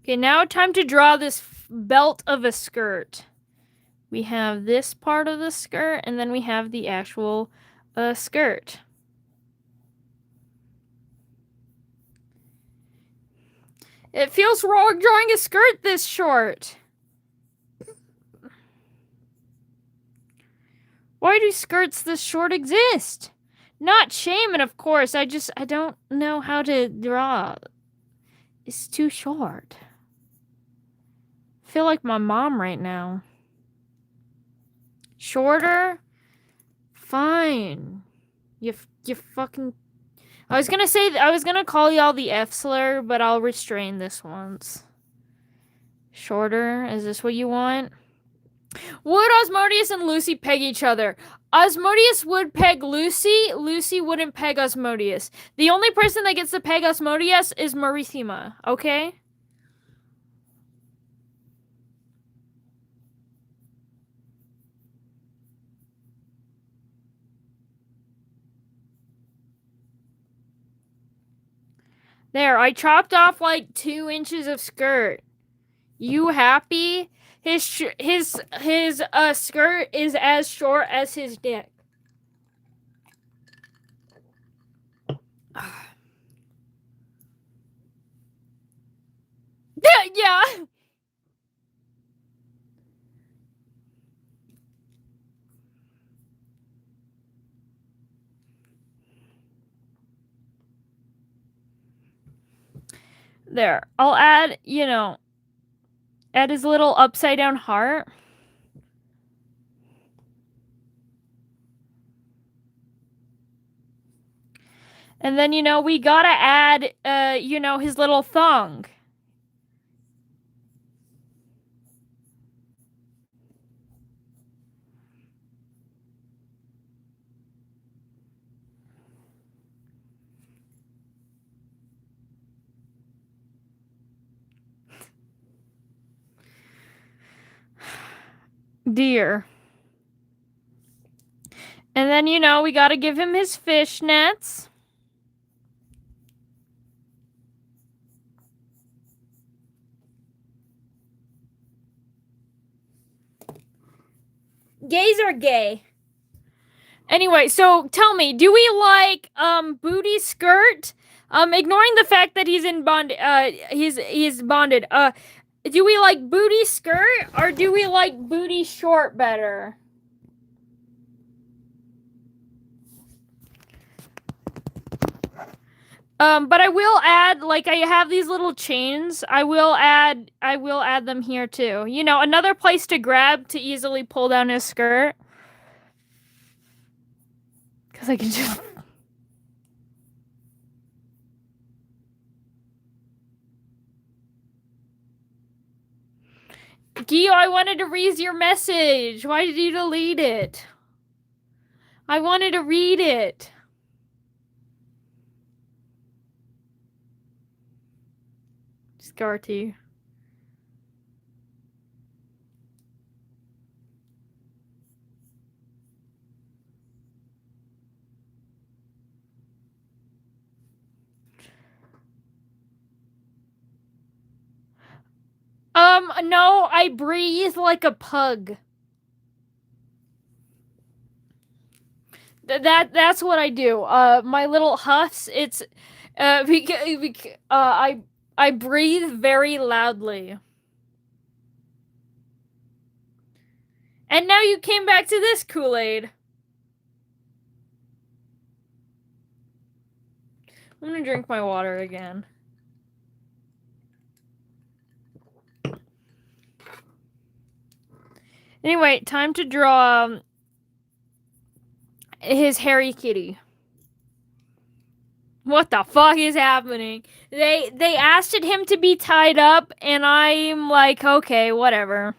S1: Okay, now time to draw this belt of a skirt. We have this part of the skirt, and then we have the actual skirt. It feels wrong drawing a skirt this short. Why do skirts this short exist? Not shaming, of course. I don't know how to draw. It's too short. I feel like my mom right now. Shorter? Fine. You fucking... I was gonna say, I was gonna call y'all the F slur, but I'll restrain this once. Shorter, is this what you want? Would Osmodeus and Lucy peg each other? Osmodeus would peg Lucy. Lucy wouldn't peg Osmodeus. The only person that gets to peg Osmodeus is Marithima, okay? There, I chopped off like 2 inches of skirt. You happy? His skirt is as short as his dick. Yeah. There, I'll add, add his little upside down heart. And then, we gotta add, his little thong. Dear. And then, we gotta give him his fishnets. Gays are gay. Anyway, so tell me, do we like booty skirt? Ignoring the fact that he's in bond he's bonded. Do we like booty skirt or do we like booty short better? But I will add, like, I have these little chains. I will add them here too. Another place to grab to easily pull down his skirt. Because I can just... Gio, I wanted to read your message. Why did you delete it? I wanted to read it. Scarty. No, I breathe like a pug. That's what I do. My little huffs, it's, I breathe very loudly. And now you came back to this Kool-Aid. I'm gonna drink my water again. Anyway, time to draw his hairy kitty. What the fuck is happening? They asked him to be tied up, and I'm like, okay, whatever.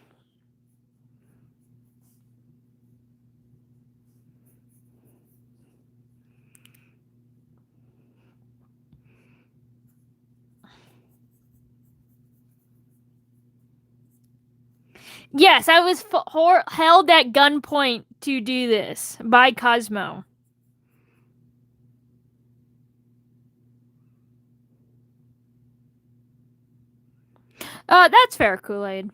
S1: Yes, I was held at gunpoint to do this by Cosmo. That's fair, Kool-Aid.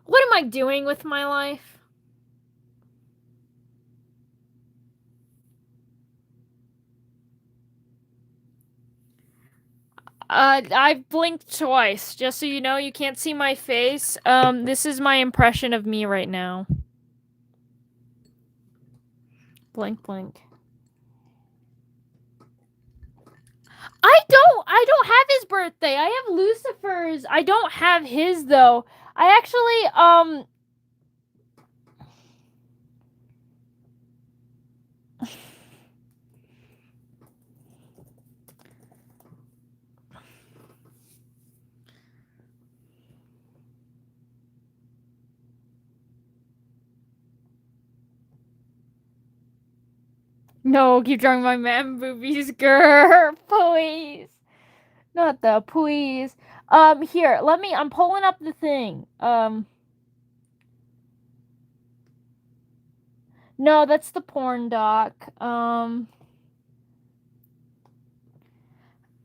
S1: What am I doing with my life? I've blinked twice, just so you know. You can't see my face. This is my impression of me right now. Blink, blink. I don't have his birthday. I have Lucifer's. I don't have his, though. I actually, No, keep drawing my man boobies, girl. Please. Not the please. Here, I'm pulling up the thing. No, that's the porn doc.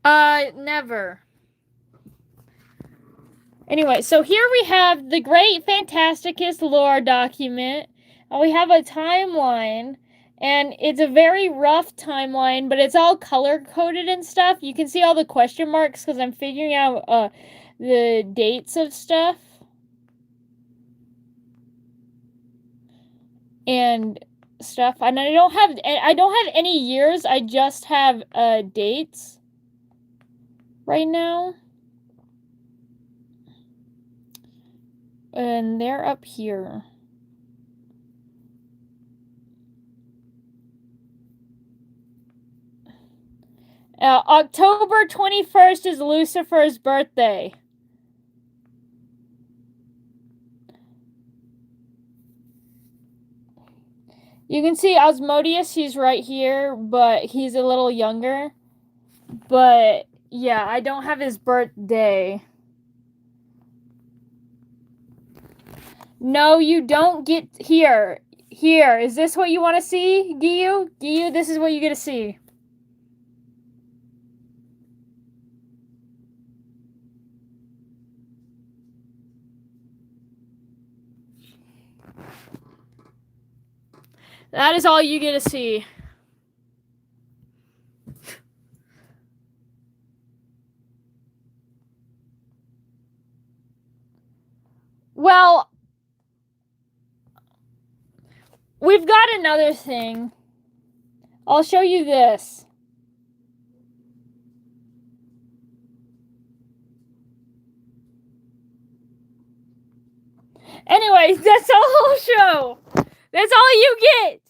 S1: Never. Anyway, so here we have the Great Phantasticus lore document. We have a timeline, and it's a very rough timeline, but it's all color coded and stuff. You can see all the question marks because I'm figuring out the dates of stuff and stuff. And I don't have any years. I just have dates right now. And they're up here. October 21st is Lucifer's birthday. You can see Osmodius, he's right here, but he's a little younger. But, yeah, I don't have his birthday. No, you don't get here. Here, is this what you want to see, Giyu? Giyu, this is what you get to see. That is all you get to see. Well, we've got another thing. I'll show you this. Anyways, that's all I'll show. That's all you get.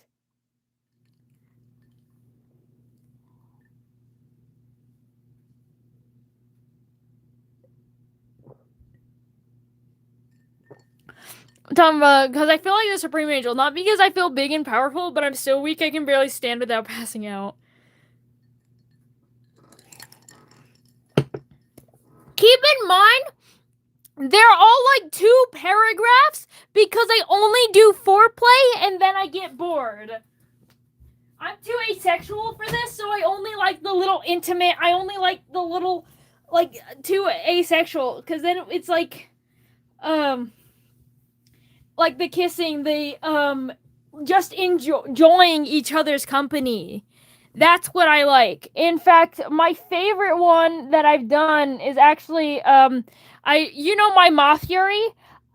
S1: I'm talking about because I feel like the Supreme Angel, not because I feel big and powerful, but I'm so weak I can barely stand without passing out. Keep in mind, they're all like 2 paragraphs because I only do foreplay and then I get bored. I'm too asexual for this, so I only like the little intimate. I only like the little, like, too asexual because then it's like the kissing, the just enjoying each other's company. That's what I like. In fact, my favorite one that I've done is actually my Moth Fury.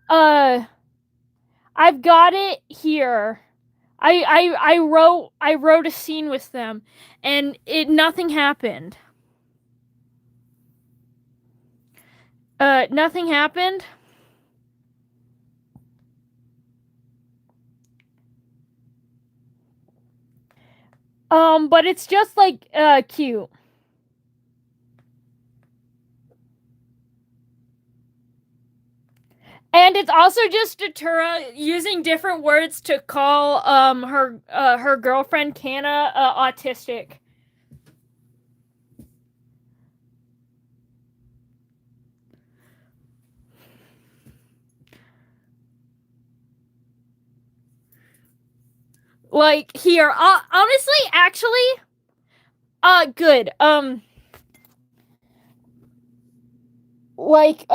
S1: I've got it here. I wrote a scene with them, and nothing happened. Nothing happened. But it's just like cute. And it's also just Datura using different words to call her girlfriend Kana autistic. Like here, honestly, actually, good. Like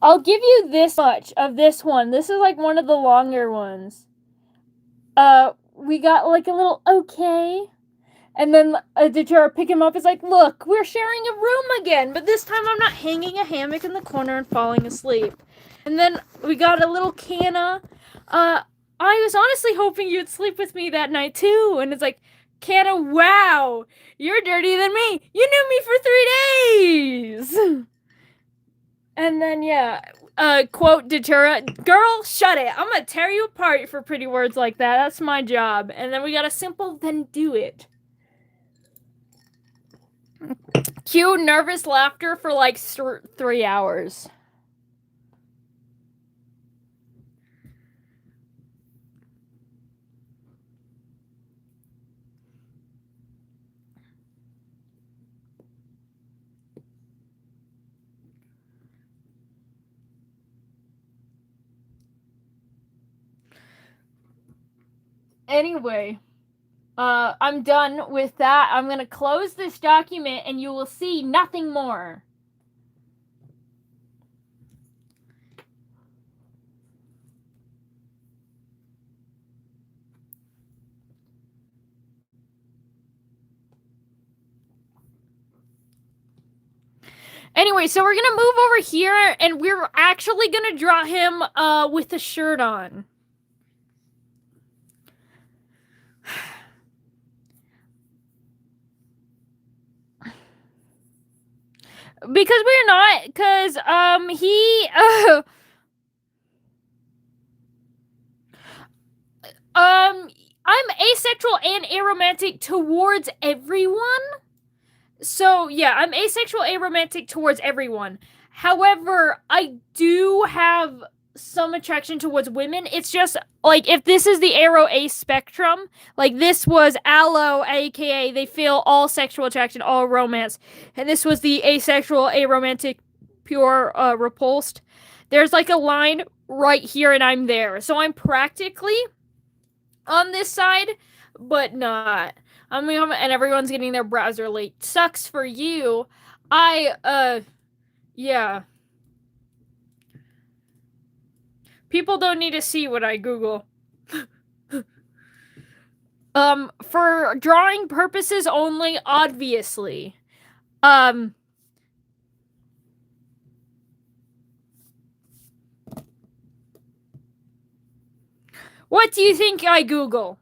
S1: I'll give you this much of this one. This is like one of the longer ones. We got like a little okay. And then Datura pick him up. Is like, look, we're sharing a room again, but this time I'm not hanging a hammock in the corner and falling asleep. And then we got a little Kana. I was honestly hoping you'd sleep with me that night too. And it's like, Kana, wow, you're dirtier than me. You knew me for 3 days. And then quote Datura, girl, shut it. I'm gonna tear you apart for pretty words like that. That's my job. And then we got a simple then do it. Cue nervous laughter for like 3 hours. Anyway, I'm done with that. I'm gonna close this document and you will see nothing more. Anyway, so we're gonna move over here and we're actually gonna draw him with a shirt on. Because we're not, because I'm asexual and aromantic towards everyone. So yeah, I'm asexual, aromantic towards everyone. However, I do have some attraction towards women. It's just like if this is the aro ace spectrum, like this was allo, aka they feel all sexual attraction, all romance, and this was the asexual, aromantic, pure repulsed. There's like a line right here, and I'm there. So I'm practically on this side, but not. I mean, and everyone's getting their browser late. Sucks for you. Yeah. People don't need to see what I Google. For drawing purposes only, obviously. What do you think I Google?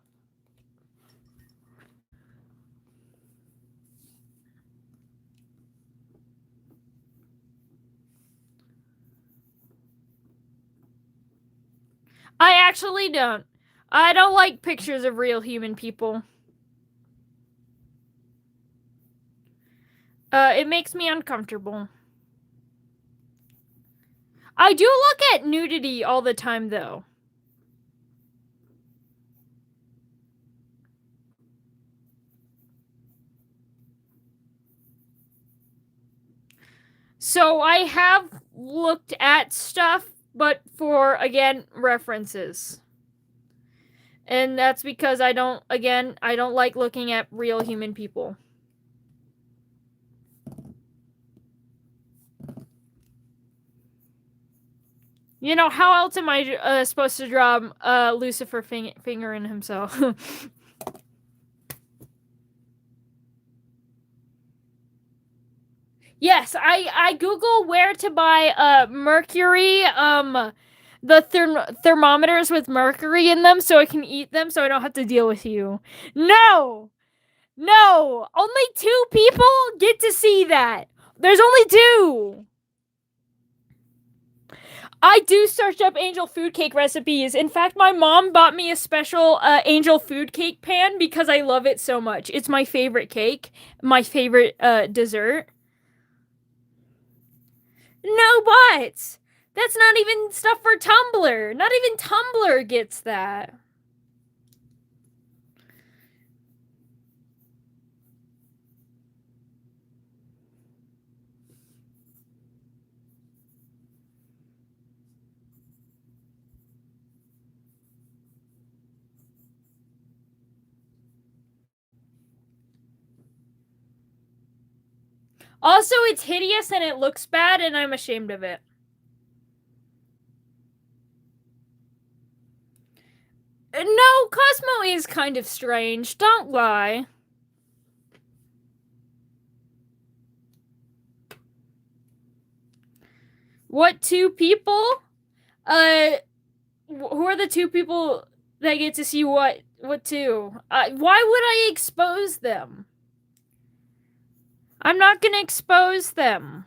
S1: I actually don't. I don't like pictures of real human people. It makes me uncomfortable. I do look at nudity all the time, though. So I have looked at stuff, but for, again, references. And that's because I don't like looking at real human people. You know, how else am I supposed to draw Lucifer fingering himself? Yes, I Google where to buy mercury, the thermometers with mercury in them so I can eat them so I don't have to deal with you. No! No! Only 2 people get to see that. There's only 2. I do search up angel food cake recipes. In fact, my mom bought me a special angel food cake pan because I love it so much. It's my favorite cake, my favorite dessert. No buts! That's not even stuff for Tumblr. Not even Tumblr gets that. Also, it's hideous and it looks bad and I'm ashamed of it. No, Cosmo is kind of strange, don't lie. What 2 people? Who are the 2 people that get to see what 2? Why would I expose them? I'm not gonna expose them.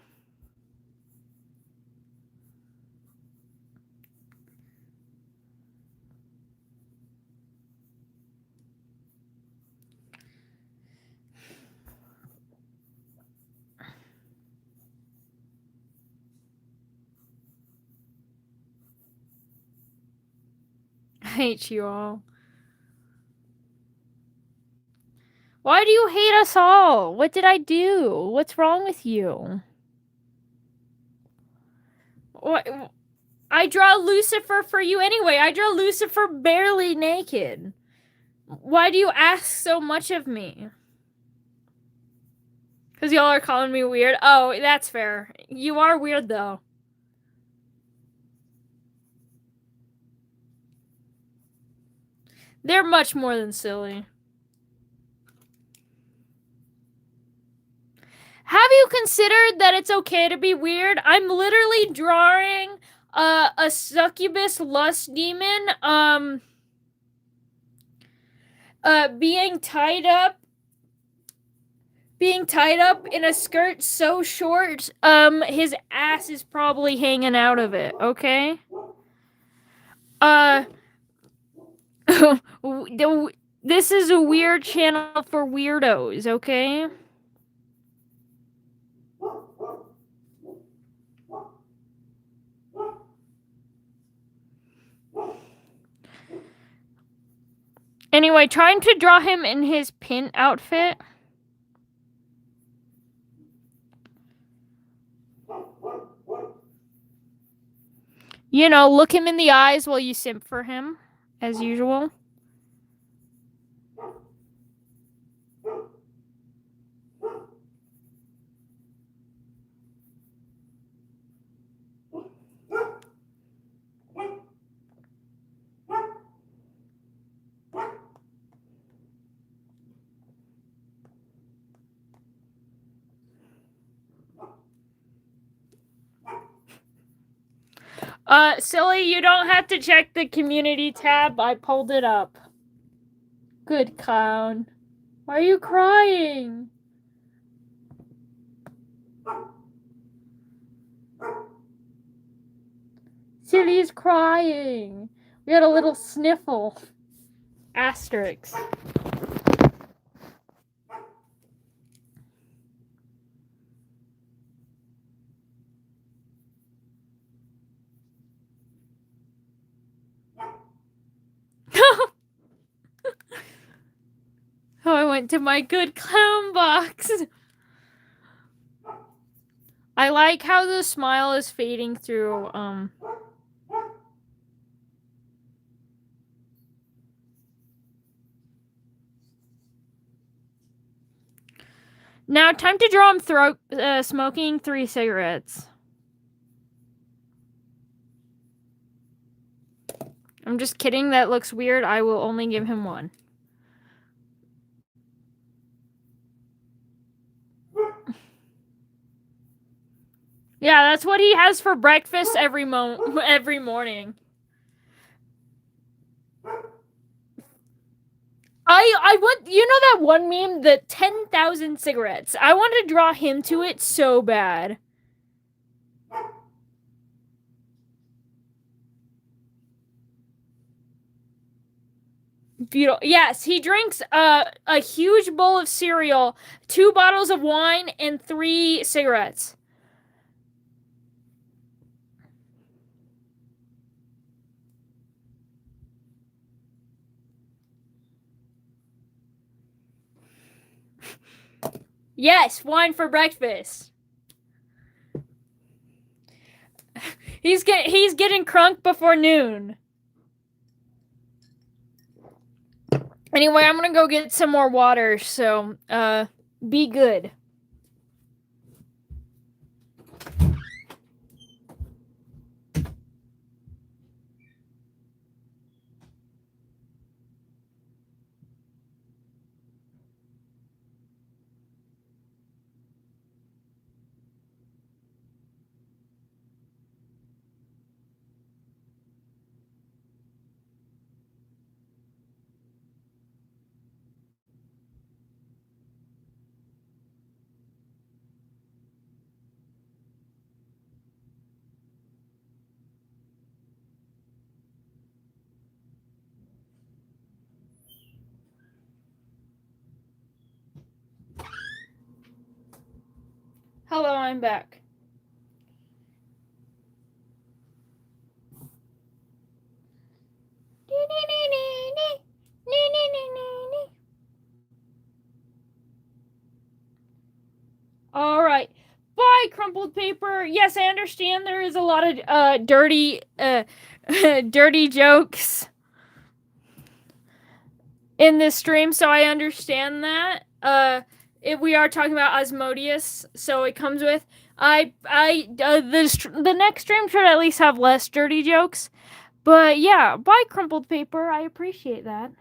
S1: I hate you all. Why do you hate us all? What did I do? What's wrong with you? What? I draw Lucifer for you anyway. I draw Lucifer barely naked. Why do you ask so much of me? Because y'all are calling me weird. Oh, that's fair. You are weird, though. They're much more than silly. Have you considered that it's okay to be weird? I'm literally drawing a succubus lust demon being tied up in a skirt so short his ass is probably hanging out of it, okay? This is a weird channel for weirdos, okay? Anyway, trying to draw him in his pin outfit. You know, look him in the eyes while you simp for him, as usual. Silly, you don't have to check the community tab. I pulled it up. Good clown. Why are you crying? Silly's crying. We had a little sniffle. Asterix. Oh, I went to my good clown box. I like how the smile is fading through, Now, time to draw him smoking 3 cigarettes. I'm just kidding, that looks weird. I will only give him 1. Yeah, that's what he has for breakfast every morning. I want, you know that one meme, the 10,000 cigarettes. I want to draw him to it so bad. Beautiful. Yes, he drinks a huge bowl of cereal, 2 bottles of wine, and 3 cigarettes. Yes, wine for breakfast. He's getting crunk before noon. Anyway, I'm gonna go get some more water, so be good. Hello, I'm back. All right. Bye, crumpled paper. Yes, I understand there is a lot of dirty dirty jokes. in this stream, so I understand that. If we are talking about Asmodeus, so it comes with the next stream should at least have less dirty jokes. But yeah, buy crumpled paper. I appreciate that.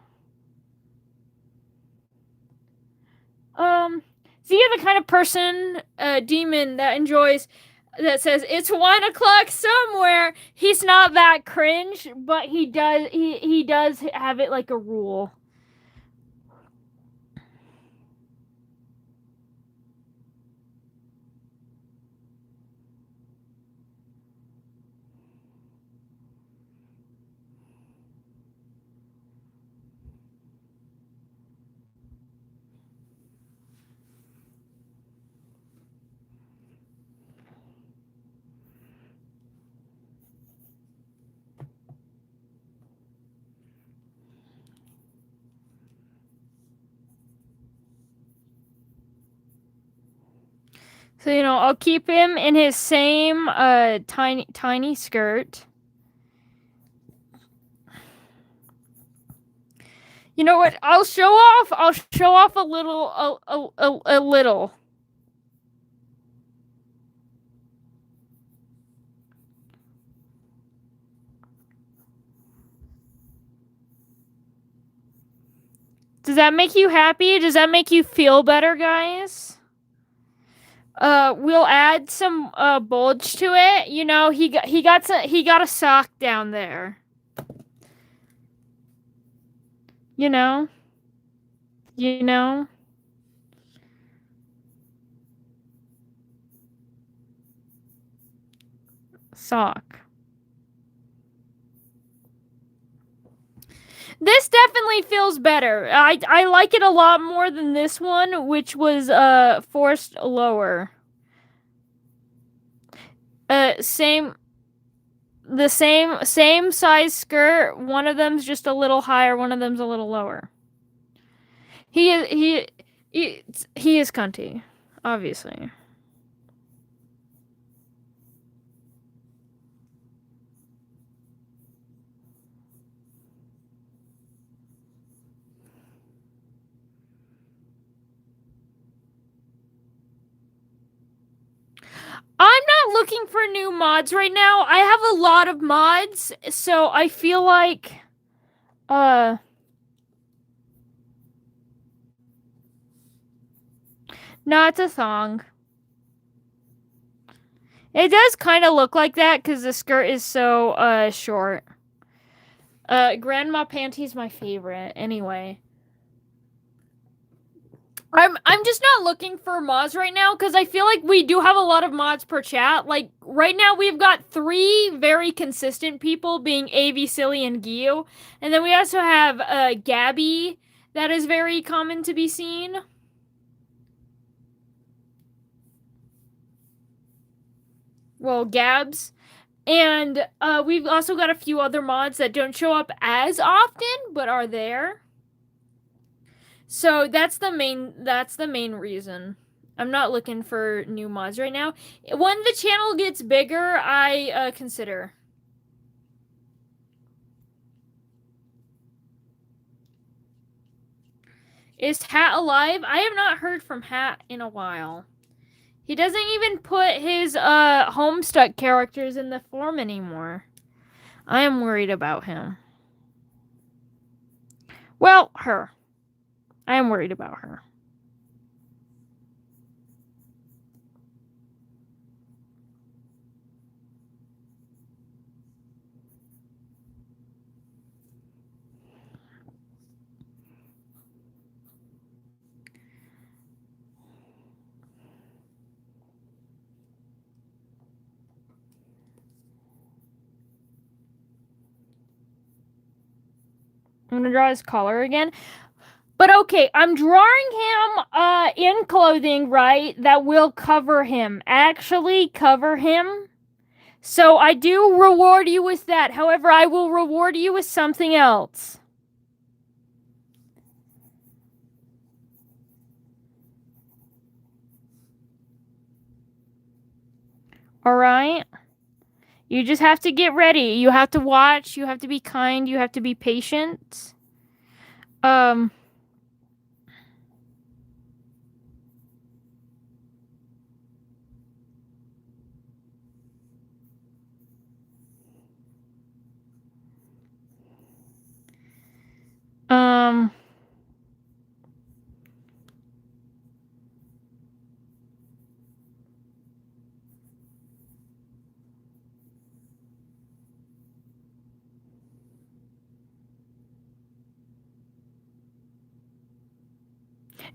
S1: So you're the kind of person, demon, that says it's 1 o'clock somewhere. He's not that cringe, but he does have it like a rule. So, I'll keep him in his same tiny skirt. You know what? I'll show off a little a little. Does that make you happy? Does that make you feel better, guys? We'll add some bulge to it. He got a sock down there. Sock. This definitely feels better. I like it a lot more than this one, which was forced lower. Same size skirt. One of them's just a little higher, one of them's a little lower. He is cunty, obviously. I'm not looking for new mods right now. I have a lot of mods, so I feel like no, it's a thong. It does kind of look like that because the skirt is so short. Grandma panty's my favorite. Anyway. I'm just not looking for mods right now because I feel like we do have a lot of mods per chat. Like, right now we've got 3 very consistent people, being AV, Silly, and Gio. And then we also have Gabby, that is very common to be seen. Well, Gabs. And we've also got a few other mods that don't show up as often, but are there. So that's the main reason. I'm not looking for new mods right now. When the channel gets bigger, I consider. Is Hat alive? I have not heard from Hat in a while. He doesn't even put his Homestuck characters in the form anymore. I am worried about him. Well, her. I am worried about her. I'm gonna draw his collar again. But okay, I'm drawing him in clothing, right, that will cover him. Actually cover him. So I do reward you with that. However, I will reward you with something else. Alright? You just have to get ready. You have to watch. You have to be kind. You have to be patient. Um. Um.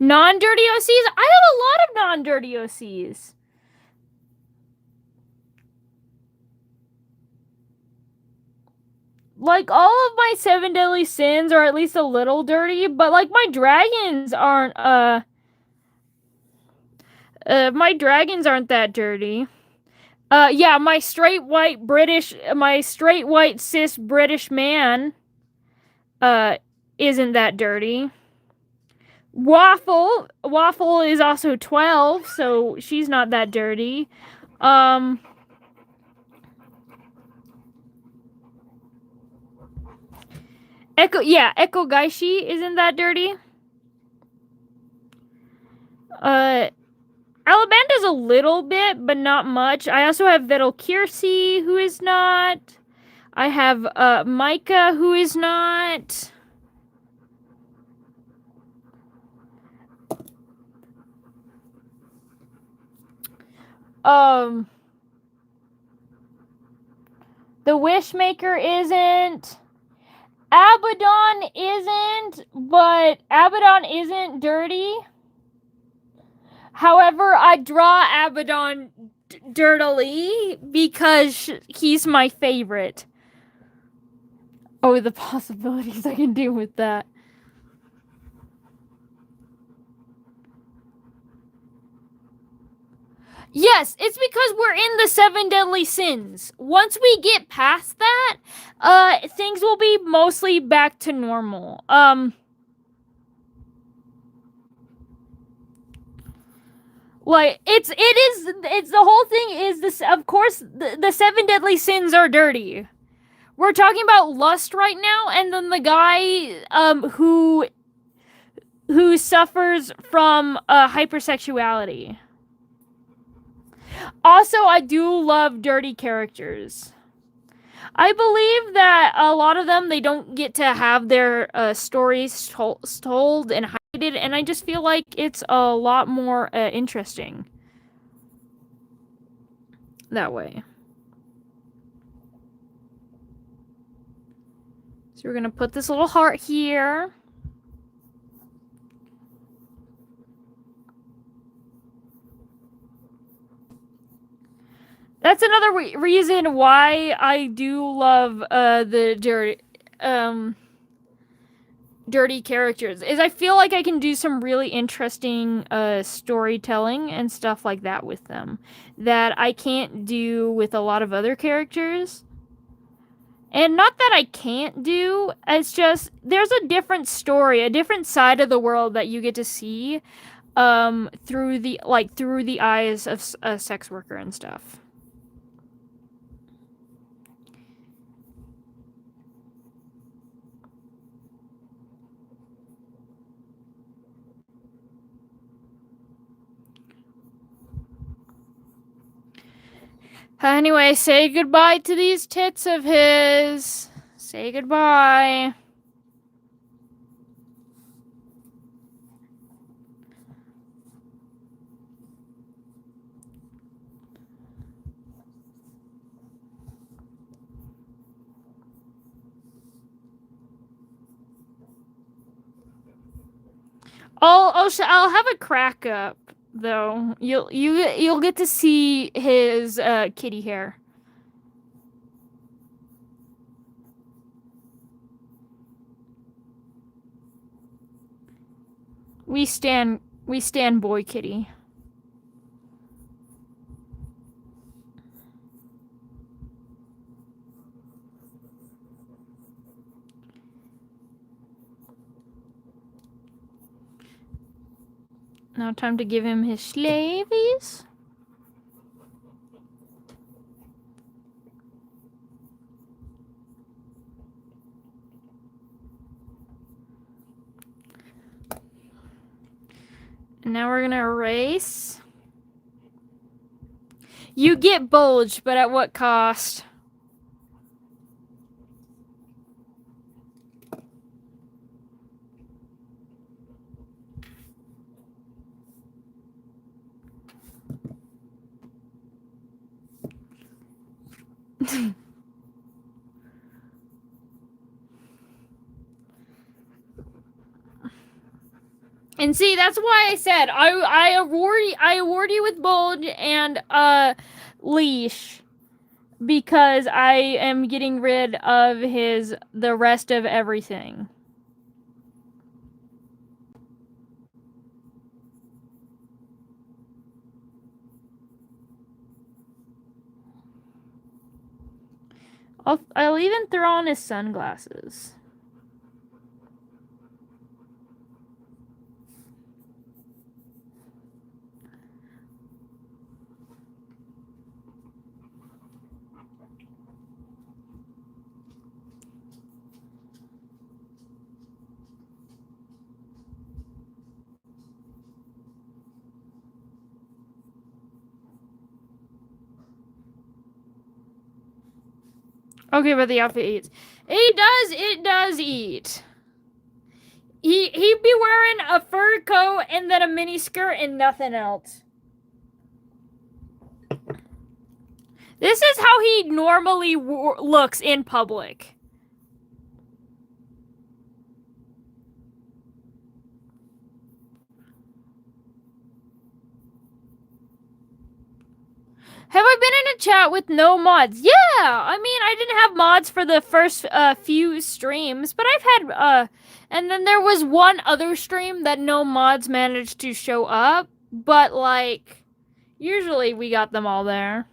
S1: Non-dirty OCs? I have a lot of non-dirty OCs. Like, all of my 7 deadly sins are at least a little dirty, but, like, my dragons aren't, my dragons aren't that dirty. Yeah, my straight white cis British man, isn't that dirty. Waffle is also 12, so she's not that dirty. Echo Gaishi isn't that dirty. Alabanda's a little bit, but not much. I also have Vettel Kiersey, who is not. I have Micah, who is not. The Wishmaker isn't. Abaddon isn't, but Abaddon isn't dirty. However, I draw Abaddon dirtily because he's my favorite. Oh, the possibilities I can do with that. Yes, it's because we're in the 7 deadly sins. Once we get past that, things will be mostly back to normal. Like, it's the whole thing is this, of course, the 7 deadly sins are dirty. We're talking about lust right now, and then the guy, who suffers from, hypersexuality. Also, I do love dirty characters. I believe that a lot of them, they don't get to have their stories told and highlighted, and I just feel like it's a lot more interesting that way. So we're gonna put this little heart here. That's another reason why I do love the dirty characters, is I feel like I can do some really interesting storytelling and stuff like that with them that I can't do with a lot of other characters. And not that I can't do, it's just there's a different story, a different side of the world that you get to see through the eyes of a sex worker and stuff. Anyway, say goodbye to these tits of his. Say goodbye. I'll have a crack up though. You'll get to see his kitty hair. We stand boy kitty. Now time to give him his slavies. And now we're gonna erase. You get bulge, but at what cost? And see, that's why I said I award you with bulge and leash, because I am getting rid of the rest of everything. I'll even throw on his sunglasses. Okay, but the outfit eats. It does eat. He'd be wearing a fur coat and then a mini skirt and nothing else. This is how he normally looks in public. Have I been in a chat with no mods? Yeah! I mean, I didn't have mods for the first few streams, but I've had, and then there was one other stream that no mods managed to show up, but, like, usually we got them all there.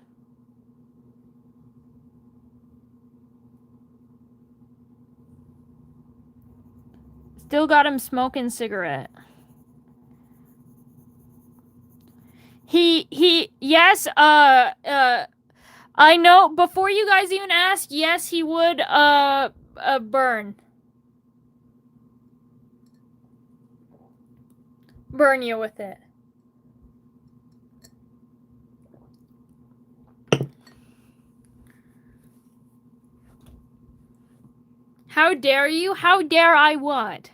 S1: Still got him smoking cigarette. Yes, I know, before you guys even ask, yes, he would, burn you with it. How dare you? How dare I what?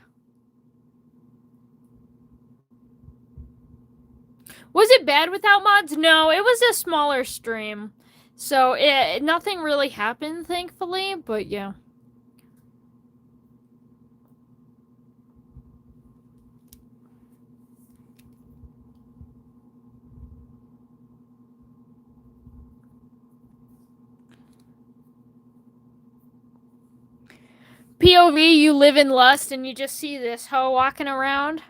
S1: Was it bad without mods? No, it was a smaller stream. So nothing really happened, thankfully, but yeah. POV, you live in lust and you just see this hoe walking around.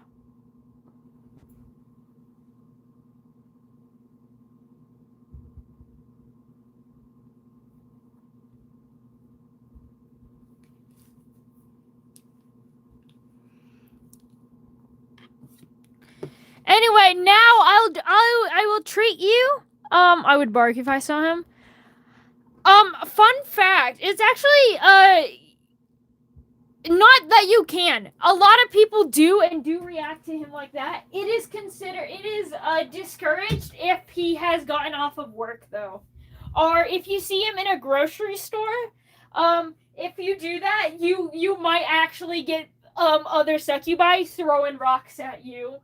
S1: Anyway, now I will treat you. I would bark if I saw him. Fun fact, it's actually not that you can. A lot of people do react to him like that. It is discouraged if he has gotten off of work though. Or if you see him in a grocery store, if you do that, you might actually get other succubi throwing rocks at you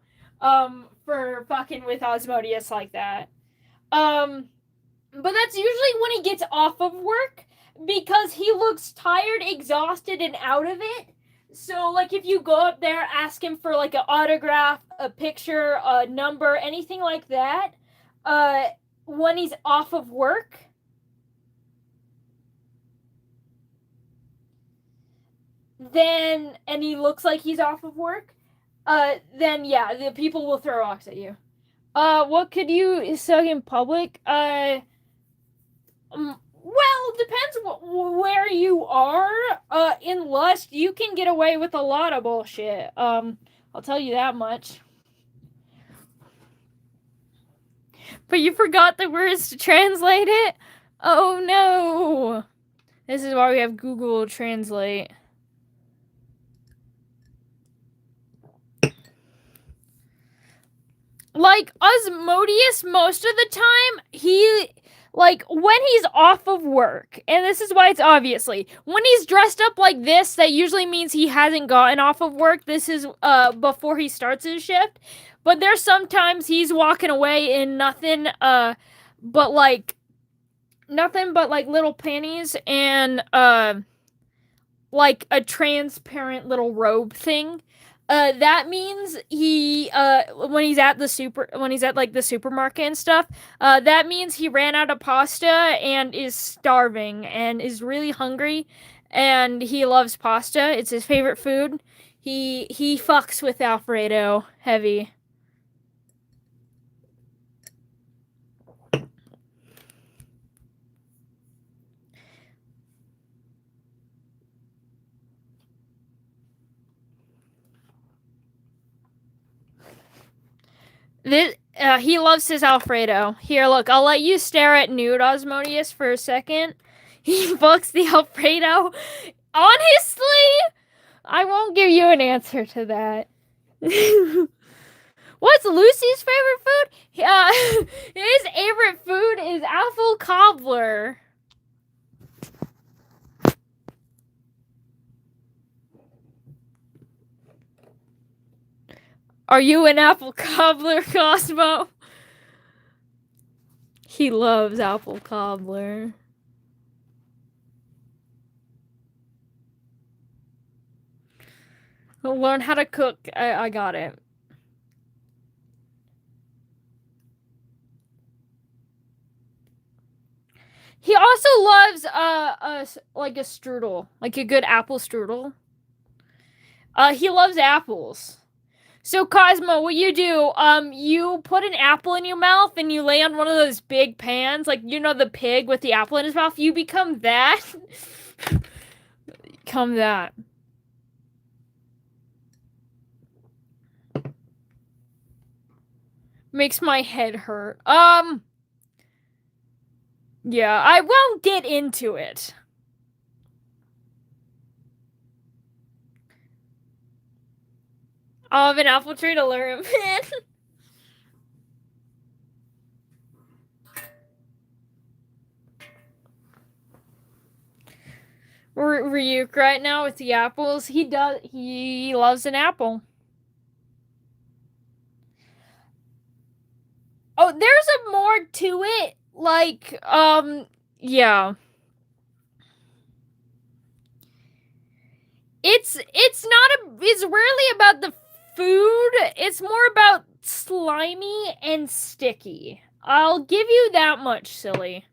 S1: for fucking with Osmodius like that. But that's usually when he gets off of work, because he looks tired, exhausted, and out of it. So, like, if you go up there, ask him for, like, an autograph, a picture, a number, anything like that, when he's off of work, then, and he looks like he's off of work, then, yeah, the people will throw rocks at you. What could you suck in public? Well, depends where you are. In Lust, you can get away with a lot of bullshit. I'll tell you that much. But you forgot the words to translate it? Oh no! This is why we have Google Translate. like, Asmodeus, most of the time, he, like, when he's off of work, and this is why it's obviously, when he's dressed up like this, that usually means he hasn't gotten off of work. This is, before he starts his shift. But there's sometimes he's walking away in nothing, but, like, nothing but, like, little panties and, like, a transparent little robe thing. That means he, when he's at like the supermarket and stuff, that means he ran out of pasta and is starving and is really hungry, and he loves pasta. It's his favorite food. He fucks with Alfredo heavy. He loves his Alfredo. Here, look, I'll let you stare at nude Asmodeus for a second. He fucks the Alfredo. Honestly, I won't give you an answer to that. What's Lucy's favorite food? His favorite food is apple cobbler. Are you an apple cobbler, Cosmo? He loves apple cobbler. He'll learn how to cook. I got it. He also loves like a strudel, like a good apple strudel. He loves apples. So Cosmo, what you do, you put an apple in your mouth and you lay on one of those big pans, like, you know, the pig with the apple in his mouth. You become that. Become that. Makes my head hurt. Yeah, I won't get into it. I'll have an apple tree to lure him in. Ryuk right now with the apples. He loves an apple. Oh, there's a more to it. Like, yeah. It's rarely about the food. It's more about slimy and sticky. I'll give you that much, silly.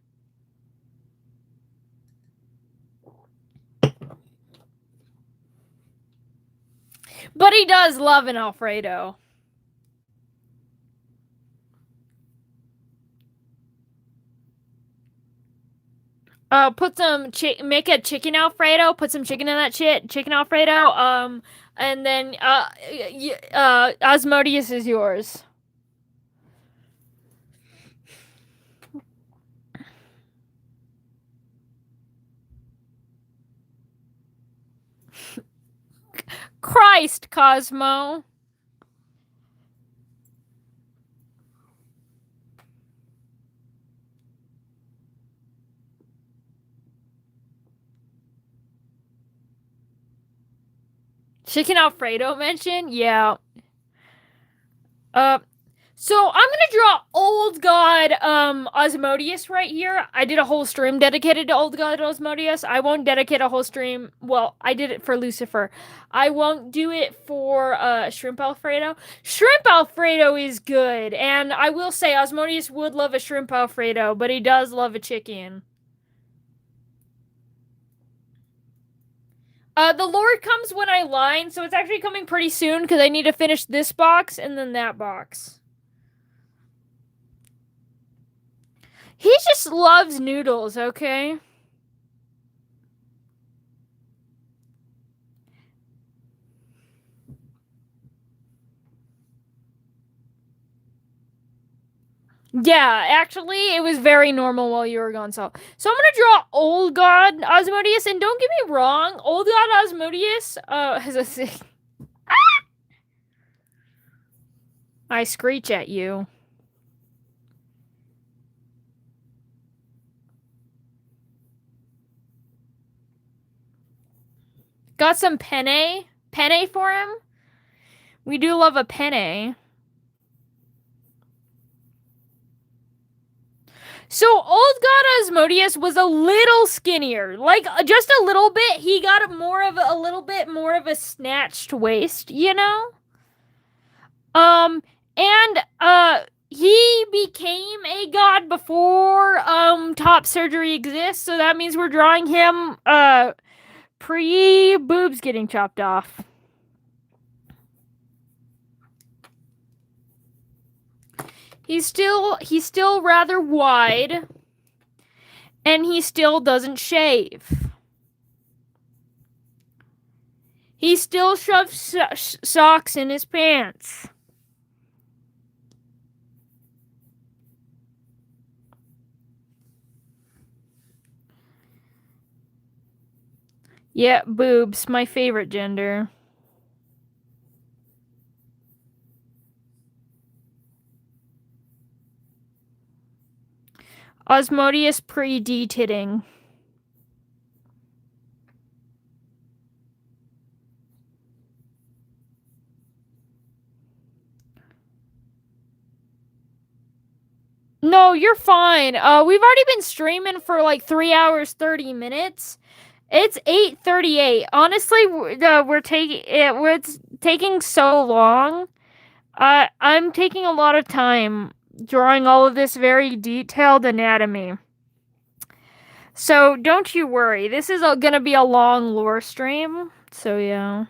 S1: But he does love an Alfredo. Make a chicken Alfredo. Put some chicken in that chicken Alfredo. And then, Asmodeus is yours. Christ, Cosmo. Chicken Alfredo mention? Yeah. So I'm gonna draw Old God Asmodeus right here. I did a whole stream dedicated to Old God Asmodeus. I won't dedicate a whole stream. Well, I did it for Lucifer. I won't do it for Shrimp Alfredo. Shrimp Alfredo is good, and I will say Asmodeus would love a Shrimp Alfredo, but he does love a chicken. The Lord comes when I line, so it's actually coming pretty soon because I need to finish this box and then that box. He just loves noodles, okay? Yeah, actually, it was very normal while you were gone, so I'm gonna draw Old God Asmodeus, and don't get me wrong, Old God Asmodeus, has a sick... I screech at you. Got some penne? Penne for him? We do love a penne. So old God Asmodeus was a little skinnier, like just a little bit. He got a little bit more of a snatched waist, you know. And he became a god before top surgery exists, so that means we're drawing him pre boobs getting chopped off. He's still rather wide, and he still doesn't shave. He still shoves socks in his pants. Yeah, boobs, my favorite gender. Osmodeus pre-D-titting. No, you're fine. We've already been streaming for like 3 hours, 30 minutes. It's 8:38. Honestly, it's taking so long. I'm taking a lot of time drawing all of this very detailed anatomy. So don't you worry. This is gonna be a long lore stream. So yeah.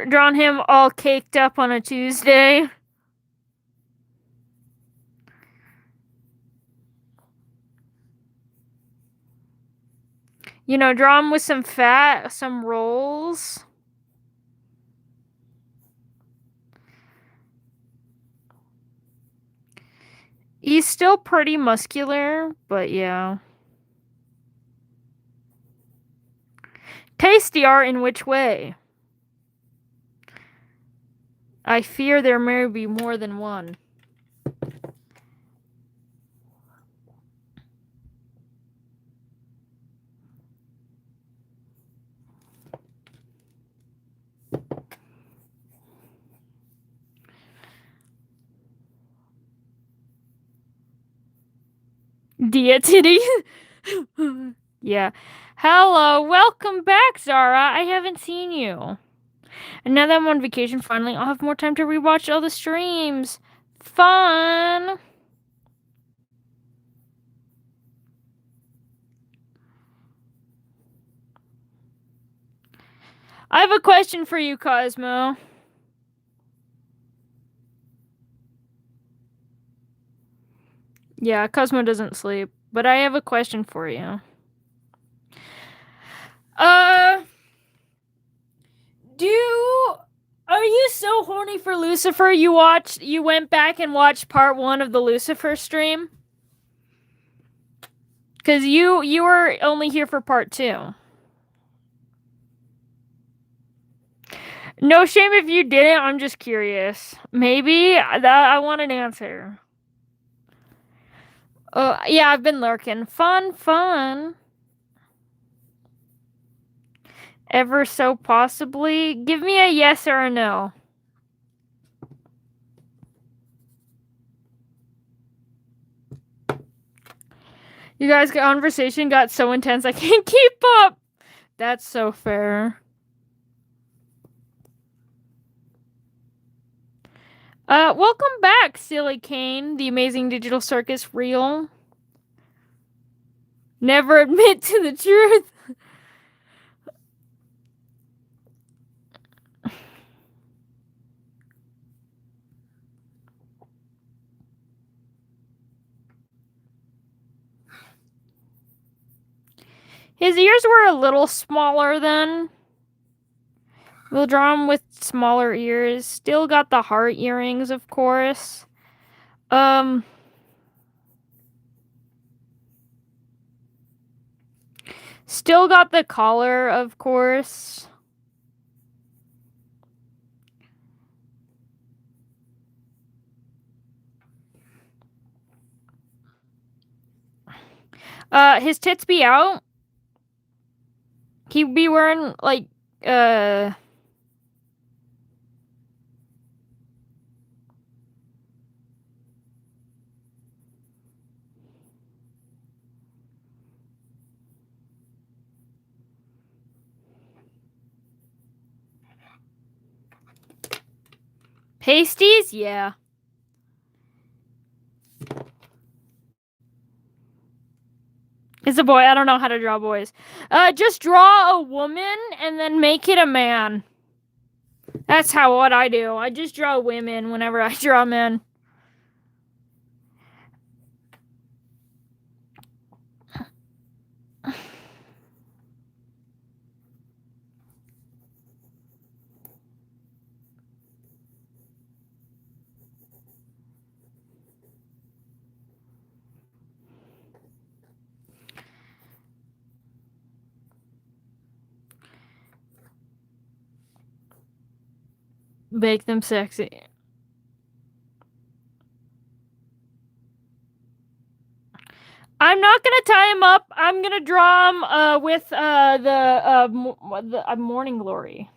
S1: Drawn him all caked up on a Tuesday. You know, draw him with some fat, some rolls. He's still pretty muscular, but yeah. Tasty art in which way? I fear there may be more than one. Deity? Yeah. Hello, welcome back, Zara. I haven't seen you. And now that I'm on vacation, finally, I'll have more time to rewatch all the streams. Fun! I have a question for you, Cosmo. Yeah, Cosmo doesn't sleep, but I have a question for you. Are you so horny for Lucifer you went back and watched part 1 of the Lucifer stream? Cause you were only here for part 2. No shame if you didn't, I'm just curious. Maybe I want an answer. Yeah, I've been lurking. Fun. Ever so possibly. Give me a yes or a no. You guys' conversation got so intense I can't keep up. That's so fair. Welcome back, Silly Kane, the amazing digital circus reel. Never admit to the truth. His ears were a little smaller then. We'll draw him with smaller ears. Still got the heart earrings, of course. Still got the collar, of course. His tits be out. He'd be wearing, like, pasties? Yeah. It's a boy. I don't know how to draw boys. Just draw a woman and then make it a man. That's what I do. I just draw women whenever I draw men. Make them sexy. I'm not gonna tie him up. I'm gonna draw him with the Morning Glory.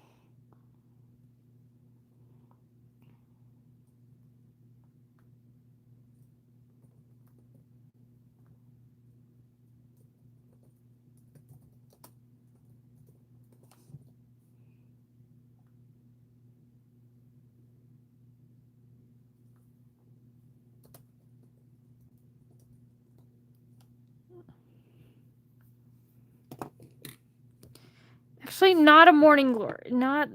S1: Actually, not a Morning Glory. Not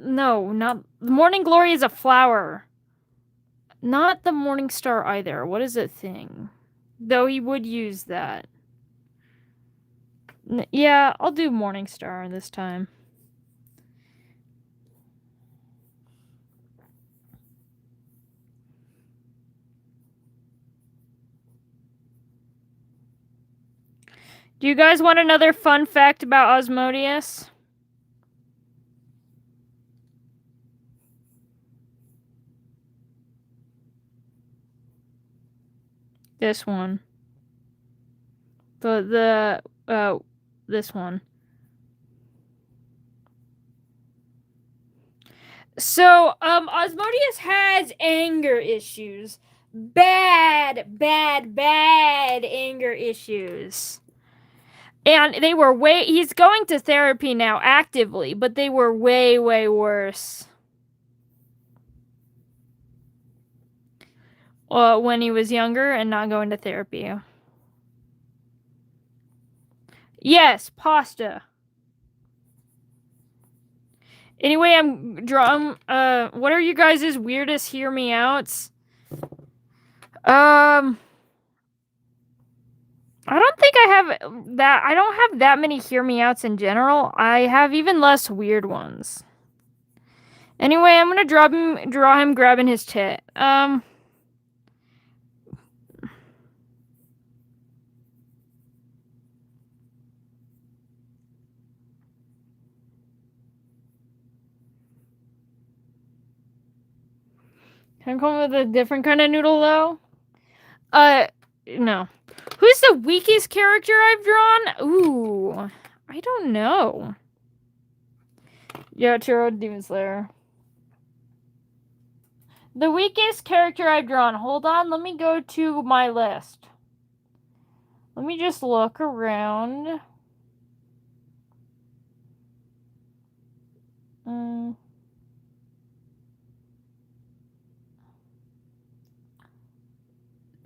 S1: Morning Glory is a flower. Not the Morning Star either. What is a thing? Though he would use that. Yeah, I'll do Morning Star this time. Do you guys want another fun fact about Osmodeus? This one. This one. So, Osmodeus has anger issues. Bad anger issues. And they were he's going to therapy now actively, but they were way worse. When he was younger and not going to therapy. Yes, pasta. Anyway, I'm drawing. What are you guys' weirdest hear me outs? I don't think I have that. I don't have that many hear me outs in general. I have even less weird ones. Anyway, I'm gonna draw him grabbing his tit. Can I come with a different kind of noodle though? No. Who's the weakest character I've drawn? Ooh, I don't know. Yeah, Chiro Demon Slayer. The weakest character I've drawn. Hold on, let me go to my list. Let me just look around.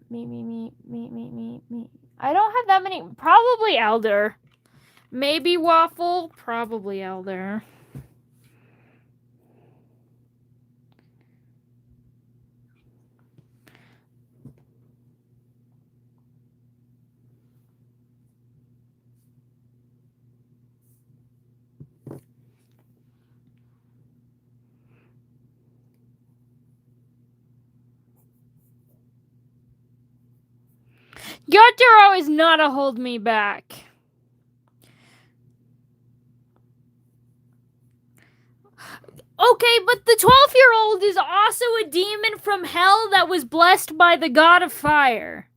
S1: Me. I don't have that many. Probably Elder. Maybe Waffle. Probably Elder. Yotaro is not a hold me back. Okay, but the 12-year-old is also a demon from hell that was blessed by the god of fire.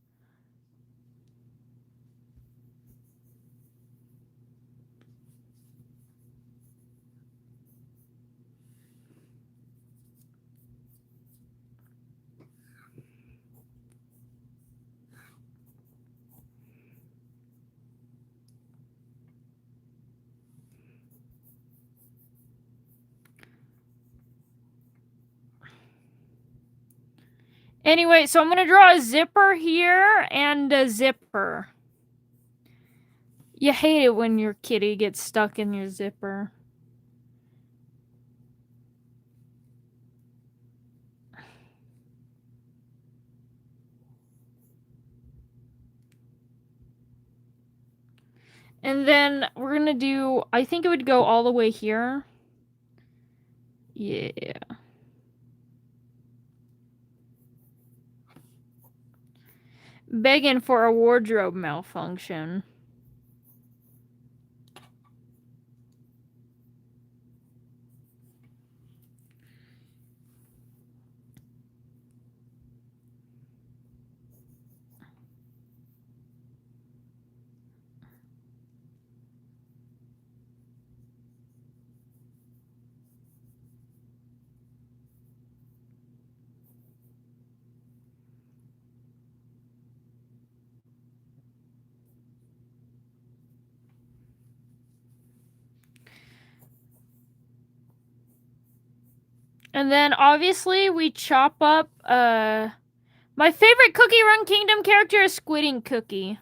S1: Anyway, so I'm gonna draw a zipper here and a zipper. You hate it when your kitty gets stuck in your zipper. And then we're gonna do, I think it would go all the way here. Yeah. Begging for a wardrobe malfunction. And then obviously we chop up my favorite Cookie Run Kingdom character is Squidding Cookie.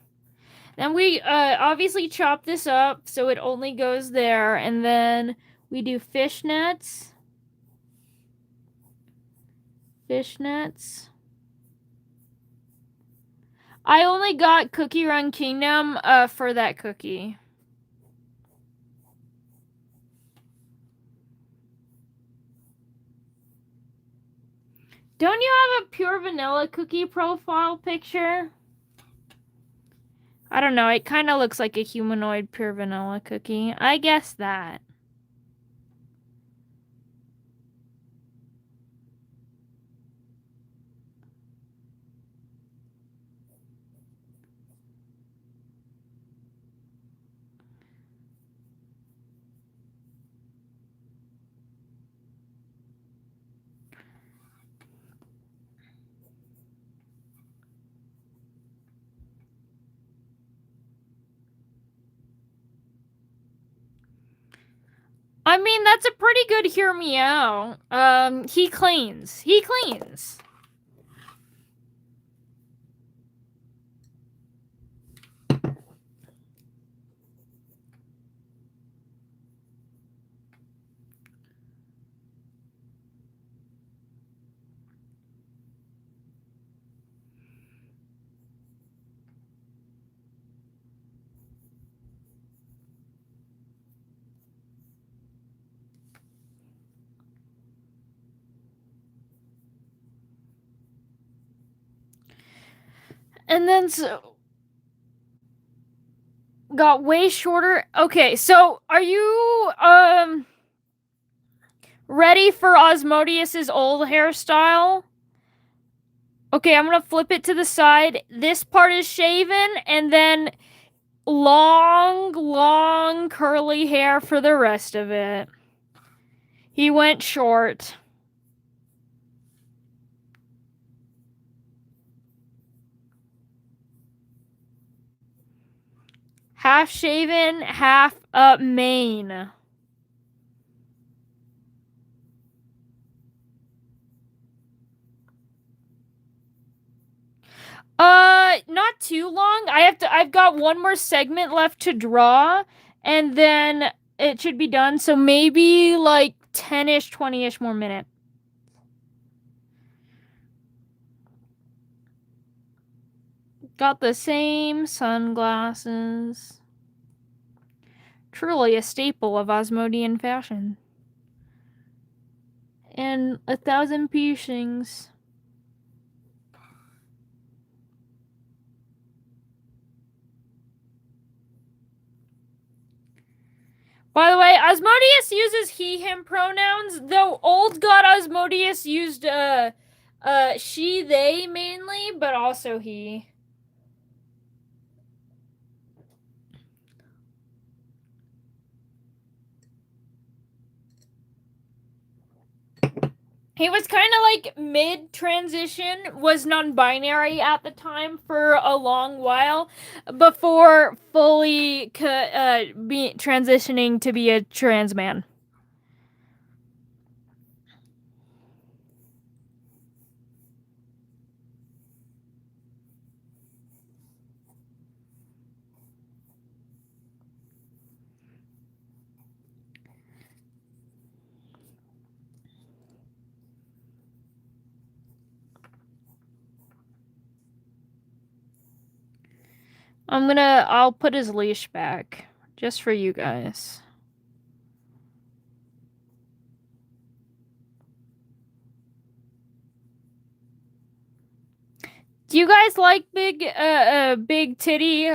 S1: Then we obviously chop this up so it only goes there, and then we do fishnets. Fishnets. I only got Cookie Run Kingdom for that cookie. Don't you have a pure vanilla cookie profile picture? I don't know, it kind of looks like a humanoid pure vanilla cookie. I guess that. I mean, that's a pretty good hear me out. He cleans. He cleans. And then so got way shorter. Okay, so are you ready for Osmodius's old hairstyle? Okay, I'm gonna flip it to the side. This part is shaven, and then long curly hair for the rest of it. He went short. Half shaven, half mane. Not too long. I've got one more segment left to draw, and then it should be done. So maybe like 10-ish, 20-ish more minutes. Got the same sunglasses. Truly a staple of Osmodian fashion. And 1,000 piercings. By the way, Asmodeus uses he, him pronouns, though old god Asmodeus used she, they mainly, but also he. He was kind of like mid-transition, was non-binary at the time for a long while, before fully transitioning to be a trans man. I'll put his leash back, just for you guys. Do you guys like big titty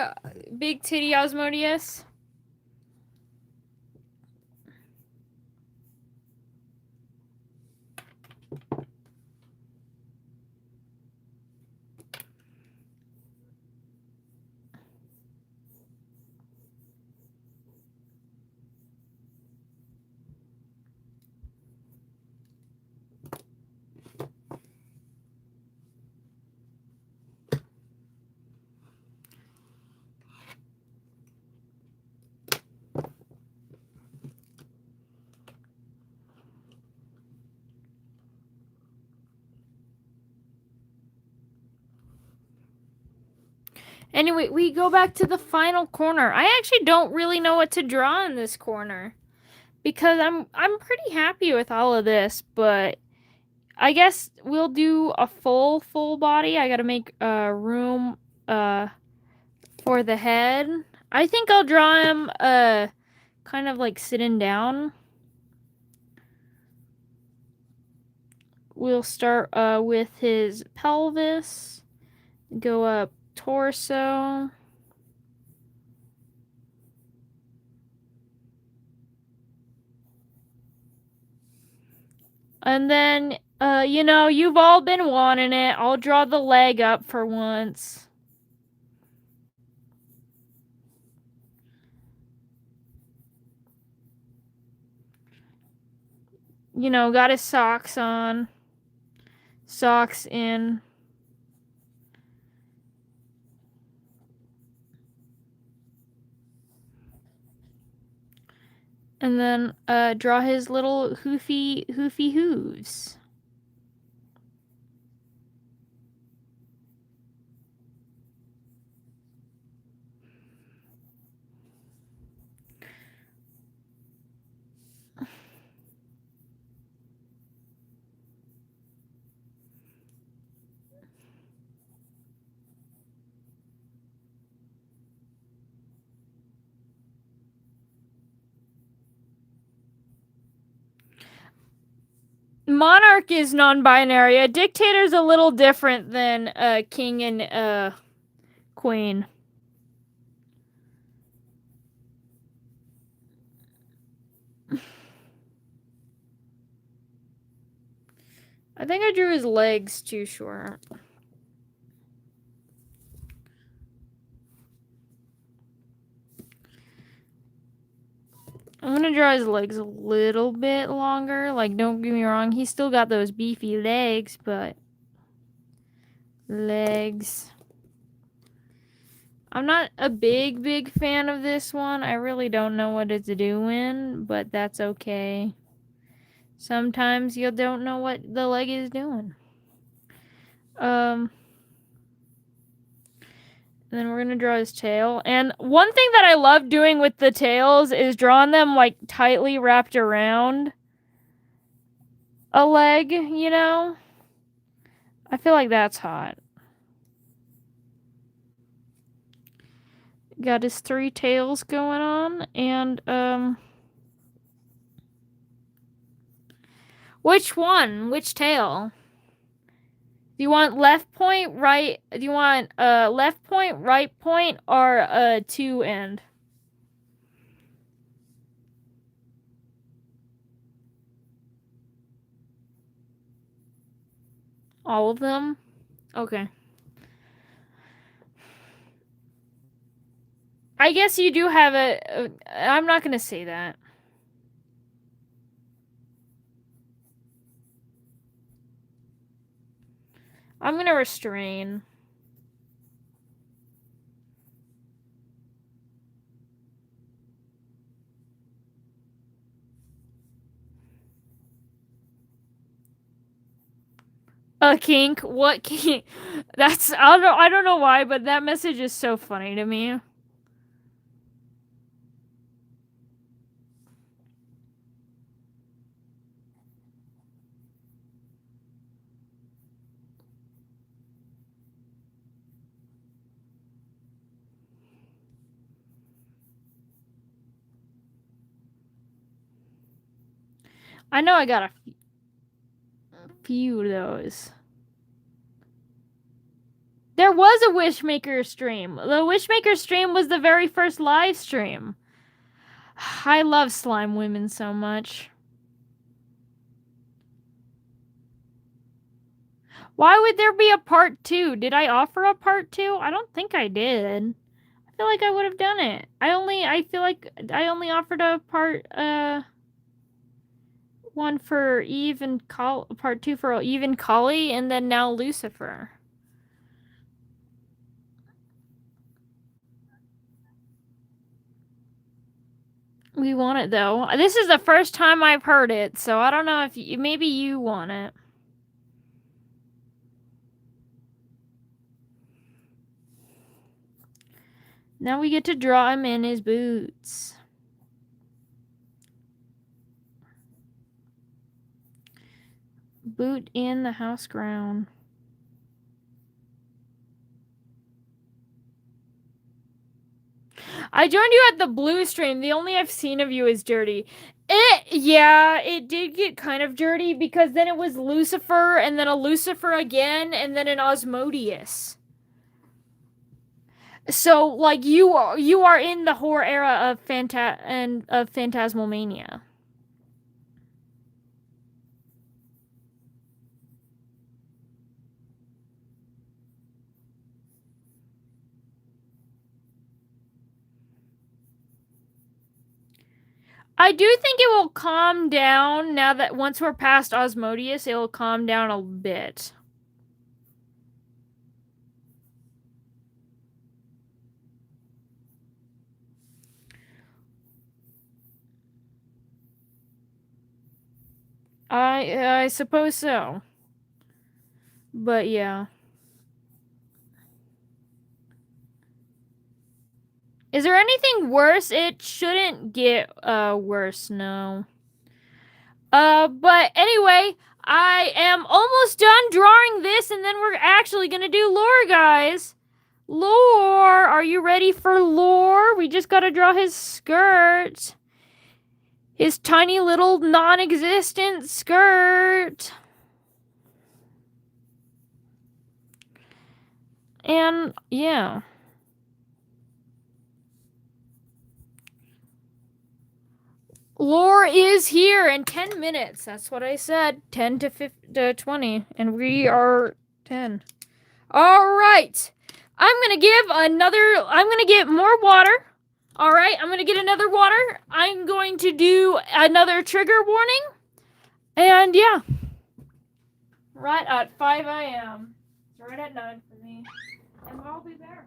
S1: Asmodeus? Anyway, we go back to the final corner. I actually don't really know what to draw in this corner, because I'm pretty happy with all of this, but I guess we'll do a full body. I gotta make room for the head. I think I'll draw him kind of like sitting down. We'll start with his pelvis, go up torso, and then you know, you've all been wanting it. I'll draw the leg up for once. You know, got his socks on, socks in. And then draw his little hoofy hooves. Monarch is non-binary. A dictator's a little different than king and queen. I think I drew his legs too short. I'm gonna draw his legs a little bit longer. Like, don't get me wrong, he's still got those beefy legs, but legs. I'm not a big fan of this one. I really don't know what it's doing, but that's okay. Sometimes you don't know what the leg is doing. And then we're gonna draw his tail. And one thing that I love doing with the tails is drawing them like tightly wrapped around a leg, you know? I feel like that's hot. Got his 3 tails going on, and which one? Which tail? Do you want left point, right? Do you want left point, right point, or two end? All of them? Okay. I guess you do have I'm not gonna say that. I'm gonna restrain. A kink? What kink? That's I don't know why, but that message is so funny to me. I know I got a few of those. There was a Wishmaker stream. The Wishmaker stream was the very first live stream. I love slime women so much. Why would there be a part 2? Did I offer a part 2? I don't think I did. I feel like I would have done it. I feel like I only offered a part one for Eve and part 2 for Eve and Collie, and then now Lucifer. We want it though. This is the first time I've heard it, so I don't know if maybe you want it. Now we get to draw him in his boots. Boot in the house ground. I joined you at the blue stream. The only I've seen of you is dirty. Yeah, it did get kind of dirty because then it was Lucifer and then a Lucifer again and then an Osmodius. So like you are in the horror era of Phantasmomania. I do think it will calm down now that once we're past Osmodius, it will calm down a bit. I suppose so. But yeah. Is there anything worse? It shouldn't get worse, no. But anyway, I am almost done drawing this, and then we're actually gonna do lore, guys. Lore! Are you ready for lore? We just gotta draw his skirt. His tiny little non-existent skirt. And, yeah. Lore is here in 10 minutes. That's what I said. 10 to 20. And we are 10. Alright. I'm gonna get more water. Alright, I'm gonna get another water. I'm going to do another trigger warning. And yeah. Right at 5 a.m. It's right at 9 for me. And I'll be there.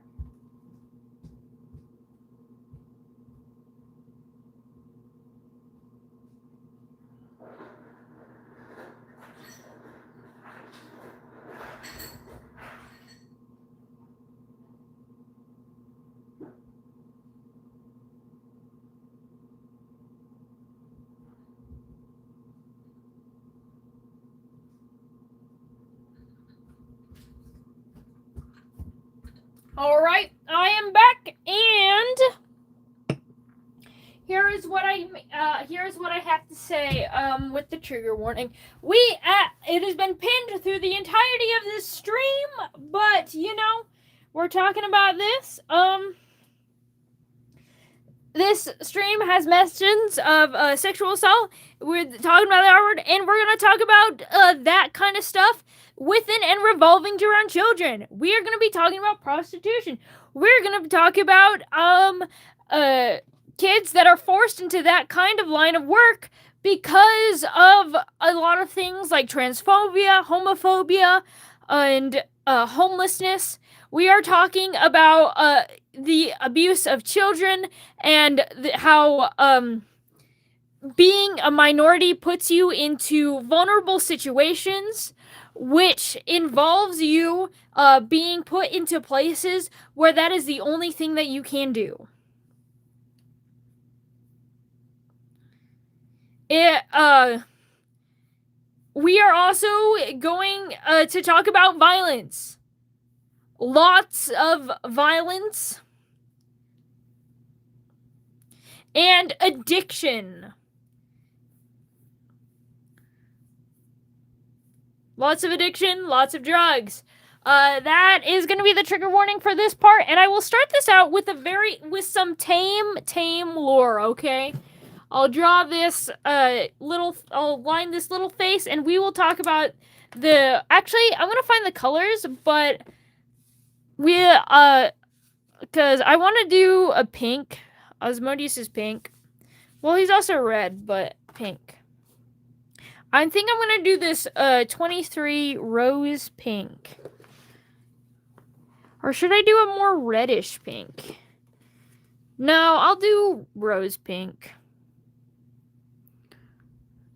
S1: All right, I am back, and here is what I have to say with the trigger warning. It has been pinned through the entirety of this stream, but you know, we're talking about this. this stream has mentions of sexual assault. We're talking about the R word, and we're going to talk about that kind of stuff within and revolving around children. We are going to be talking about prostitution. We're going to talk about kids that are forced into that kind of line of work because of a lot of things like transphobia, homophobia, and homelessness. We are talking about the abuse of children and how being a minority puts you into vulnerable situations, which involves you being put into places where that is the only thing that you can do. We are also going to talk about violence. Lots of violence. And addiction. Lots of addiction, lots of drugs. That is going to be the trigger warning for this part, and I will start this out with some tame lore, okay? I'll draw this I'll line this little face, and we will talk about actually, I'm going to find the colors, but because I want to do a pink. Osmodeus is pink. Well, he's also red, but pink. I think I'm going to do this 23 rose pink. Or should I do a more reddish pink? No, I'll do rose pink.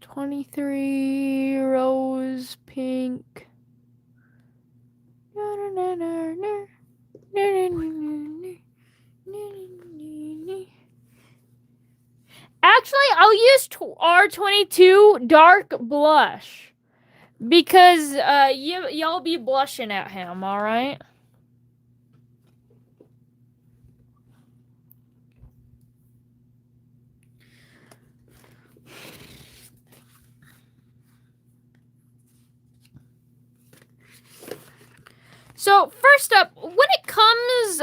S1: 23 rose pink. Actually, I'll use R22 dark blush because y'all be blushing at him, all right? So, first up, when it comes,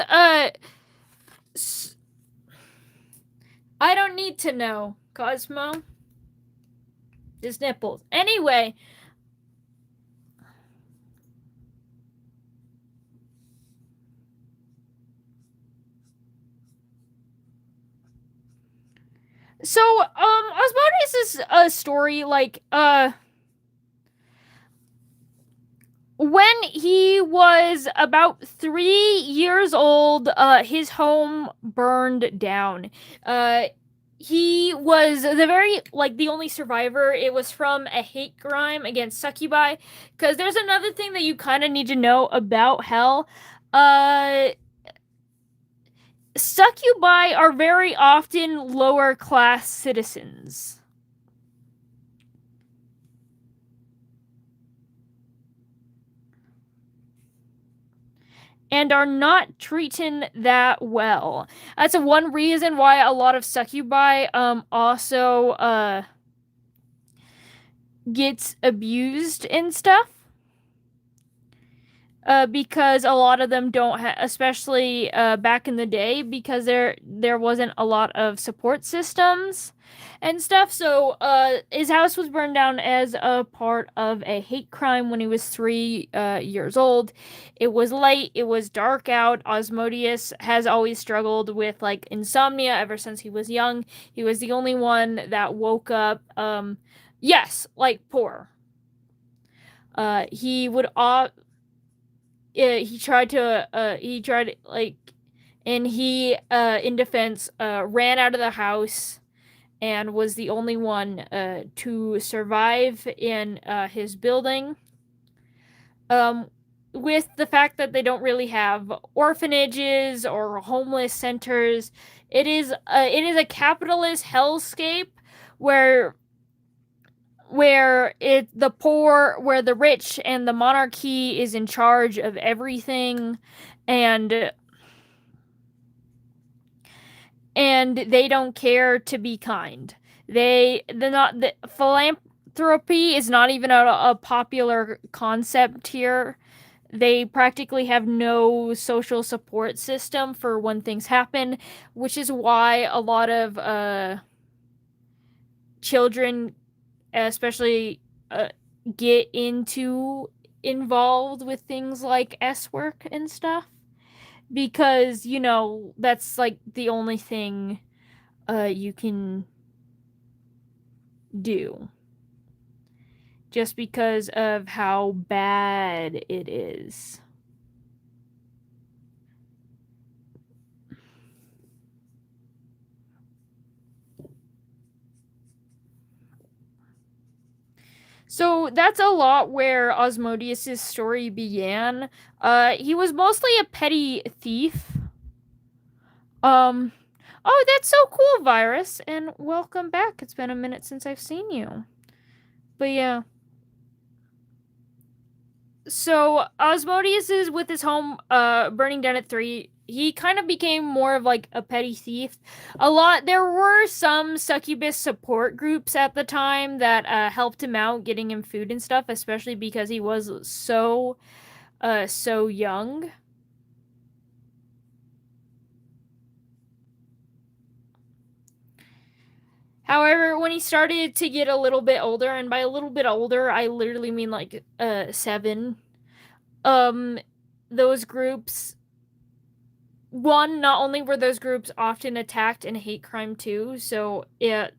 S1: I don't need to know, Cosmo. His nipples. Anyway. So, Osmodeus' story, like, when he was about 3 years old, his home burned down. He was the only survivor. It was from a hate crime against succubi. Because there's another thing that you kind of need to know about hell. Succubi are very often lower class citizens. And are not treated that well. That's one reason why a lot of succubi also gets abused and stuff. Because a lot of them don't especially back in the day, because there wasn't a lot of support systems and stuff. So his house was burned down as a part of a hate crime when he was 3 years old. It was late. It was dark out. Osmodeus has always struggled with like insomnia ever since he was young. He was the only one that woke up. Yes, like poor. He would he tried in defense ran out of the house and was the only one to survive in his building. With the fact that they don't really have orphanages or homeless centers, it is a capitalist hellscape where the rich and the monarchy is in charge of everything, and they don't care to be kind. The philanthropy is not even a popular concept here. They practically have no social support system for when things happen, which is why a lot of children, especially, uh, get involved with things like S work and stuff, because that's like the only thing you can do, just because of how bad it is. So that's a lot where Osmodius's story began. He was mostly a petty thief. Um, oh, that's so cool, Virus, and welcome back. It's been a minute since I've seen you. But yeah. So Osmodius is with his home burning down at 3. He kind of became more of like a petty thief. There were some succubus support groups at the time that helped him out, getting him food and stuff, especially because he was so young. However, when he started to get a little bit older, and by a little bit older, I literally mean like 7, those groups, not only were those groups often attacked in hate crime too, so it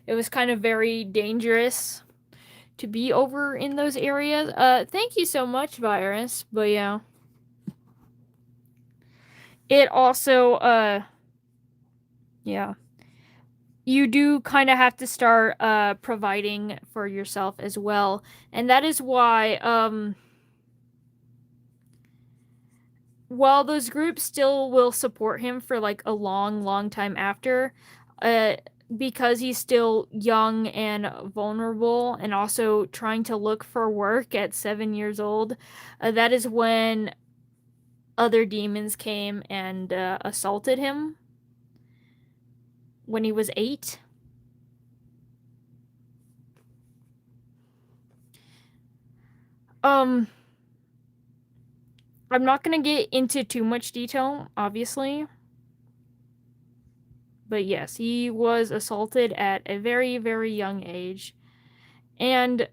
S1: was kind of very dangerous to be over in those areas. Thank you so much, Virus. But yeah. It also yeah. You do kind of have to start providing for yourself as well. And that is why while those groups still will support him for like a long, long time after, because he's still young and vulnerable and also trying to look for work at 7 years old, that is when other demons came and assaulted him when he was 8. I'm not gonna get into too much detail, obviously. But yes, he was assaulted at a very, very young age. And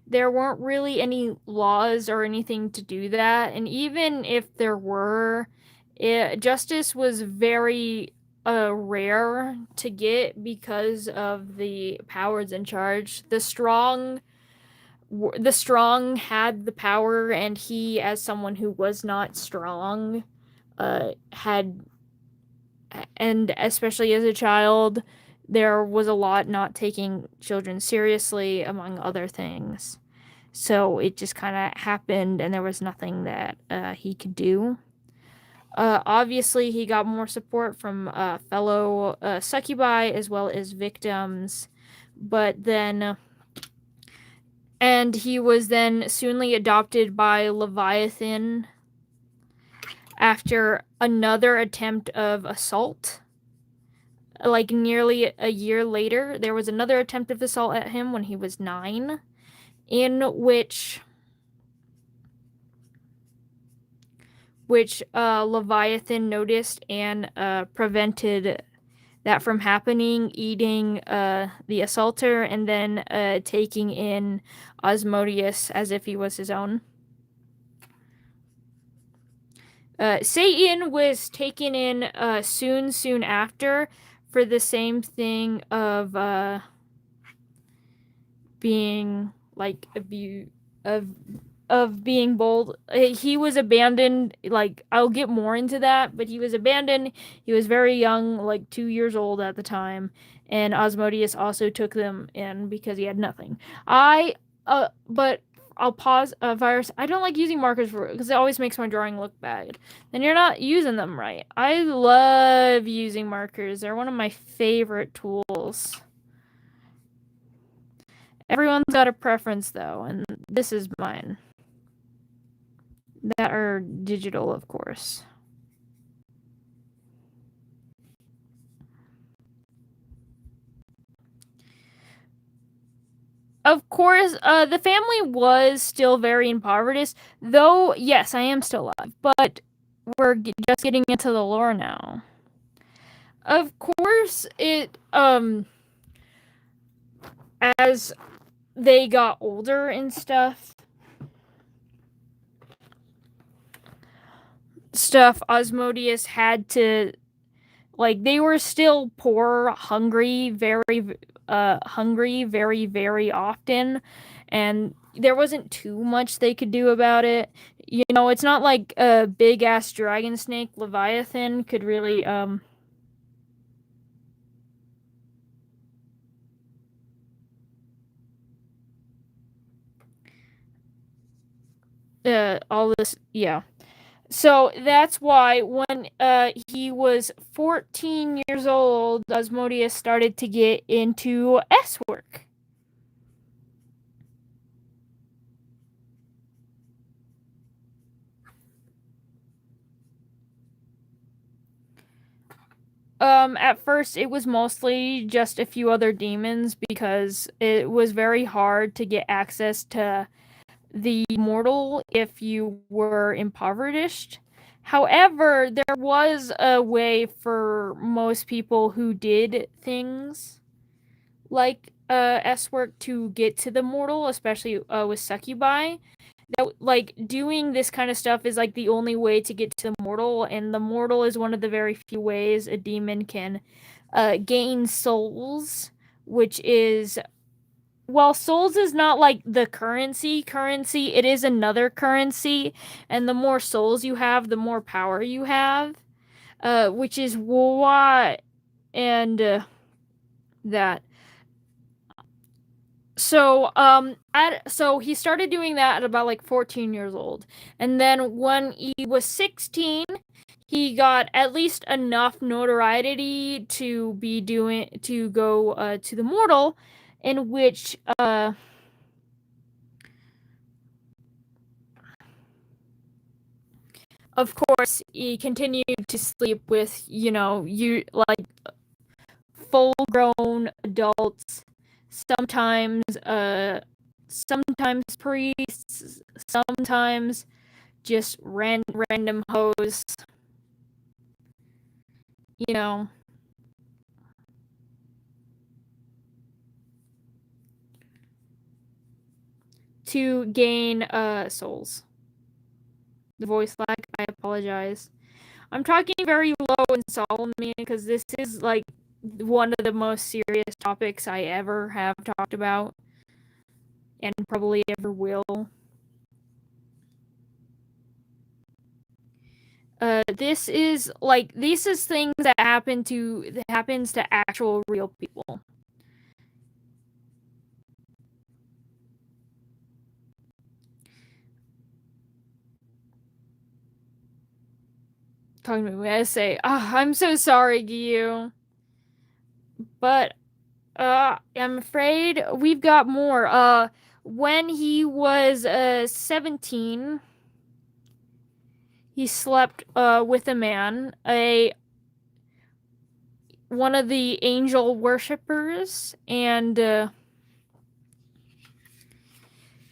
S1: there weren't really any laws or anything to do that. And even if there were, justice was very rare to get because of the powers in charge. The strong had the power, and he, as someone who was not strong, had, and especially as a child, there was a lot not taking children seriously, among other things. So it just kind of happened, and there was nothing that he could do. Obviously, he got more support from fellow succubi as well as victims, but then. And he was then soonly adopted by Leviathan after another attempt of assault. Like nearly a year later, there was another attempt of assault at him when he was 9, in which Leviathan noticed and prevented that from happening, eating the assaulter and then taking in Osmodius as if he was his own. Satan was taken in soon after for the same thing of being like of being bold. He was abandoned. Like, I'll get more into that, but he was abandoned. He was very young, like 2 years old at the time, and Osmodius also took them in because he had nothing. But I'll pause. Virus. I don't like using markers because it always makes my drawing look bad. Then you're not using them right. I love using markers. They're one of my favorite tools. Everyone's got a preference though, and this is mine. That are digital, of course. of course, the family was still very impoverished, though, yes, I am still alive, but we're just getting into the lore now. Of course, as they got older and stuff, Osmodeus had to, like, they were still poor, hungry, very, very often, and there wasn't too much they could do about it. You know, it's not like a big ass dragon snake Leviathan could really all this, yeah. So that's why when he was 14 years old, Osmodeus started to get into S work. At first it was mostly just a few other demons because it was very hard to get access to the mortal if you were impoverished. However, there was a way for most people who did things like S work to get to the mortal, especially with succubi. That, like, doing this kind of stuff is like the only way to get to the mortal, and the mortal is one of the very few ways a demon can gain souls, which is, well, souls is not like the currency, it is another currency, and the more souls you have, the more power you have, which is why, and that. So he started doing that at about like 14 years old, and then when he was 16, he got at least enough notoriety to go to the mortal, in which of course he continued to sleep with, you know, you like full grown adults, sometimes sometimes priests, sometimes just random hoes, you know, to gain souls. The voice lag, I apologize. I'm talking very low and solemnly because this is like one of the most serious topics I ever have talked about, and probably ever will. This is things that happens to actual real people. Talking to me when I say, "Oh, I'm so sorry, Gyu," but I'm afraid we've got more. When he was 17, he slept with a man, one of the angel worshippers, and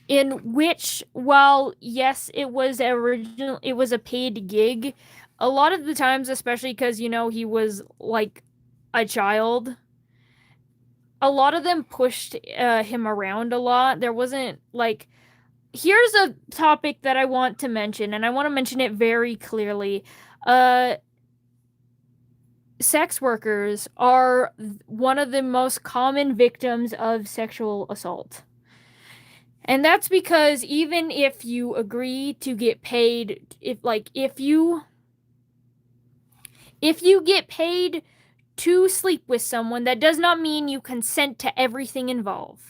S1: in which, while yes, it was a paid gig, a lot of the times, especially because, you know, he was like a child, a lot of them pushed him around a lot. There wasn't like, here's a topic that I want to mention, and I want to mention it very clearly. Sex workers are one of the most common victims of sexual assault. And that's because even if you agree to get paid, if you get paid to sleep with someone, that does not mean you consent to everything involved.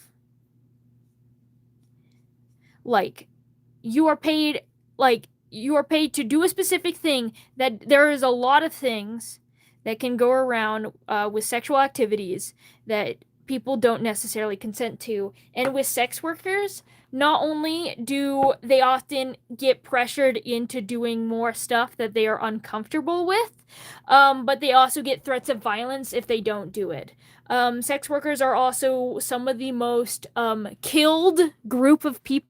S1: Like, you are paid to do a specific thing. That there is a lot of things that can go around with sexual activities that people don't necessarily consent to. And with sex workers, not only do they often get pressured into doing more stuff that they are uncomfortable with, but they also get threats of violence if they don't do it. Sex workers are also some of the most killed group of people.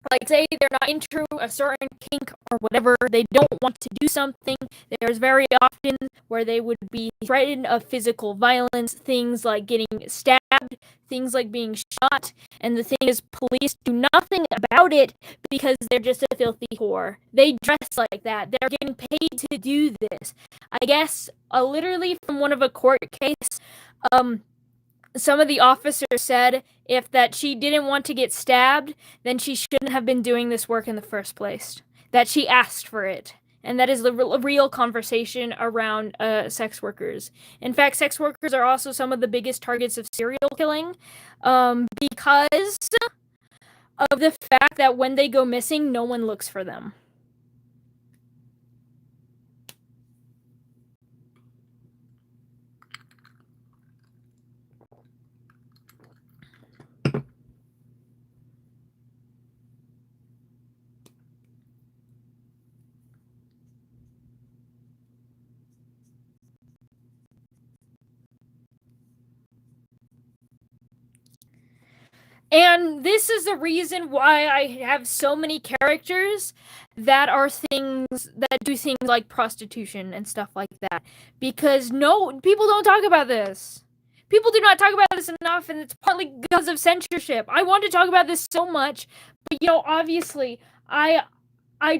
S1: Like, say they're not into a certain kink or whatever, they don't want to do something. There's very often where they would be threatened of physical violence, things like getting stabbed, things like being shot. And the thing is, police do nothing about it because they're just a filthy whore. They dress like that. They're getting paid to do this. I guess, literally from one of a court case, some of the officers said if that she didn't want to get stabbed, then she shouldn't have been doing this work in the first place. That she asked for it. And that is the real conversation around sex workers. In fact, sex workers are also some of the biggest targets of serial killing because of the fact that when they go missing, no one looks for them. And this is the reason why I have so many characters that are things that do things like prostitution and stuff like that. Because people don't talk about this. People do not talk about this enough, and it's partly because of censorship. I want to talk about this so much, but obviously, I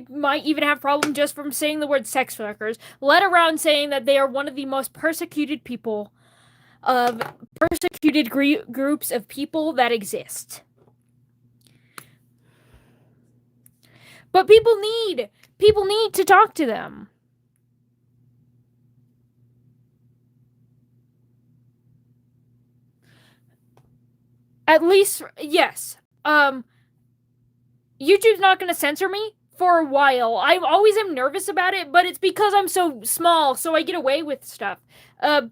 S1: might even have problem just from saying the word sex workers, let alone saying that they are one of the most persecuted people of persecuted groups of people that exist. But people need to talk to them. At least, yes. YouTube's not going to censor me for a while. I always am nervous about it, but it's because I'm so small, so I get away with stuff.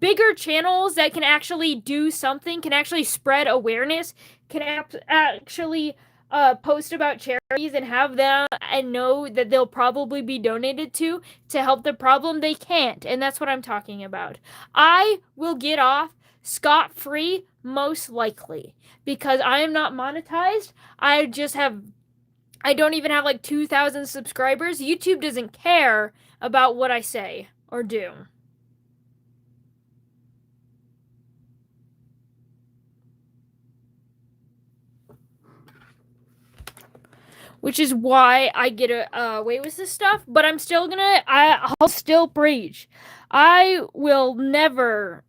S1: Bigger channels that can actually do something, can actually spread awareness, can actually post about charities and have them and know that they'll probably be donated to help the problem. They can't, and that's what I'm talking about. I will get off scot-free, most likely, because I am not monetized. I don't even have like 2,000 subscribers. YouTube doesn't care about what I say or do. Which is why I get away with this stuff, but I'll still preach. I will never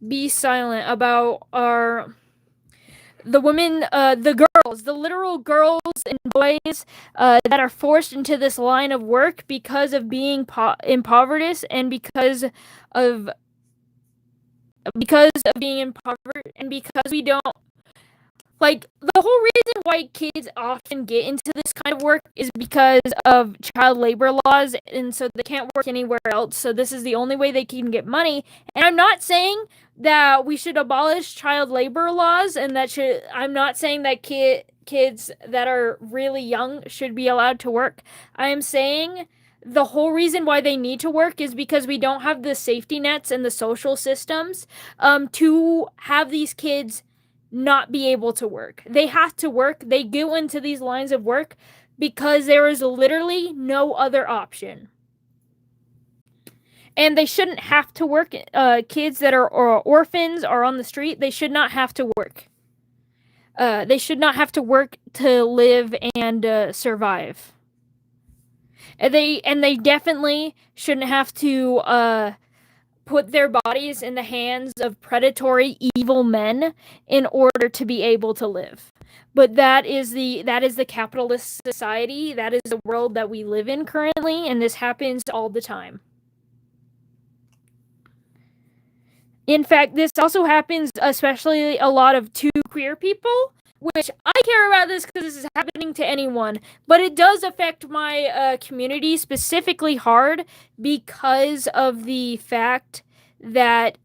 S1: be silent about the women, the girls, the literal girls and boys that are forced into this line of work because of being impoverished and because of being impoverished and because we don't. Like, the whole reason why kids often get into this kind of work is because of child labor laws, and so they can't work anywhere else, so this is the only way they can get money. And I'm not saying that we should abolish child labor laws, and I'm not saying that kids that are really young should be allowed to work. I am saying the whole reason why they need to work is because we don't have the safety nets and the social systems to have these kids not be able to work. They have to work. They go into these lines of work because there is literally no other option. And they shouldn't have to work. Kids that are orphans or on the street, they should not have to work. They should not have to work to live and survive. And they definitely shouldn't have to put their bodies in the hands of predatory, evil men in order to be able to live. But that is the capitalist society. That is the world that we live in currently, and this happens all the time. In fact, this also happens, especially a lot of to queer people, which I care about this because this is happening to anyone, but it does affect my community specifically hard because of the fact that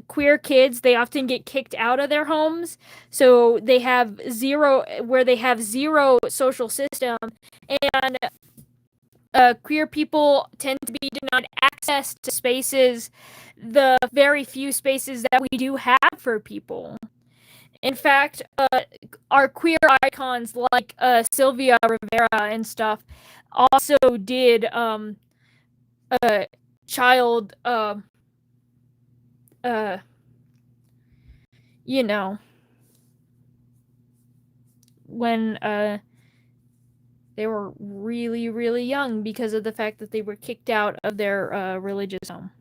S1: queer kids, they often get kicked out of their homes, so they have zero social system, and queer people tend to be denied access to spaces, the very few spaces that we do have for people. In fact, our queer icons like Sylvia Rivera and stuff also did child, uh, you know, when they were really, really young because of the fact that they were kicked out of their religious home.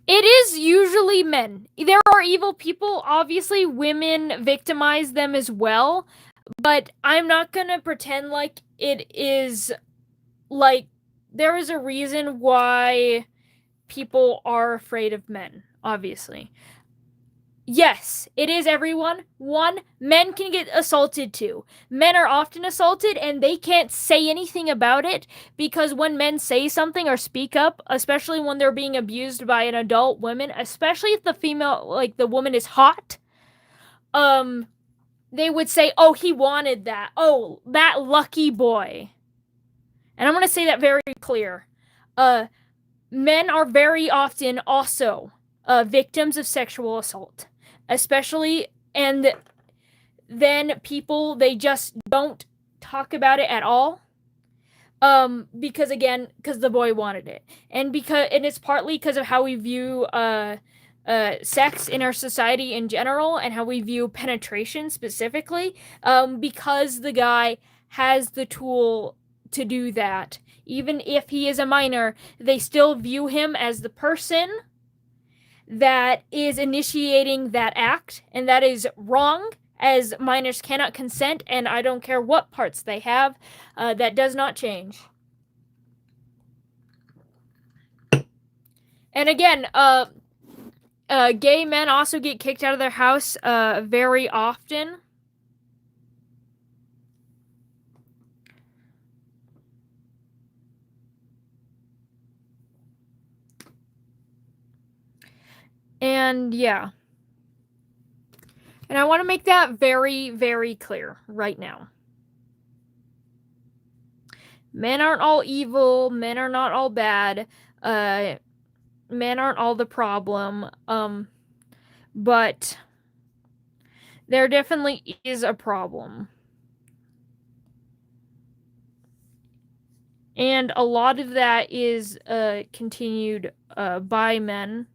S1: It is usually men. There are evil people. Obviously, women victimize them as well. But I'm not gonna pretend like it is like there is a reason why people are afraid of men, obviously. Yes, it is everyone. One, men can get assaulted too. Men are often assaulted and they can't say anything about it because when men say something or speak up, especially when they're being abused by an adult woman, especially if the female, like the woman is hot, they would say, "Oh, he wanted that. Oh, that lucky boy." And I'm going to say that very clear. Men are very often also victims of sexual assault, especially, and then people, they just don't talk about it at all. Because again, because the boy wanted it, and it's partly because of how we view sex in our society in general, and how we view penetration specifically. Because the guy has the tool to do that, even if he is a minor, they still view him as the person that is initiating that act, and that is wrong. As minors cannot consent, and I don't care what parts they have, that does not change. And again, gay men also get kicked out of their house very often. And yeah. And I want to make that very, very clear right now. Men aren't all evil. Men are not all bad. Men aren't all the problem. But there definitely is a problem. And a lot of that is continued by men.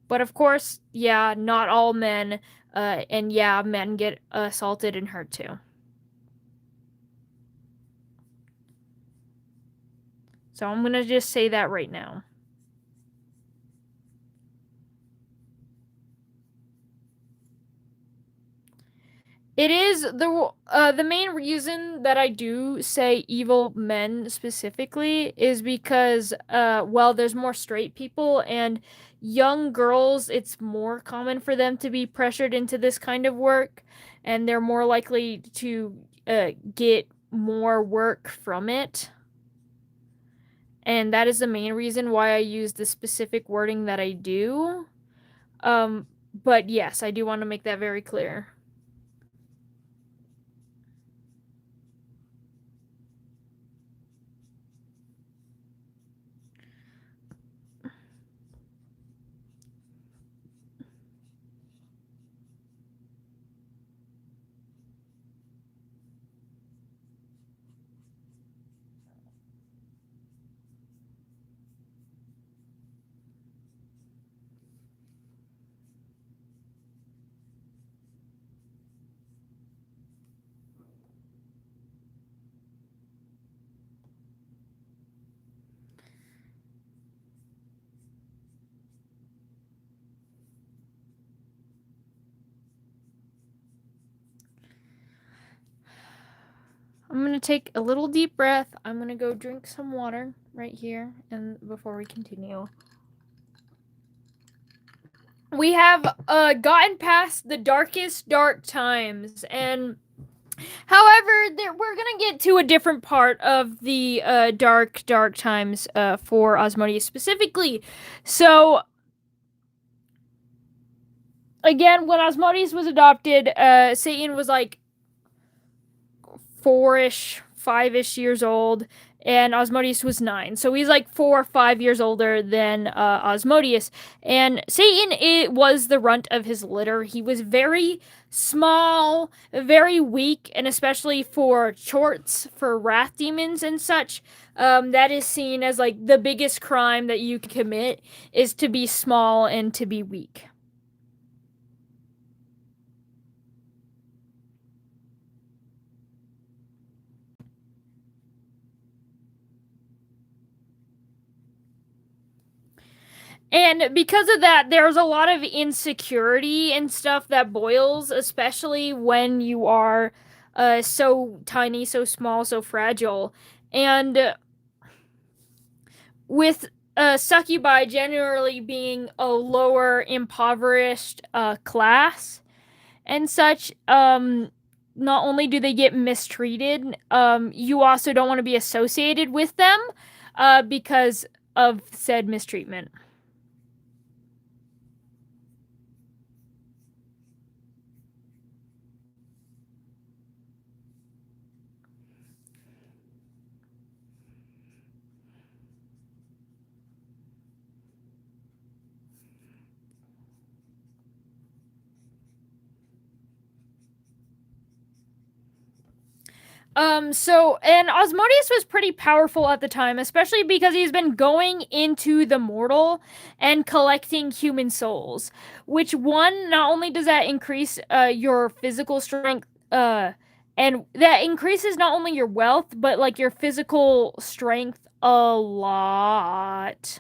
S1: But of course, yeah, not all men. And yeah, men get assaulted and hurt too. So I'm going to just say that right now. It is the main reason that I do say evil men specifically is because well, there's more straight people, and young girls, it's more common for them to be pressured into this kind of work, and they're more likely to get more work from it. And that is the main reason why I use the specific wording that I do. But yes, I do want to make that very clear. gonna take a little deep breath. I'm gonna go drink some water right here, and before we continue. We have gotten past the darkest dark times, and however, we're gonna get to a different part of the dark times for Asmodeus specifically. So again, when Asmodeus was adopted, Satan was like 4-ish, 5-ish years old, and Asmodeus was 9. So he's like 4 or 5 years older than Asmodeus. And Satan was the runt of his litter. He was very small, very weak, and especially for chorts, for wrath demons and such, that is seen as like the biggest crime that you can commit is to be small and to be weak. And because of that, there's a lot of insecurity and stuff that boils, especially when you are so tiny, so small, so fragile. And with succubi generally being a lower, impoverished class and such, not only do they get mistreated, you also don't want to be associated with them because of said mistreatment. And Asmodeus was pretty powerful at the time, especially because he's been going into the mortal and collecting human souls, which one, not only does that increase your physical strength, and that increases not only your wealth, but like your physical strength a lot.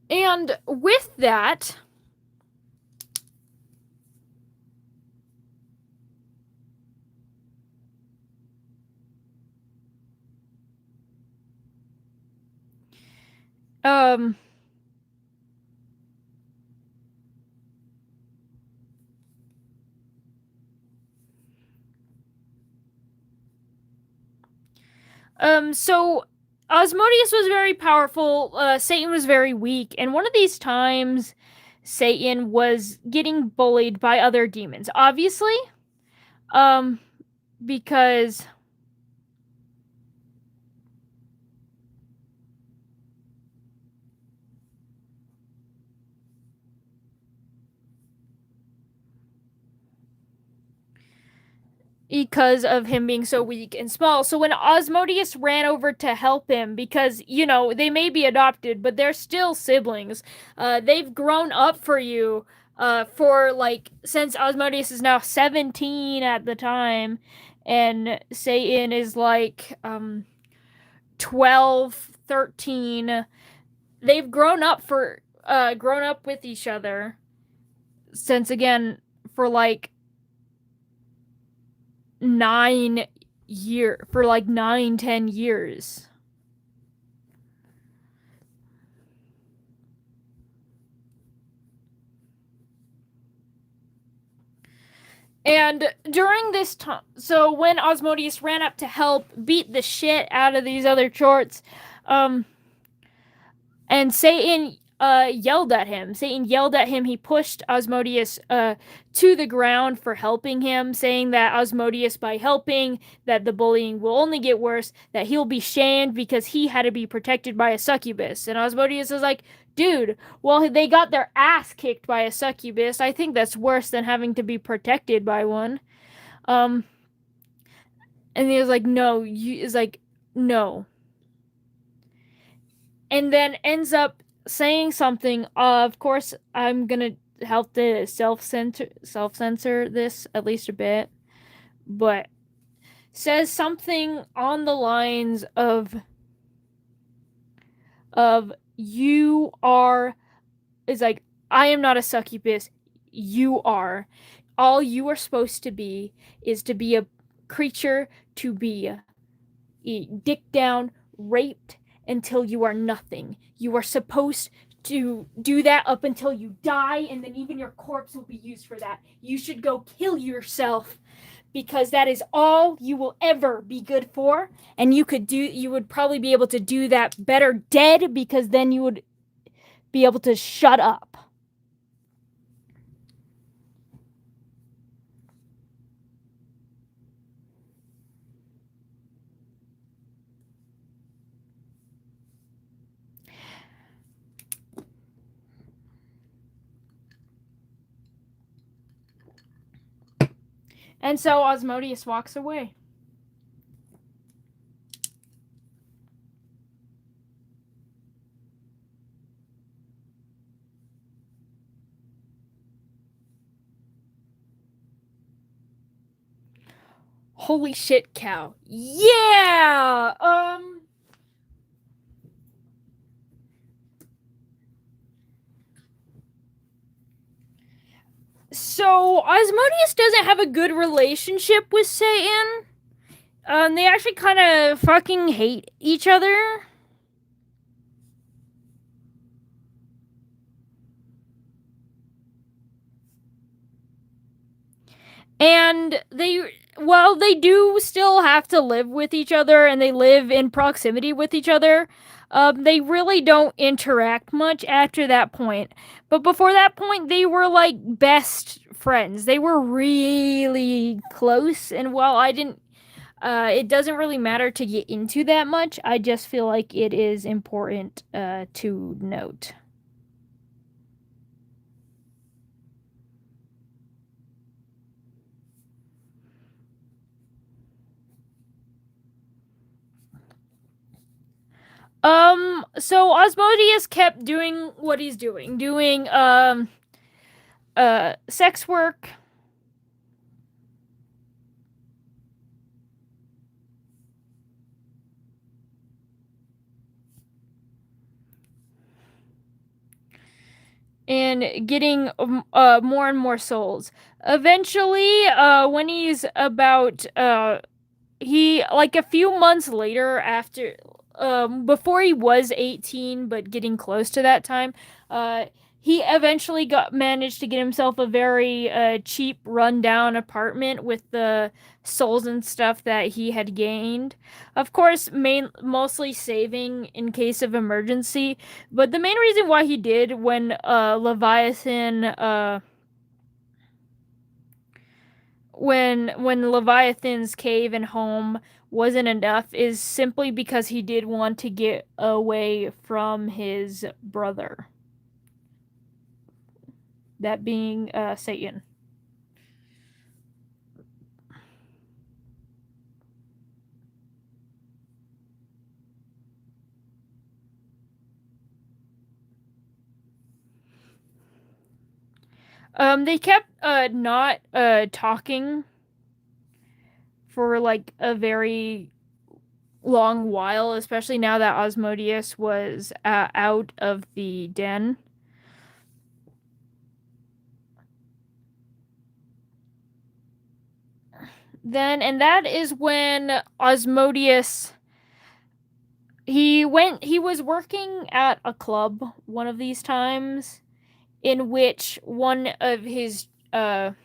S1: And with that, um so Asmodeus was very powerful, Satan was very weak, and one of these times Satan was getting bullied by other demons. Obviously, because of him being so weak and small. So when Asmodeus ran over to help him, because, you know, they may be adopted, but they're still siblings. They've grown up for you for, like, since Asmodeus is now 17 at the time, and Satan is, like, 12, 13. They've grown up with each other since, again, for, like, 10 years. And during this time, so when Asmodeus ran up to help beat the shit out of these other chorts, and Satan yelled at him. He pushed Asmodeus to the ground for helping him, saying that Asmodeus, by helping, that the bullying will only get worse, that he'll be shamed because he had to be protected by a succubus. And Asmodeus was like, dude, well, they got their ass kicked by a succubus. I think that's worse than having to be protected by one. And he was like, no. And then ends up saying something. Of course, I'm gonna help to self-censor this at least a bit, but says something on the lines of, of you are is like, I am not a succubus, you are. All you are supposed to be is to be a creature, to be dicked down, raped until you are nothing. You are supposed to do that up until you die, and then even your corpse will be used for that. You should go kill yourself because that is all you will ever be good for, and you would probably be able to do that better dead, because then you would be able to shut up. And so Osmodeus walks away. Holy shit, cow. Yeah! So Osmodeus doesn't have a good relationship with Satan. They actually kind of fucking hate each other. And they do still have to live with each other, and they live in proximity with each other. They really don't interact much after that point. But before that point, they were like best friends. They were really close. And while I didn't, it doesn't really matter to get into that much. I just feel like it is important to note. So Osmodeus kept doing what he's doing sex work. And getting more and more souls. Eventually, when he's about he like a few months later, after before he was 18 but getting close to that time, he eventually got managed to get himself a very cheap rundown apartment with the souls and stuff that he had gained, of course mostly saving in case of emergency. But the main reason why he did when Leviathan's cave and home wasn't enough is simply because he did want to get away from his brother. That being Satan. They kept not talking for like a very long while, especially now that Osmodeus was out of the den. And that is when Osmodeus he was working at a club one of these times, in which one of his a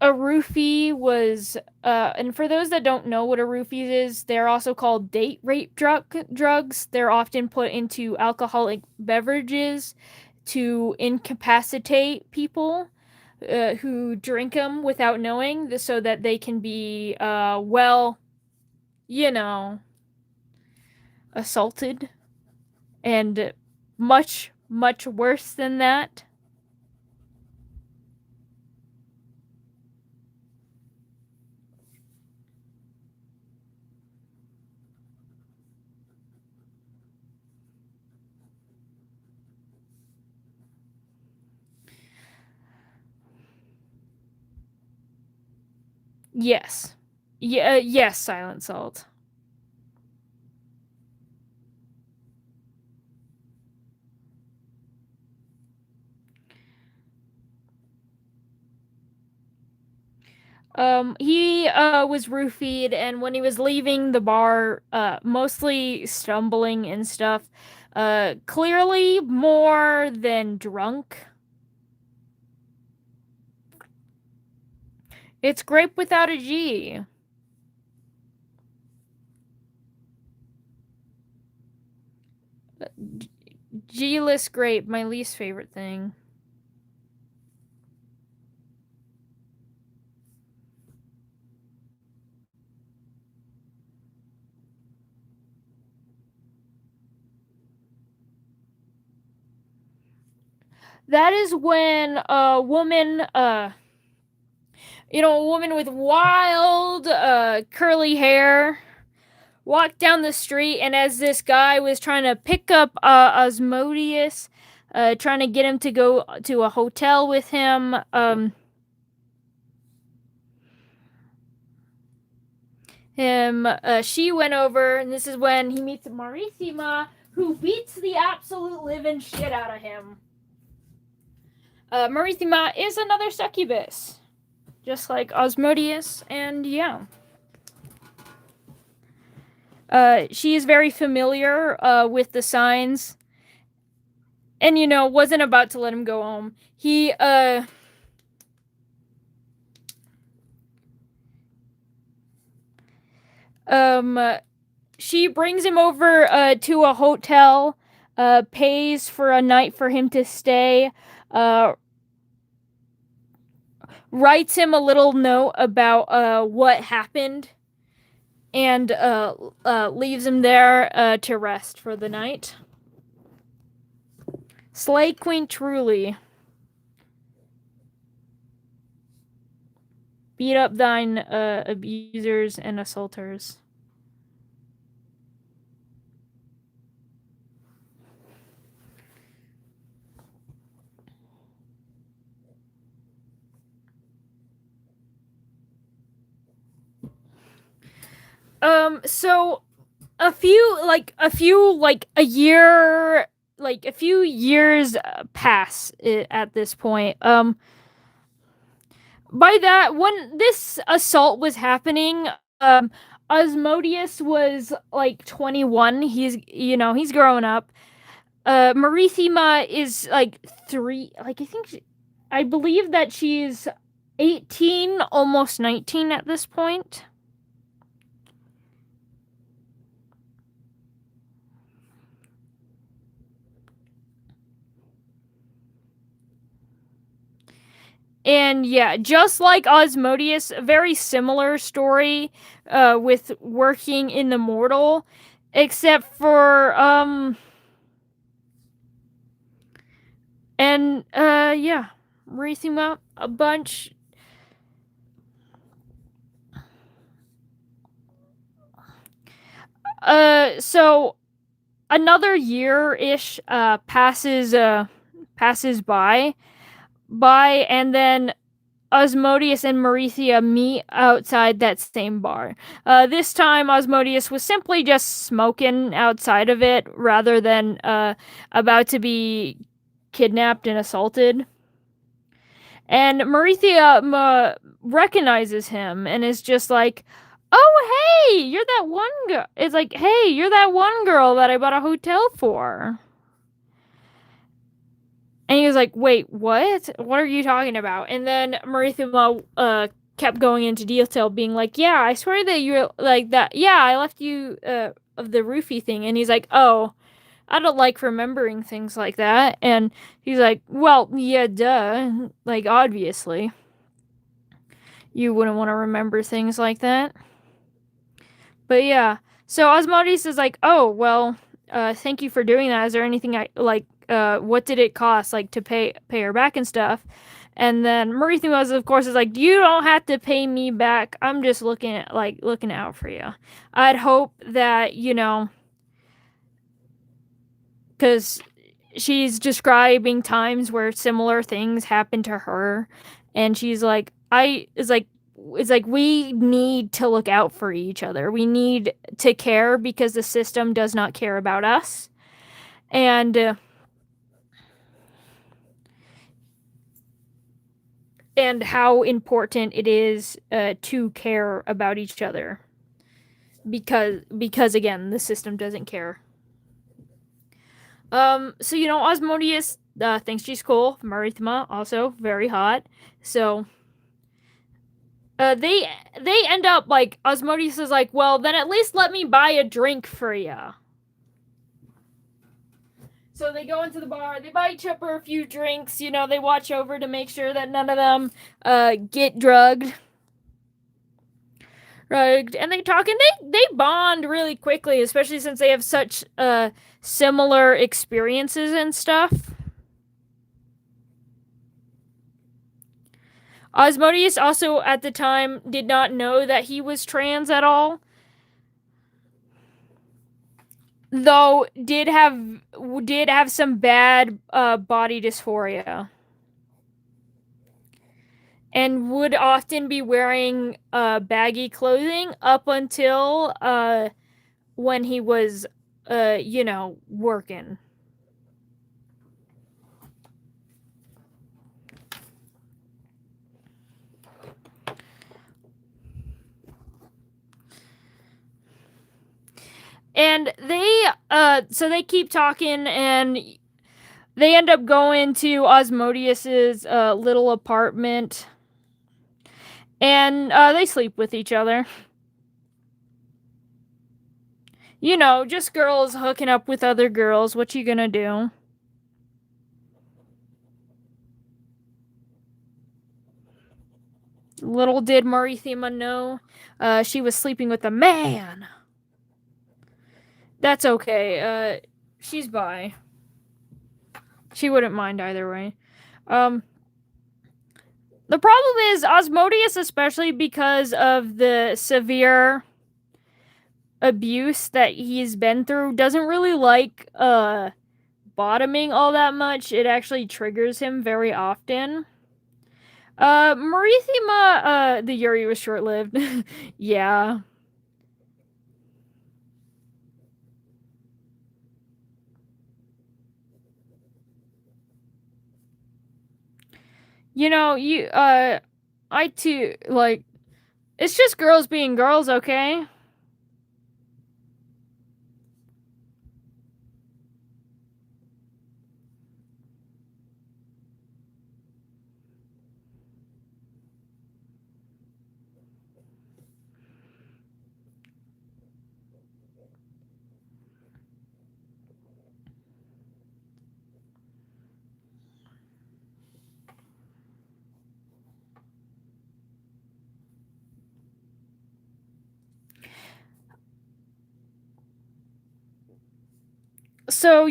S1: roofie was and for those that don't know what a roofie is, they're also called date rape drugs. They're often put into alcoholic beverages to incapacitate people who drink them without knowing, so that they can be well, you know, assaulted, and much worse than that. Yes. Yeah, yes, Silent Salt. He was roofied, and when he was leaving the bar, mostly stumbling and stuff, clearly more than drunk. It's grape without a G. G-less grape, my least favorite thing. That is when a woman, a woman with wild, curly hair walked down the street, and as this guy was trying to pick up Osmodius, trying to get him to go to a hotel with him, she went over, and this is when he meets Marissima, who beats the absolute living shit out of him. Marissima is another succubus, just like Osmodius, and yeah. She is very familiar with the signs, and wasn't about to let him go home. She brings him over to a hotel, pays for a night for him to stay, writes him a little note about what happened, and leaves him there to rest for the night. Slay Queen truly. Beat up thine abusers and assaulters. So a few years pass at this point. By that, when this assault was happening, Osmodius was like 21. He's growing up. Marissima is like 3. Like I believe that she's 18, almost 19 at this point. And yeah, just like Osmodius, a very similar story with working in the mortal, except for yeah, Marissima a bunch. So another year-ish passes by, and then Osmodius and Marithia meet outside that same bar. This time, Osmodius was simply just smoking outside of it rather than about to be kidnapped and assaulted. And Marithia recognizes him and is just like, "Oh, hey, you're that one girl." It's like, "Hey, you're that one girl that I bought a hotel for." And he was like, "Wait, what? What are you talking about?" And then Marithima kept going into detail, being like, "Yeah, I swear that you're like that. Yeah, I left you of the roofie thing." And he's like, "Oh, I don't like remembering things like that." And he's like, "Well, yeah, duh. Like, obviously, you wouldn't want to remember things like that." But yeah, so Osmodius is like, "Oh, well, thank you for doing that. Is there anything I like? What did it cost, like, to pay her back and stuff?" And then Marithima, of course, is like, "You don't have to pay me back. I'm just looking out for you. I'd hope that because she's describing times where similar things happen to her, and she's like, it's like we need to look out for each other. We need to care because the system does not care about us." And and how important it is to care about each other, because again, the system doesn't care. So Osmodeus thinks she's cool. Marithma also very hot. So they end up like Osmodeus is like, well, then at least let me buy a drink for ya. So they go into the bar, they buy each other a few drinks, they watch over to make sure that none of them get drugged. Right, and they talk and they bond really quickly, especially since they have such similar experiences and stuff. Osmodeus also at the time did not know that he was trans at all, though did have some bad body dysphoria, and would often be wearing baggy clothing up until when he was working. And they keep talking, and they end up going to Osmodeus's little apartment, and they sleep with each other. Just girls hooking up with other girls. What you gonna do? Little did Marithima know, she was sleeping with a man. That's okay. She's bi. She wouldn't mind either way. The problem is Osmodeus, especially because of the severe abuse that he's been through, doesn't really like bottoming all that much. It actually triggers him very often. Marithima, the Yuri was short-lived. Yeah. I too, like, it's just girls being girls, okay? So,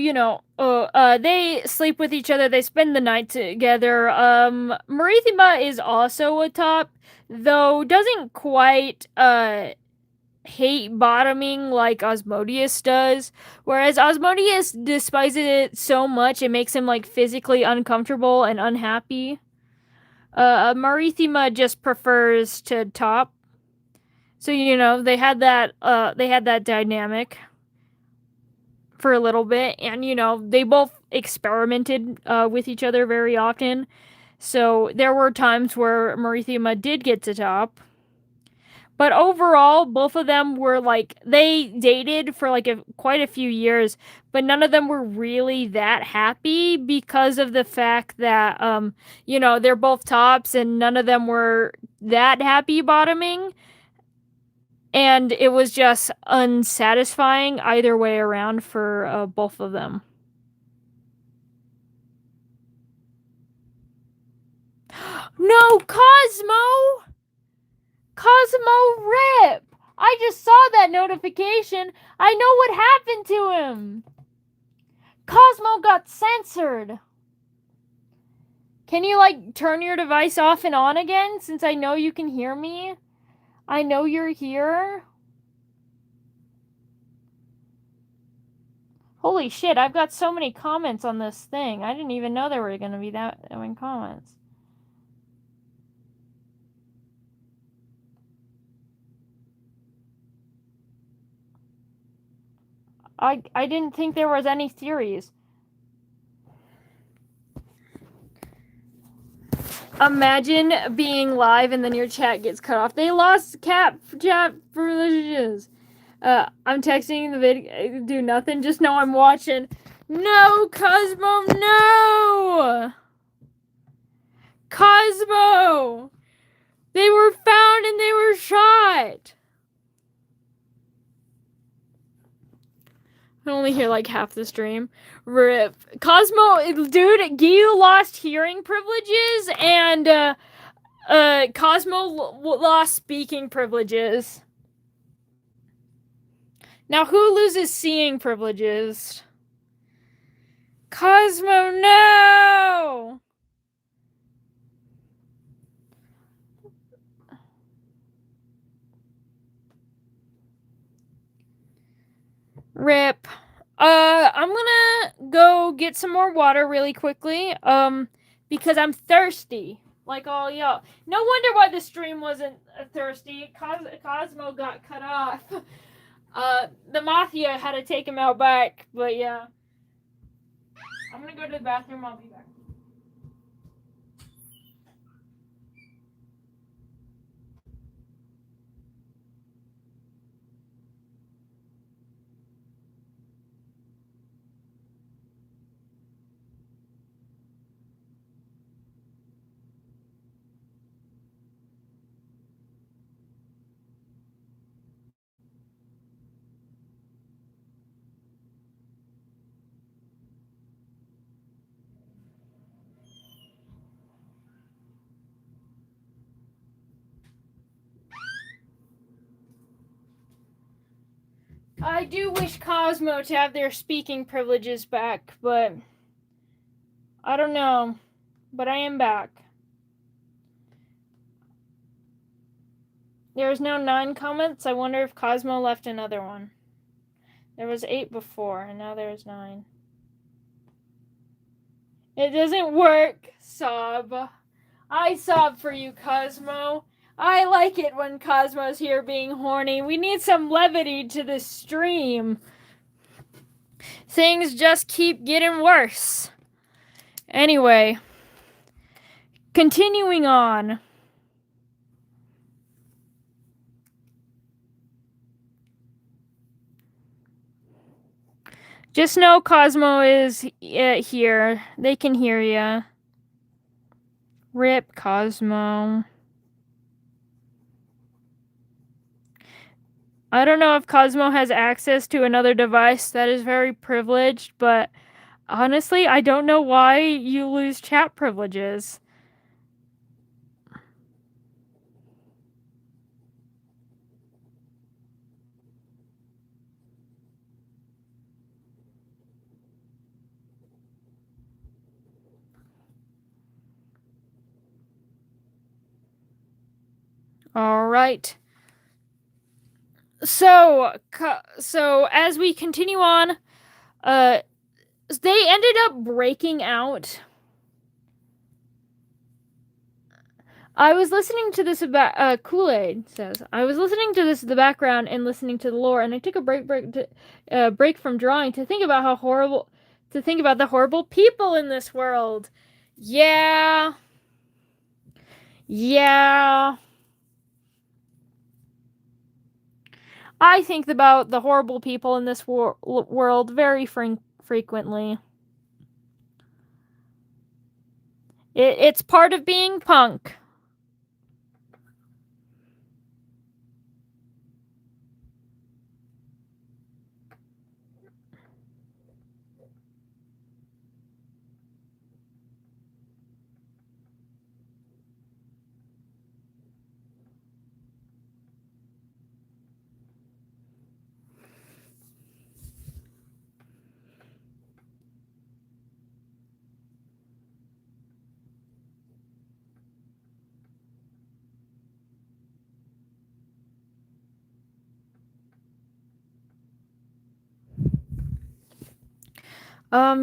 S1: they sleep with each other, they spend the night together. Marithima is also a top, though doesn't quite, hate bottoming like Osmodeus does. Whereas Osmodeus despises it so much, it makes him, like, physically uncomfortable and unhappy. Marithima just prefers to top. So, they had that dynamic for a little bit, and they both experimented with each other very often. So there were times where Marithima did get to top, but overall, both of them were like, they dated for like quite a few years, but none of them were really that happy because of the fact that they're both tops, and none of them were that happy bottoming. And it was just unsatisfying either way around for both of them. No, Cosmo! Cosmo RIP! I just saw that notification. I know what happened to him. Cosmo got censored. Can you, like, turn your device off and on again, since I know you can hear me? I know you're here. Holy shit, I've got so many comments on this thing. I didn't even know there were going to be that many comments. I didn't think there was any theories. Imagine being live and then your chat gets cut off. They lost chat privileges. I'm texting the video. Do nothing. Just know I'm watching. No, Cosmo, no! Cosmo! They were found and they were shot! I only hear like half the stream. RIP. Cosmo, dude, Gyu lost hearing privileges and, Cosmo lost speaking privileges. Now who loses seeing privileges? Cosmo, no! RIP. I'm gonna go get some more water really quickly, because I'm thirsty. Like all y'all. No wonder why the stream wasn't thirsty. Cosmo got cut off. The Mafia had to take him out back, but yeah. I'm gonna go to the bathroom, I'll be back. I do wish Cosmo to have their speaking privileges back, but I don't know. But I am back. There's now 9 comments. I wonder if Cosmo left another one. There was 8 before, and now there's 9. It doesn't work, sob. I sob for you, Cosmo. I like it when Cosmo's here being horny. We need some levity to this stream. Things just keep getting worse. Anyway, continuing on. Just know Cosmo is here. They can hear ya. RIP, Cosmo. I don't know if Cosmo has access to another device that is very privileged, but honestly, I don't know why you lose chat privileges. All right. So as we continue on, they ended up breaking out. I was listening to this about Kool-Aid says I was listening to this in the background and listening to the lore, and I took a break from drawing to think about the horrible people in this world. Yeah. I think about the horrible people in this world very frequently. It's part of being punk.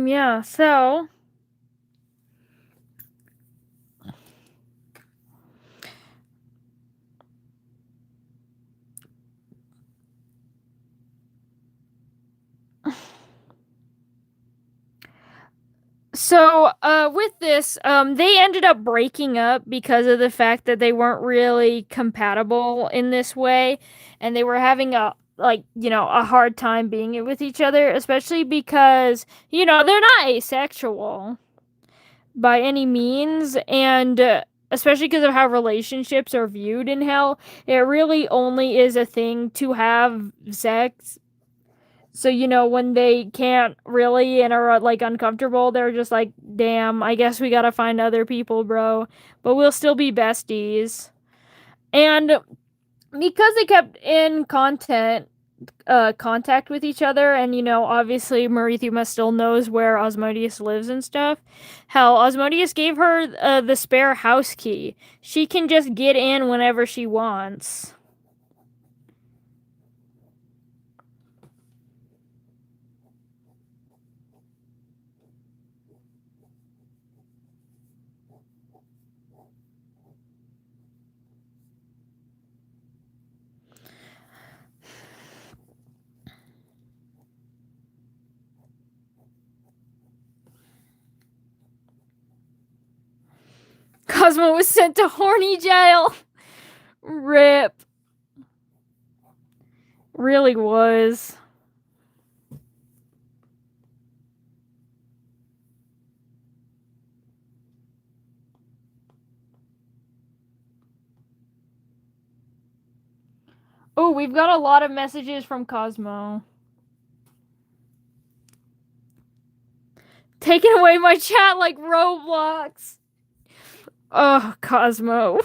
S1: Yeah, So, with this, they ended up breaking up because of the fact that they weren't really compatible in this way, and they were having a hard time being with each other, especially because, they're not asexual by any means, and especially because of how relationships are viewed in hell, it really only is a thing to have sex. So, when they can't really and are like uncomfortable, they're just like, damn, I guess we gotta find other people, bro. But we'll still be besties. And because they kept in contact with each other, and obviously Marithima still knows where Osmodeus lives and stuff. Hell, Osmodeus gave her the spare house key. She can just get in whenever she wants. Cosmo was sent to horny jail. Rip. Really was. Oh, we've got a lot of messages from Cosmo. Taking away my chat like Roblox. Oh, Cosmo.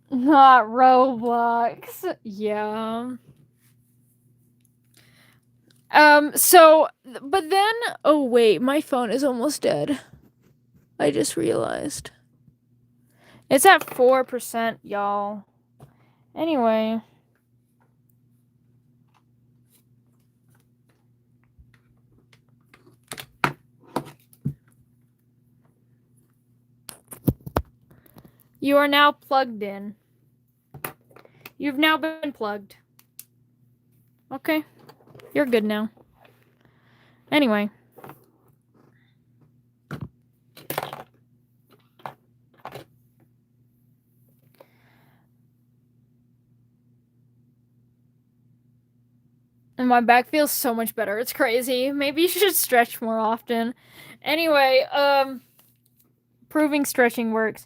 S1: Not Roblox. Yeah. But then, oh wait, my phone is almost dead. I just realized. It's at 4%, y'all. Anyway. You are now plugged in. You've now been plugged. Okay. You're good now. Anyway. And my back feels so much better. It's crazy. Maybe you should stretch more often. Anyway, proving stretching works.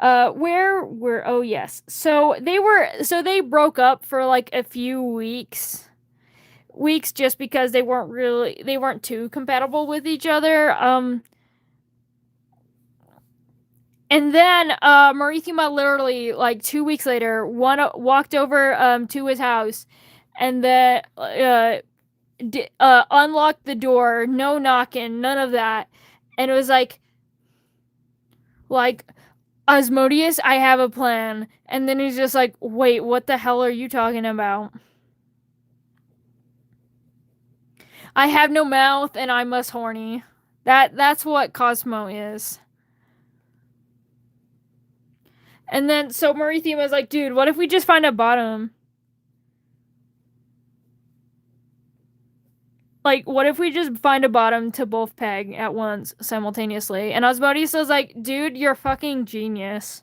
S1: Oh yes. So they broke up for like a few weeks. Weeks just because they weren't too compatible with each other. And then Marithima literally like 2 weeks later walked over to his house and then unlocked the door, no knocking, none of that. And it was like Osmodeus, I have a plan. And then he's just like, wait, what the hell are you talking about? I have no mouth and I must horny. That's what Cosmo is. And then so Marithima was like, dude, what if we just find a bottom? Like, what if we just find a bottom to both peg at once simultaneously? And Osmodeus was like, dude, you're fucking genius.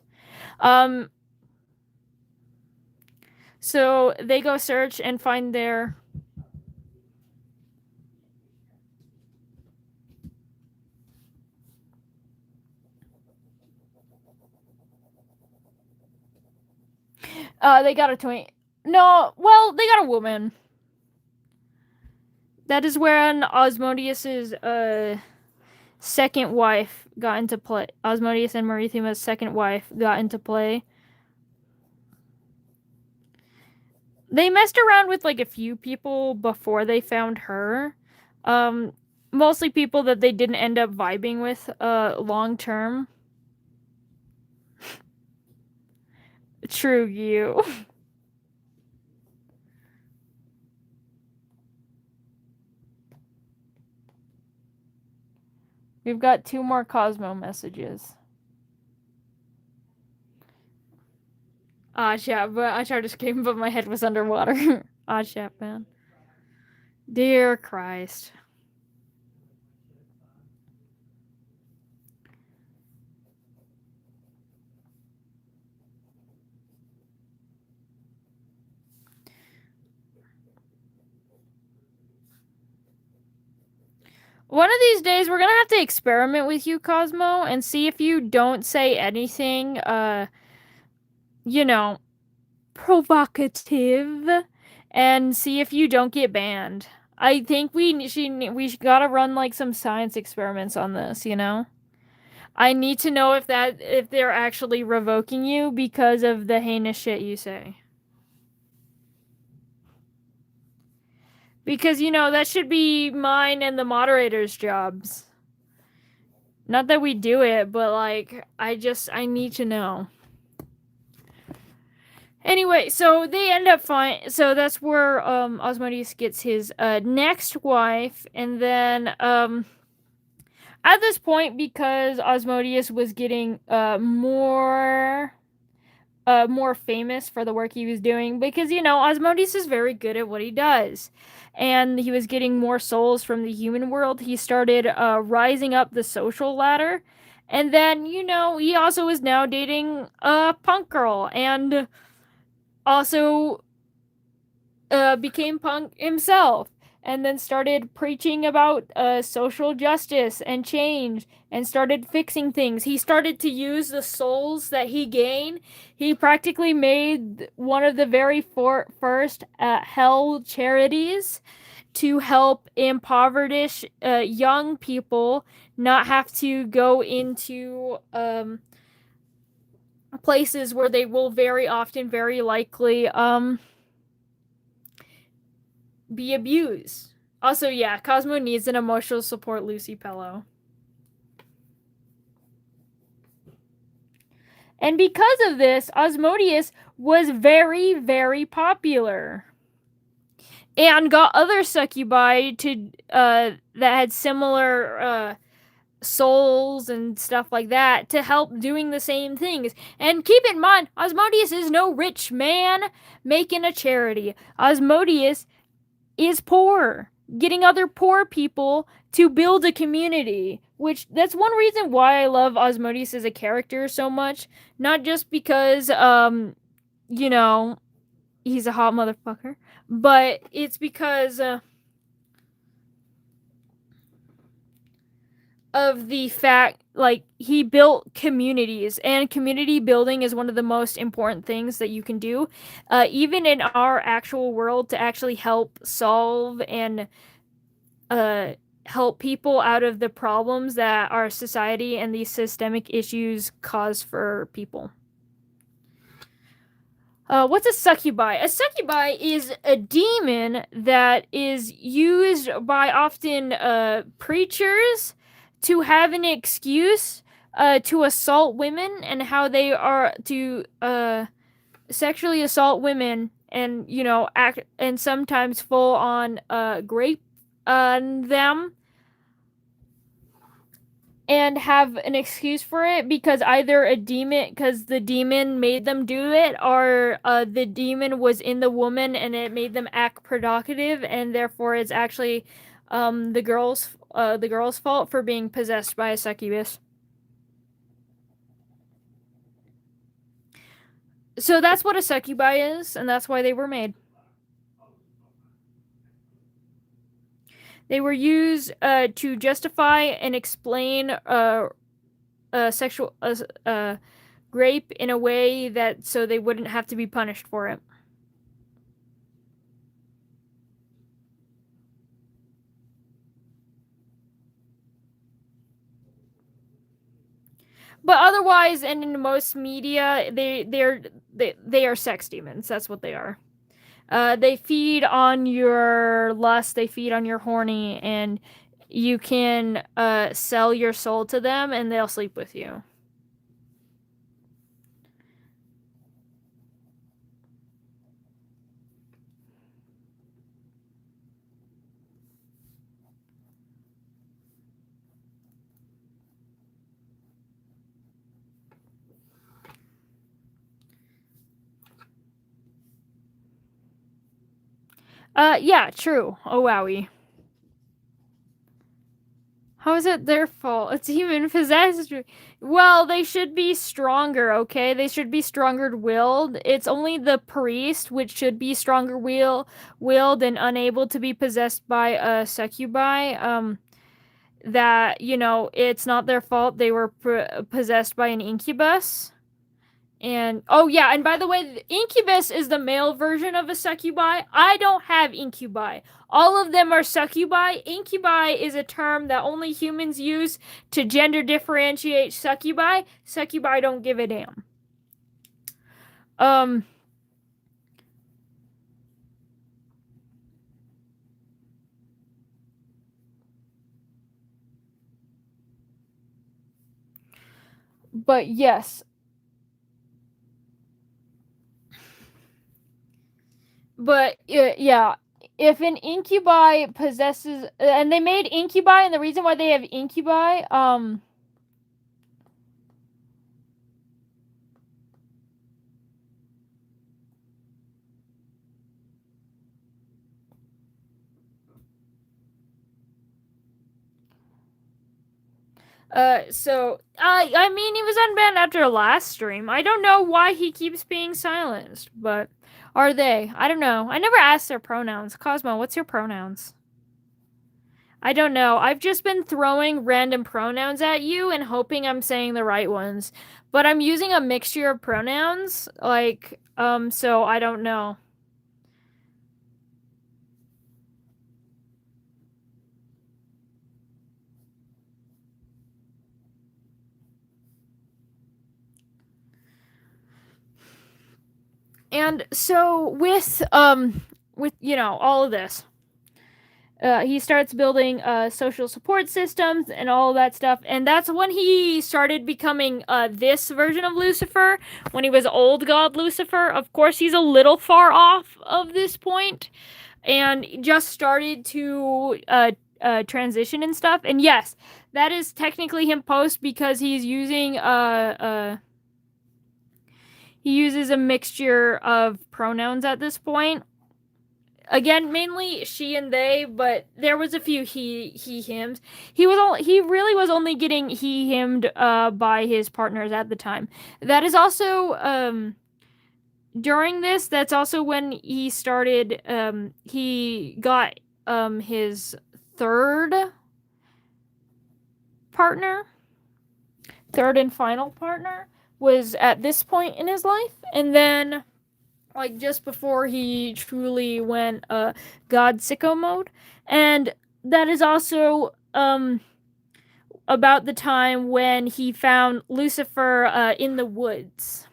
S1: So they go search and find their they got a twin. No, well, they got a woman. That is when Osmodeus's second wife got into play. Osmodeus and Marithima's second wife got into play. They messed around with like a few people before they found her. Mostly people that they didn't end up vibing with long term. True you. We've got 2 more Cosmo messages. Ah, chat, but I tried to scream, but my head was underwater. Ah, chat, man. Dear Christ. One of these days, we're gonna have to experiment with you, Cosmo, and see if you don't say anything, you know, provocative, and see if you don't get banned. I think we gotta run like some science experiments on this, you know? I need to know if they're actually revoking you because of the heinous shit you say. Because that should be mine and the moderator's jobs. Not that we do it, but like I need to know. Anyway, so they end up fine. So that's where Osmodeus gets his next wife, and then at this point, because Osmodeus was getting more famous for the work he was doing, because Osmodeus is very good at what he does, and he was getting more souls from the human world. He started rising up the social ladder, and then he also is now dating a punk girl, and also became punk himself, and then started preaching about social justice and change, and started fixing things. He started to use the souls that he gained. He practically made one of the very first hell charities to help impoverished young people not have to go into places where they will very often, very likely, be abused. Also, yeah, Cosmo needs an emotional support Lucy pillow. And because of this, Osmodeus was very, very popular. And got other succubi to that had similar souls and stuff like that to help doing the same things. And keep in mind, Osmodeus is no rich man making a charity. Osmodeus is poor, getting other poor people to build a community, which that's one reason why I love Osmodeus as a character so much. Not just because he's a hot motherfucker, but it's because of the fact, like, he built communities, and community building is one of the most important things that you can do, even in our actual world, to actually help solve and help people out of the problems that our society and these systemic issues cause for people. What's a succubi? A succubi is a demon that is used by often preachers to have an excuse to assault women, and how they are to sexually assault women, and act, and sometimes full on rape them, and have an excuse for it, because either because the demon made them do it, or the demon was in the woman and it made them act provocative, and therefore it's actually the girl's fault for being possessed by a succubus. So that's what a succubi is, and that's why they were made. They were used to justify and explain sexual rape in a way that so they wouldn't have to be punished for it. But otherwise, and in most media, they are sex demons. That's what they are. They feed on your lust. They feed on your horny, and you can sell your soul to them, and they'll sleep with you. Yeah, true. Oh, wowie. How is it their fault? It's human possessed. Well, they should be stronger, okay? They should be stronger willed. It's only the priest which should be stronger willed and unable to be possessed by a succubi. That, it's not their fault they were possessed by an incubus. And oh yeah, and by the way, incubus is the male version of a succubi. I don't have incubi. All of them are succubi. Incubi is a term that only humans use to gender differentiate succubi. Succubi don't give a damn. But yes. But yeah, if an incubi possesses, and they made incubi, and the reason why they have incubi, I mean, he was unbanned after last stream. I don't know why he keeps being silenced, but are they? I don't know. I never asked their pronouns. Cosmo, what's your pronouns? I don't know. I've just been throwing random pronouns at you and hoping I'm saying the right ones. But I'm using a mixture of pronouns, so I don't know. And so with all of this, he starts building social support systems and all of that stuff, and that's when he started becoming this version of Lucifer. When he was old god Lucifer, of course, he's a little far off of this point, and just started to transition and stuff. And yes, that is technically him post because he's using he uses a mixture of pronouns at this point. Again, mainly she and they, but there was a few he hims. He really was only getting he himmed by his partners at the time. That is also during this. That's also when he started. He got his third partner, third and final partner was at this point in his life, and then just before he truly went god sicko mode. And that is also about the time when he found Lucifer in the woods.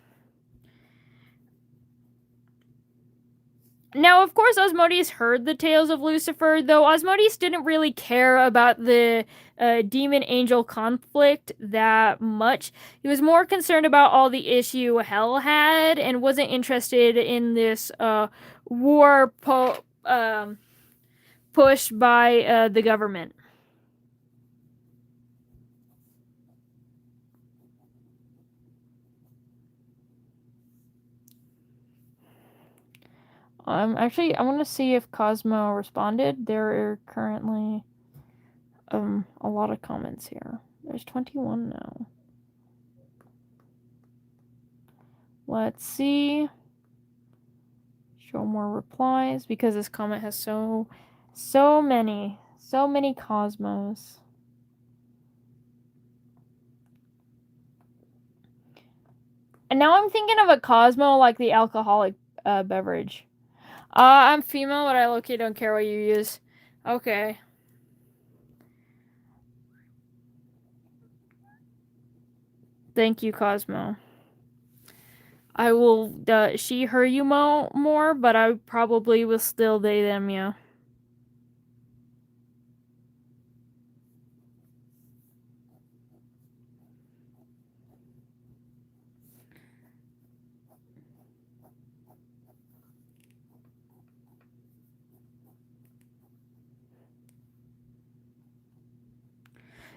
S1: Now, of course, Asmodeus heard the tales of Lucifer, though Asmodeus didn't really care about the demon-angel conflict that much. He was more concerned about all the issue Hell had and wasn't interested in this war pushed by the government. Actually, I want to see if Cosmo responded. There are currently a lot of comments here. There's 21 now. Let's see. Show more replies because this comment has so many Cosmos. And now I'm thinking of a Cosmo like the alcoholic beverage. I'm female, but I low-key don't care what you use. Okay. Thank you, Cosmo. I will she, her, you more, but I probably will still they, them, you.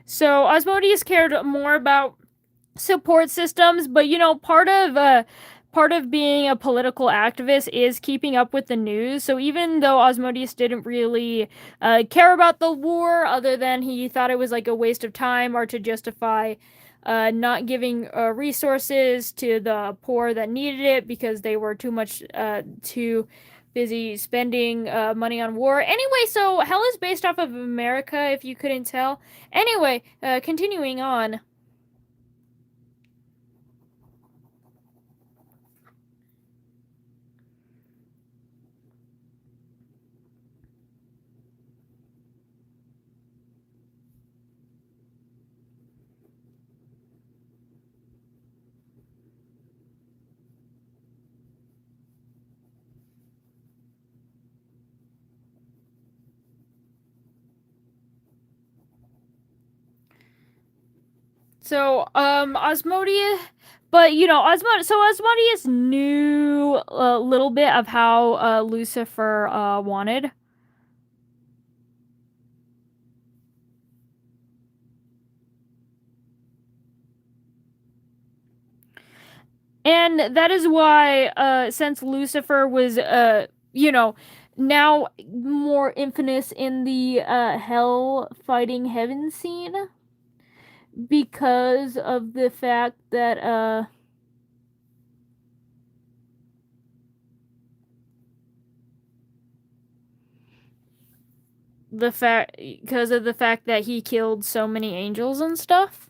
S1: So Asmodeus cared more about support systems, but part of part of being a political activist is keeping up with the news. So even though Osmodeus didn't really care about the war, other than he thought it was like a waste of time or to justify not giving resources to the poor that needed it because they were too busy spending money on war. Anyway, so Hell is based off of America, if you couldn't tell. Anyway, continuing on. So, Osmodeus, but Osmodeus knew a little bit of how Lucifer wanted. And that is why, since Lucifer was, now more infamous in the hell fighting heaven scene, because of the fact that, because of the fact that he killed so many angels and stuff.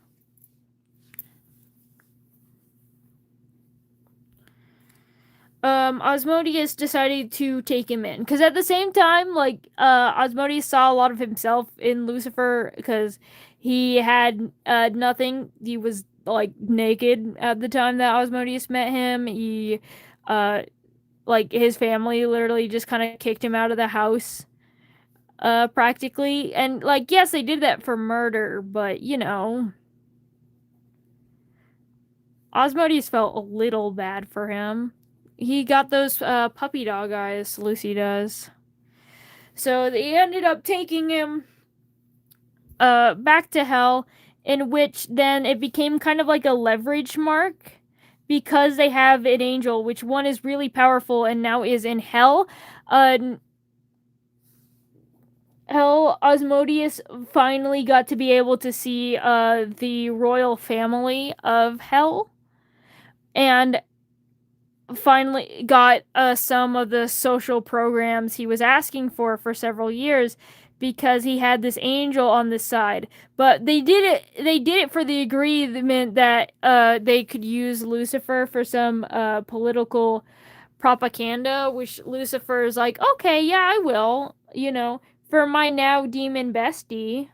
S1: Osmodeus decided to take him in because at the same time, like, Osmodeus saw a lot of himself in Lucifer because he had nothing. He was like naked at the time that Osmodeus met him. Like, his family literally just kind of kicked him out of the house, practically. And like, yes, they did that for murder, but Osmodeus felt a little bad for him. He got those puppy dog eyes, Lucy does. So they ended up taking him back to hell, in which then it became kind of like a leverage mark because they have an angel, which one is really powerful and now is in hell. Osmodeus finally got to be able to see the royal family of hell, and finally got some of the social programs he was asking for several years because he had this angel on the side. But they did it for the agreement that they could use Lucifer for some political propaganda, which Lucifer is like, okay, yeah, I will, for my now demon bestie.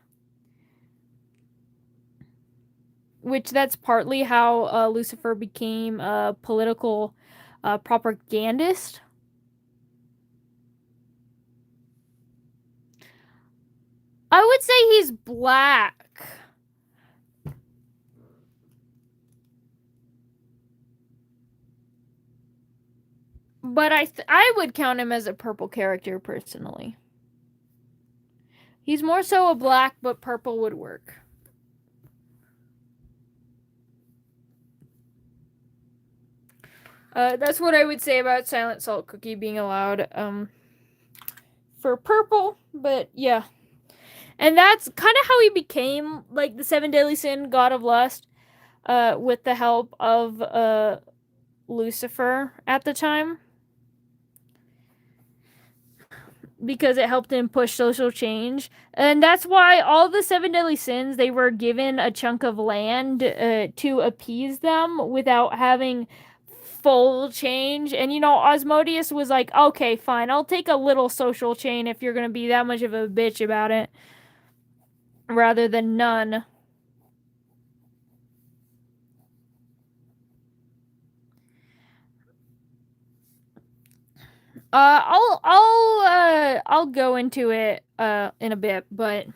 S1: Which that's partly how Lucifer became a political propagandist. I would say he's black. But I would count him as a purple character personally. He's more so a black, but purple would work. That's what I would say about Silent Salt Cookie being allowed for purple, but yeah. And that's kind of how he became like the Seven Deadly Sin, God of Lust, with the help of Lucifer at the time. Because it helped him push social change. And that's why all the Seven Deadly Sins, they were given a chunk of land to appease them without having full change. And Osmodeus was like, okay, fine, I'll take a little social change if you're gonna be that much of a bitch about it, rather than none. I'll go into it in a bit, but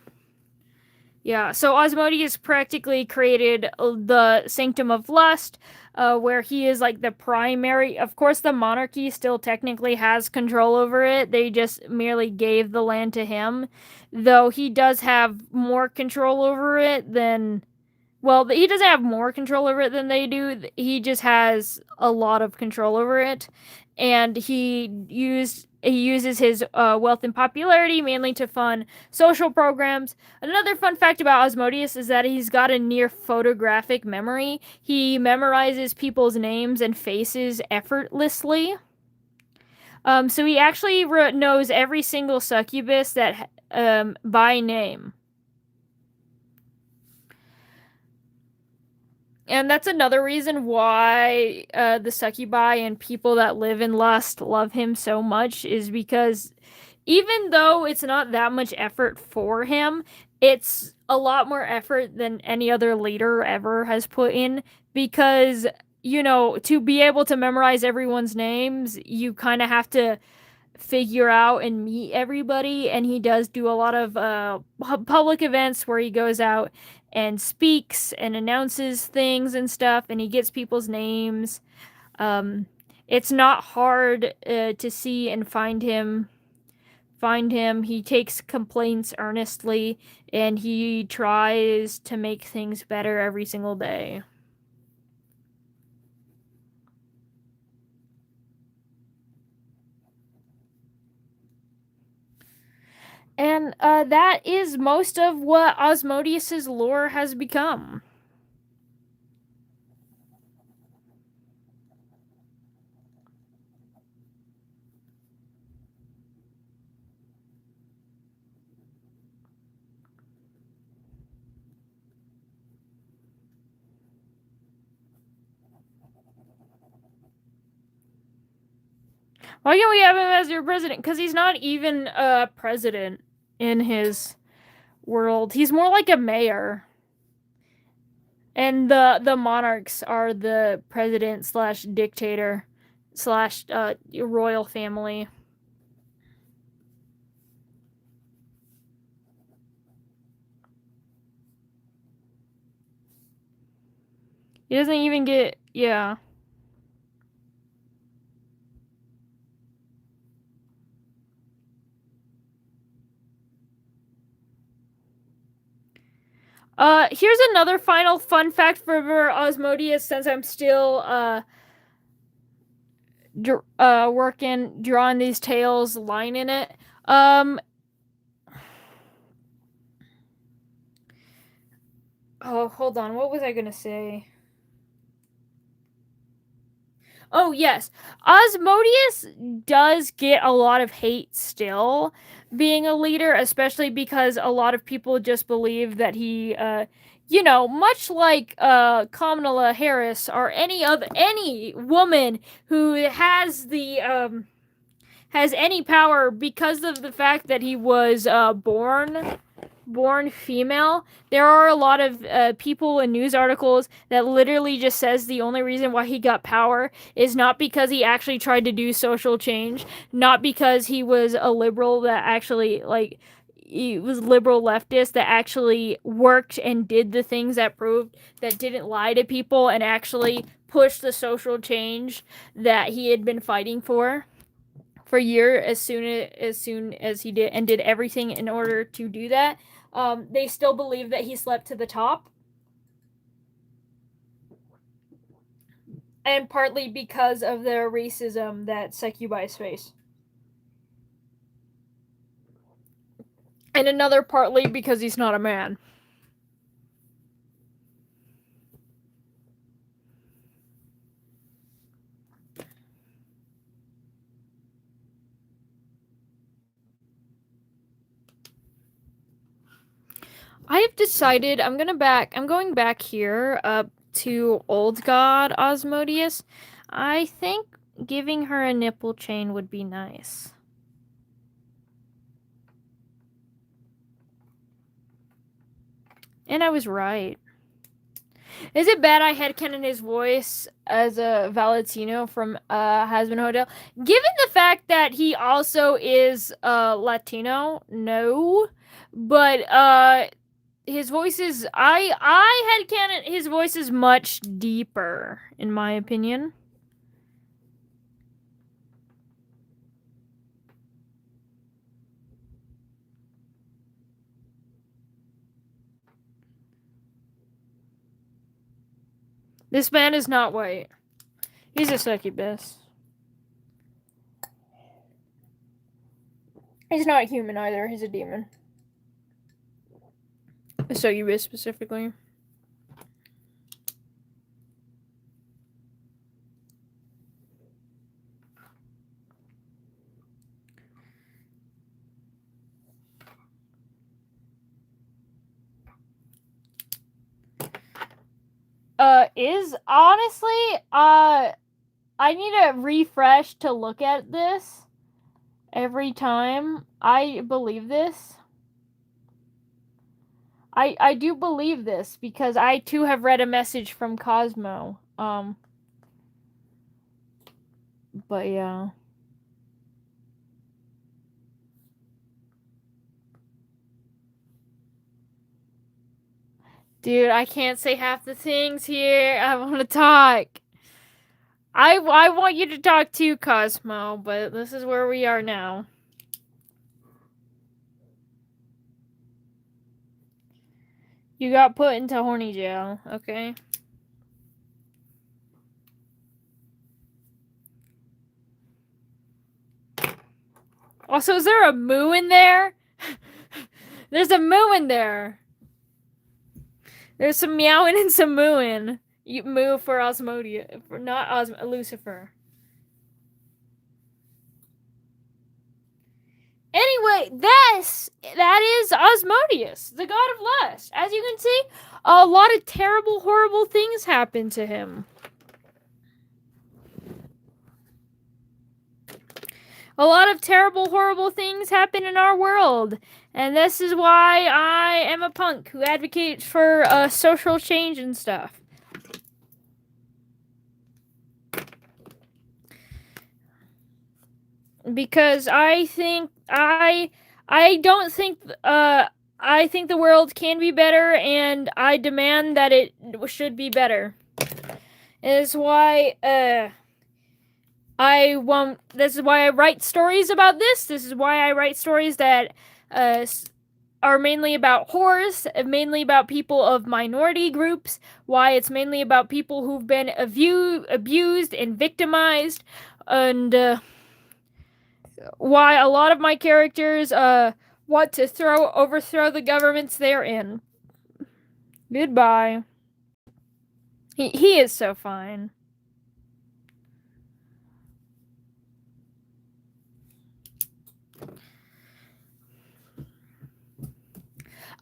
S1: yeah. So Osmodeus practically created the Sanctum of Lust, where he is like the primary. Of course, the monarchy still technically has control over it. They just merely gave the land to him, though he does have more control over it than well, he doesn't have more control over it than they do. He just has a lot of control over it, and he uses his wealth and popularity mainly to fund social programs. Another fun fact about Osmodeus is that he's got a near photographic memory. He memorizes people's names and faces effortlessly. So he actually knows every single succubus that by name. And that's another reason why the succubi and people that live in lust love him so much, is because even though it's not that much effort for him, it's a lot more effort than any other leader ever has put in. Because, to be able to memorize everyone's names, you kind of have to figure out and meet everybody. And he does do a lot of public events where he goes out and speaks and announces things and stuff, and he gets people's names. It's not hard to see and find him. He takes complaints earnestly, and he tries to make things better every single day. And that is most of what Osmodeus's lore has become. Why can't we have him as your president? Because he's not even a president in his world. He's more like a mayor. And the monarchs are the president slash dictator slash royal family. He doesn't even get, yeah. Here's another final fun fact for Osmodeus, since I'm still drawing these tales, line in it. Oh, hold on. What was I gonna say? Oh, yes. Osmodeus does get a lot of hate still being a leader, especially because a lot of people just believe that he, much like Kamala Harris or any woman who has any power, because of the fact that he was born female. There are a lot of people in news articles that literally just says the only reason why he got power is not because he actually tried to do social change, not because he was a liberal that actually, like, he was liberal leftist that actually worked and did the things that proved that didn't lie to people and actually pushed the social change that he had been fighting for years, as soon as he did, and did everything in order to do that. They still believe that he slept to the top, and partly because of the racism that succubi face, and another partly because he's not a man. I have decided I'm going back here to Old God Osmodeus. I think giving her a nipple chain would be nice. And I was right. Is it bad I headcanon his voice as a Valentino from Hasbin Hotel? Given the fact that he also is Latino, no. But his voice is I headcanon his voice is much deeper, in my opinion. This man is not white. He's a succubus. He's not human either. He's a demon. A succubus specifically. Is honestly, I need a refresh to look at this every time. I believe this. I do believe this because I too have read a message from Cosmo. But yeah. Dude, I can't say half the things here. I want to talk. I want you to talk too, Cosmo, but this is where we are now. You got put into horny jail, okay? Also, is there a moo in there? There's a moo in there. There's some meowing and some mooing. You moo for Osmodia, for not Lucifer. Anyway, that is Osmodius, the god of lust. As you can see, a lot of terrible, horrible things happen to him. A lot of terrible, horrible things happen in our world. And this is why I am a punk who advocates for social change and stuff. Because I think I don't think I think the world can be better, and I demand that it should be better. Is why I won't. This is why I write stories about this. This is why I write stories that are mainly about horrors, mainly about people of minority groups. Why it's mainly about people who've been abused and victimized, and why a lot of my characters want to overthrow the governments they're in. Goodbye. He is so fine.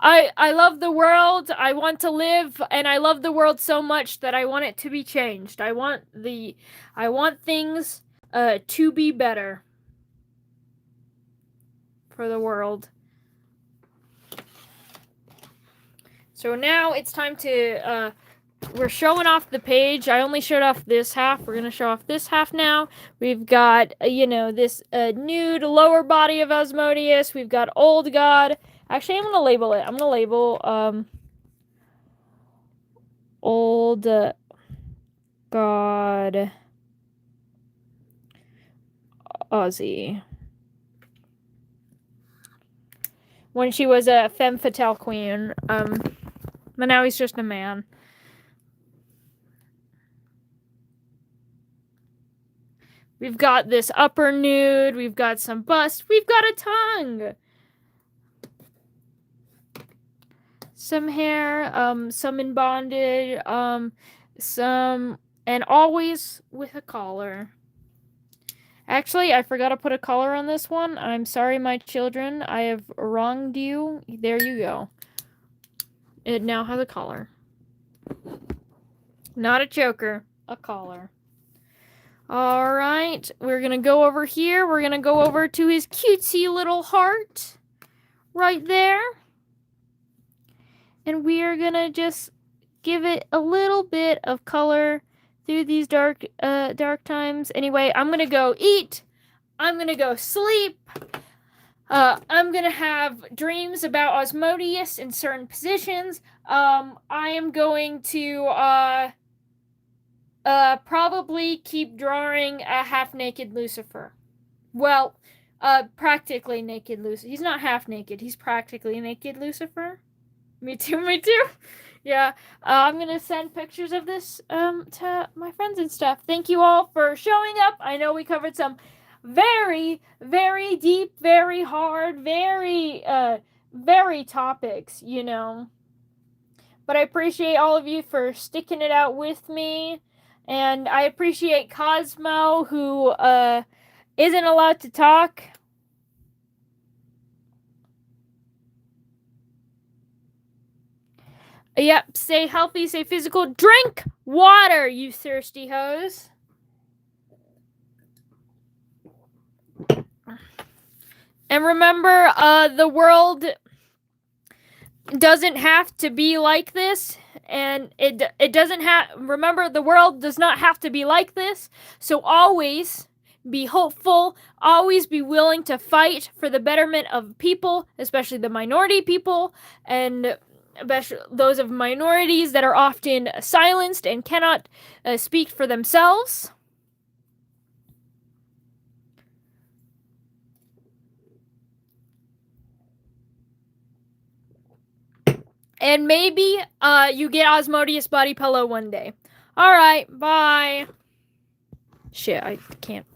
S1: I love the world. I want to live, and I love the world so much that I want it to be changed. I want things to be better for the world. So now it's time to we're showing off the page. I only showed off this half. We're gonna show off this half now. We've got this nude lower body of Osmodius. We've got old god. Actually, I'm gonna label it. I'm gonna label old god Ozzy. When she was a femme fatale queen. But now he's just a man. We've got this upper nude. We've got some bust. We've got a tongue. Some hair. Some in bondage. Some... And always with a collar. Actually, I forgot to put a collar on this one. I'm sorry, my children. I have wronged you. There you go. It now has a collar. Not a choker. A collar. Alright, we're gonna go over here. We're gonna go over to his cutesy little heart. Right there. And we are gonna just give it a little bit of color through these dark times. Anyway, I'm gonna go eat. I'm gonna go sleep. I'm gonna have dreams about Osmodius in certain positions. I am going to probably keep drawing a half-naked Lucifer. Well, practically naked Lucifer. He's not half-naked. He's practically naked Lucifer. Me too, me too. Yeah, I'm gonna send pictures of this to my friends and stuff. Thank you all for showing up. I know we covered some very, very deep, very hard, very topics, you know. But I appreciate all of you for sticking it out with me, and I appreciate Cosmo, who isn't allowed to talk. Yep, stay healthy, stay physical, drink water, you thirsty hoes. And remember, the world doesn't have to be like this, and it doesn't have. Remember, the world does not have to be like this. So always be hopeful. Always be willing to fight for the betterment of people, especially the minority people, and especially those of minorities that are often silenced and cannot speak for themselves. And maybe you get Osmodeus body pillow one day. All right, bye. Shit, I can't.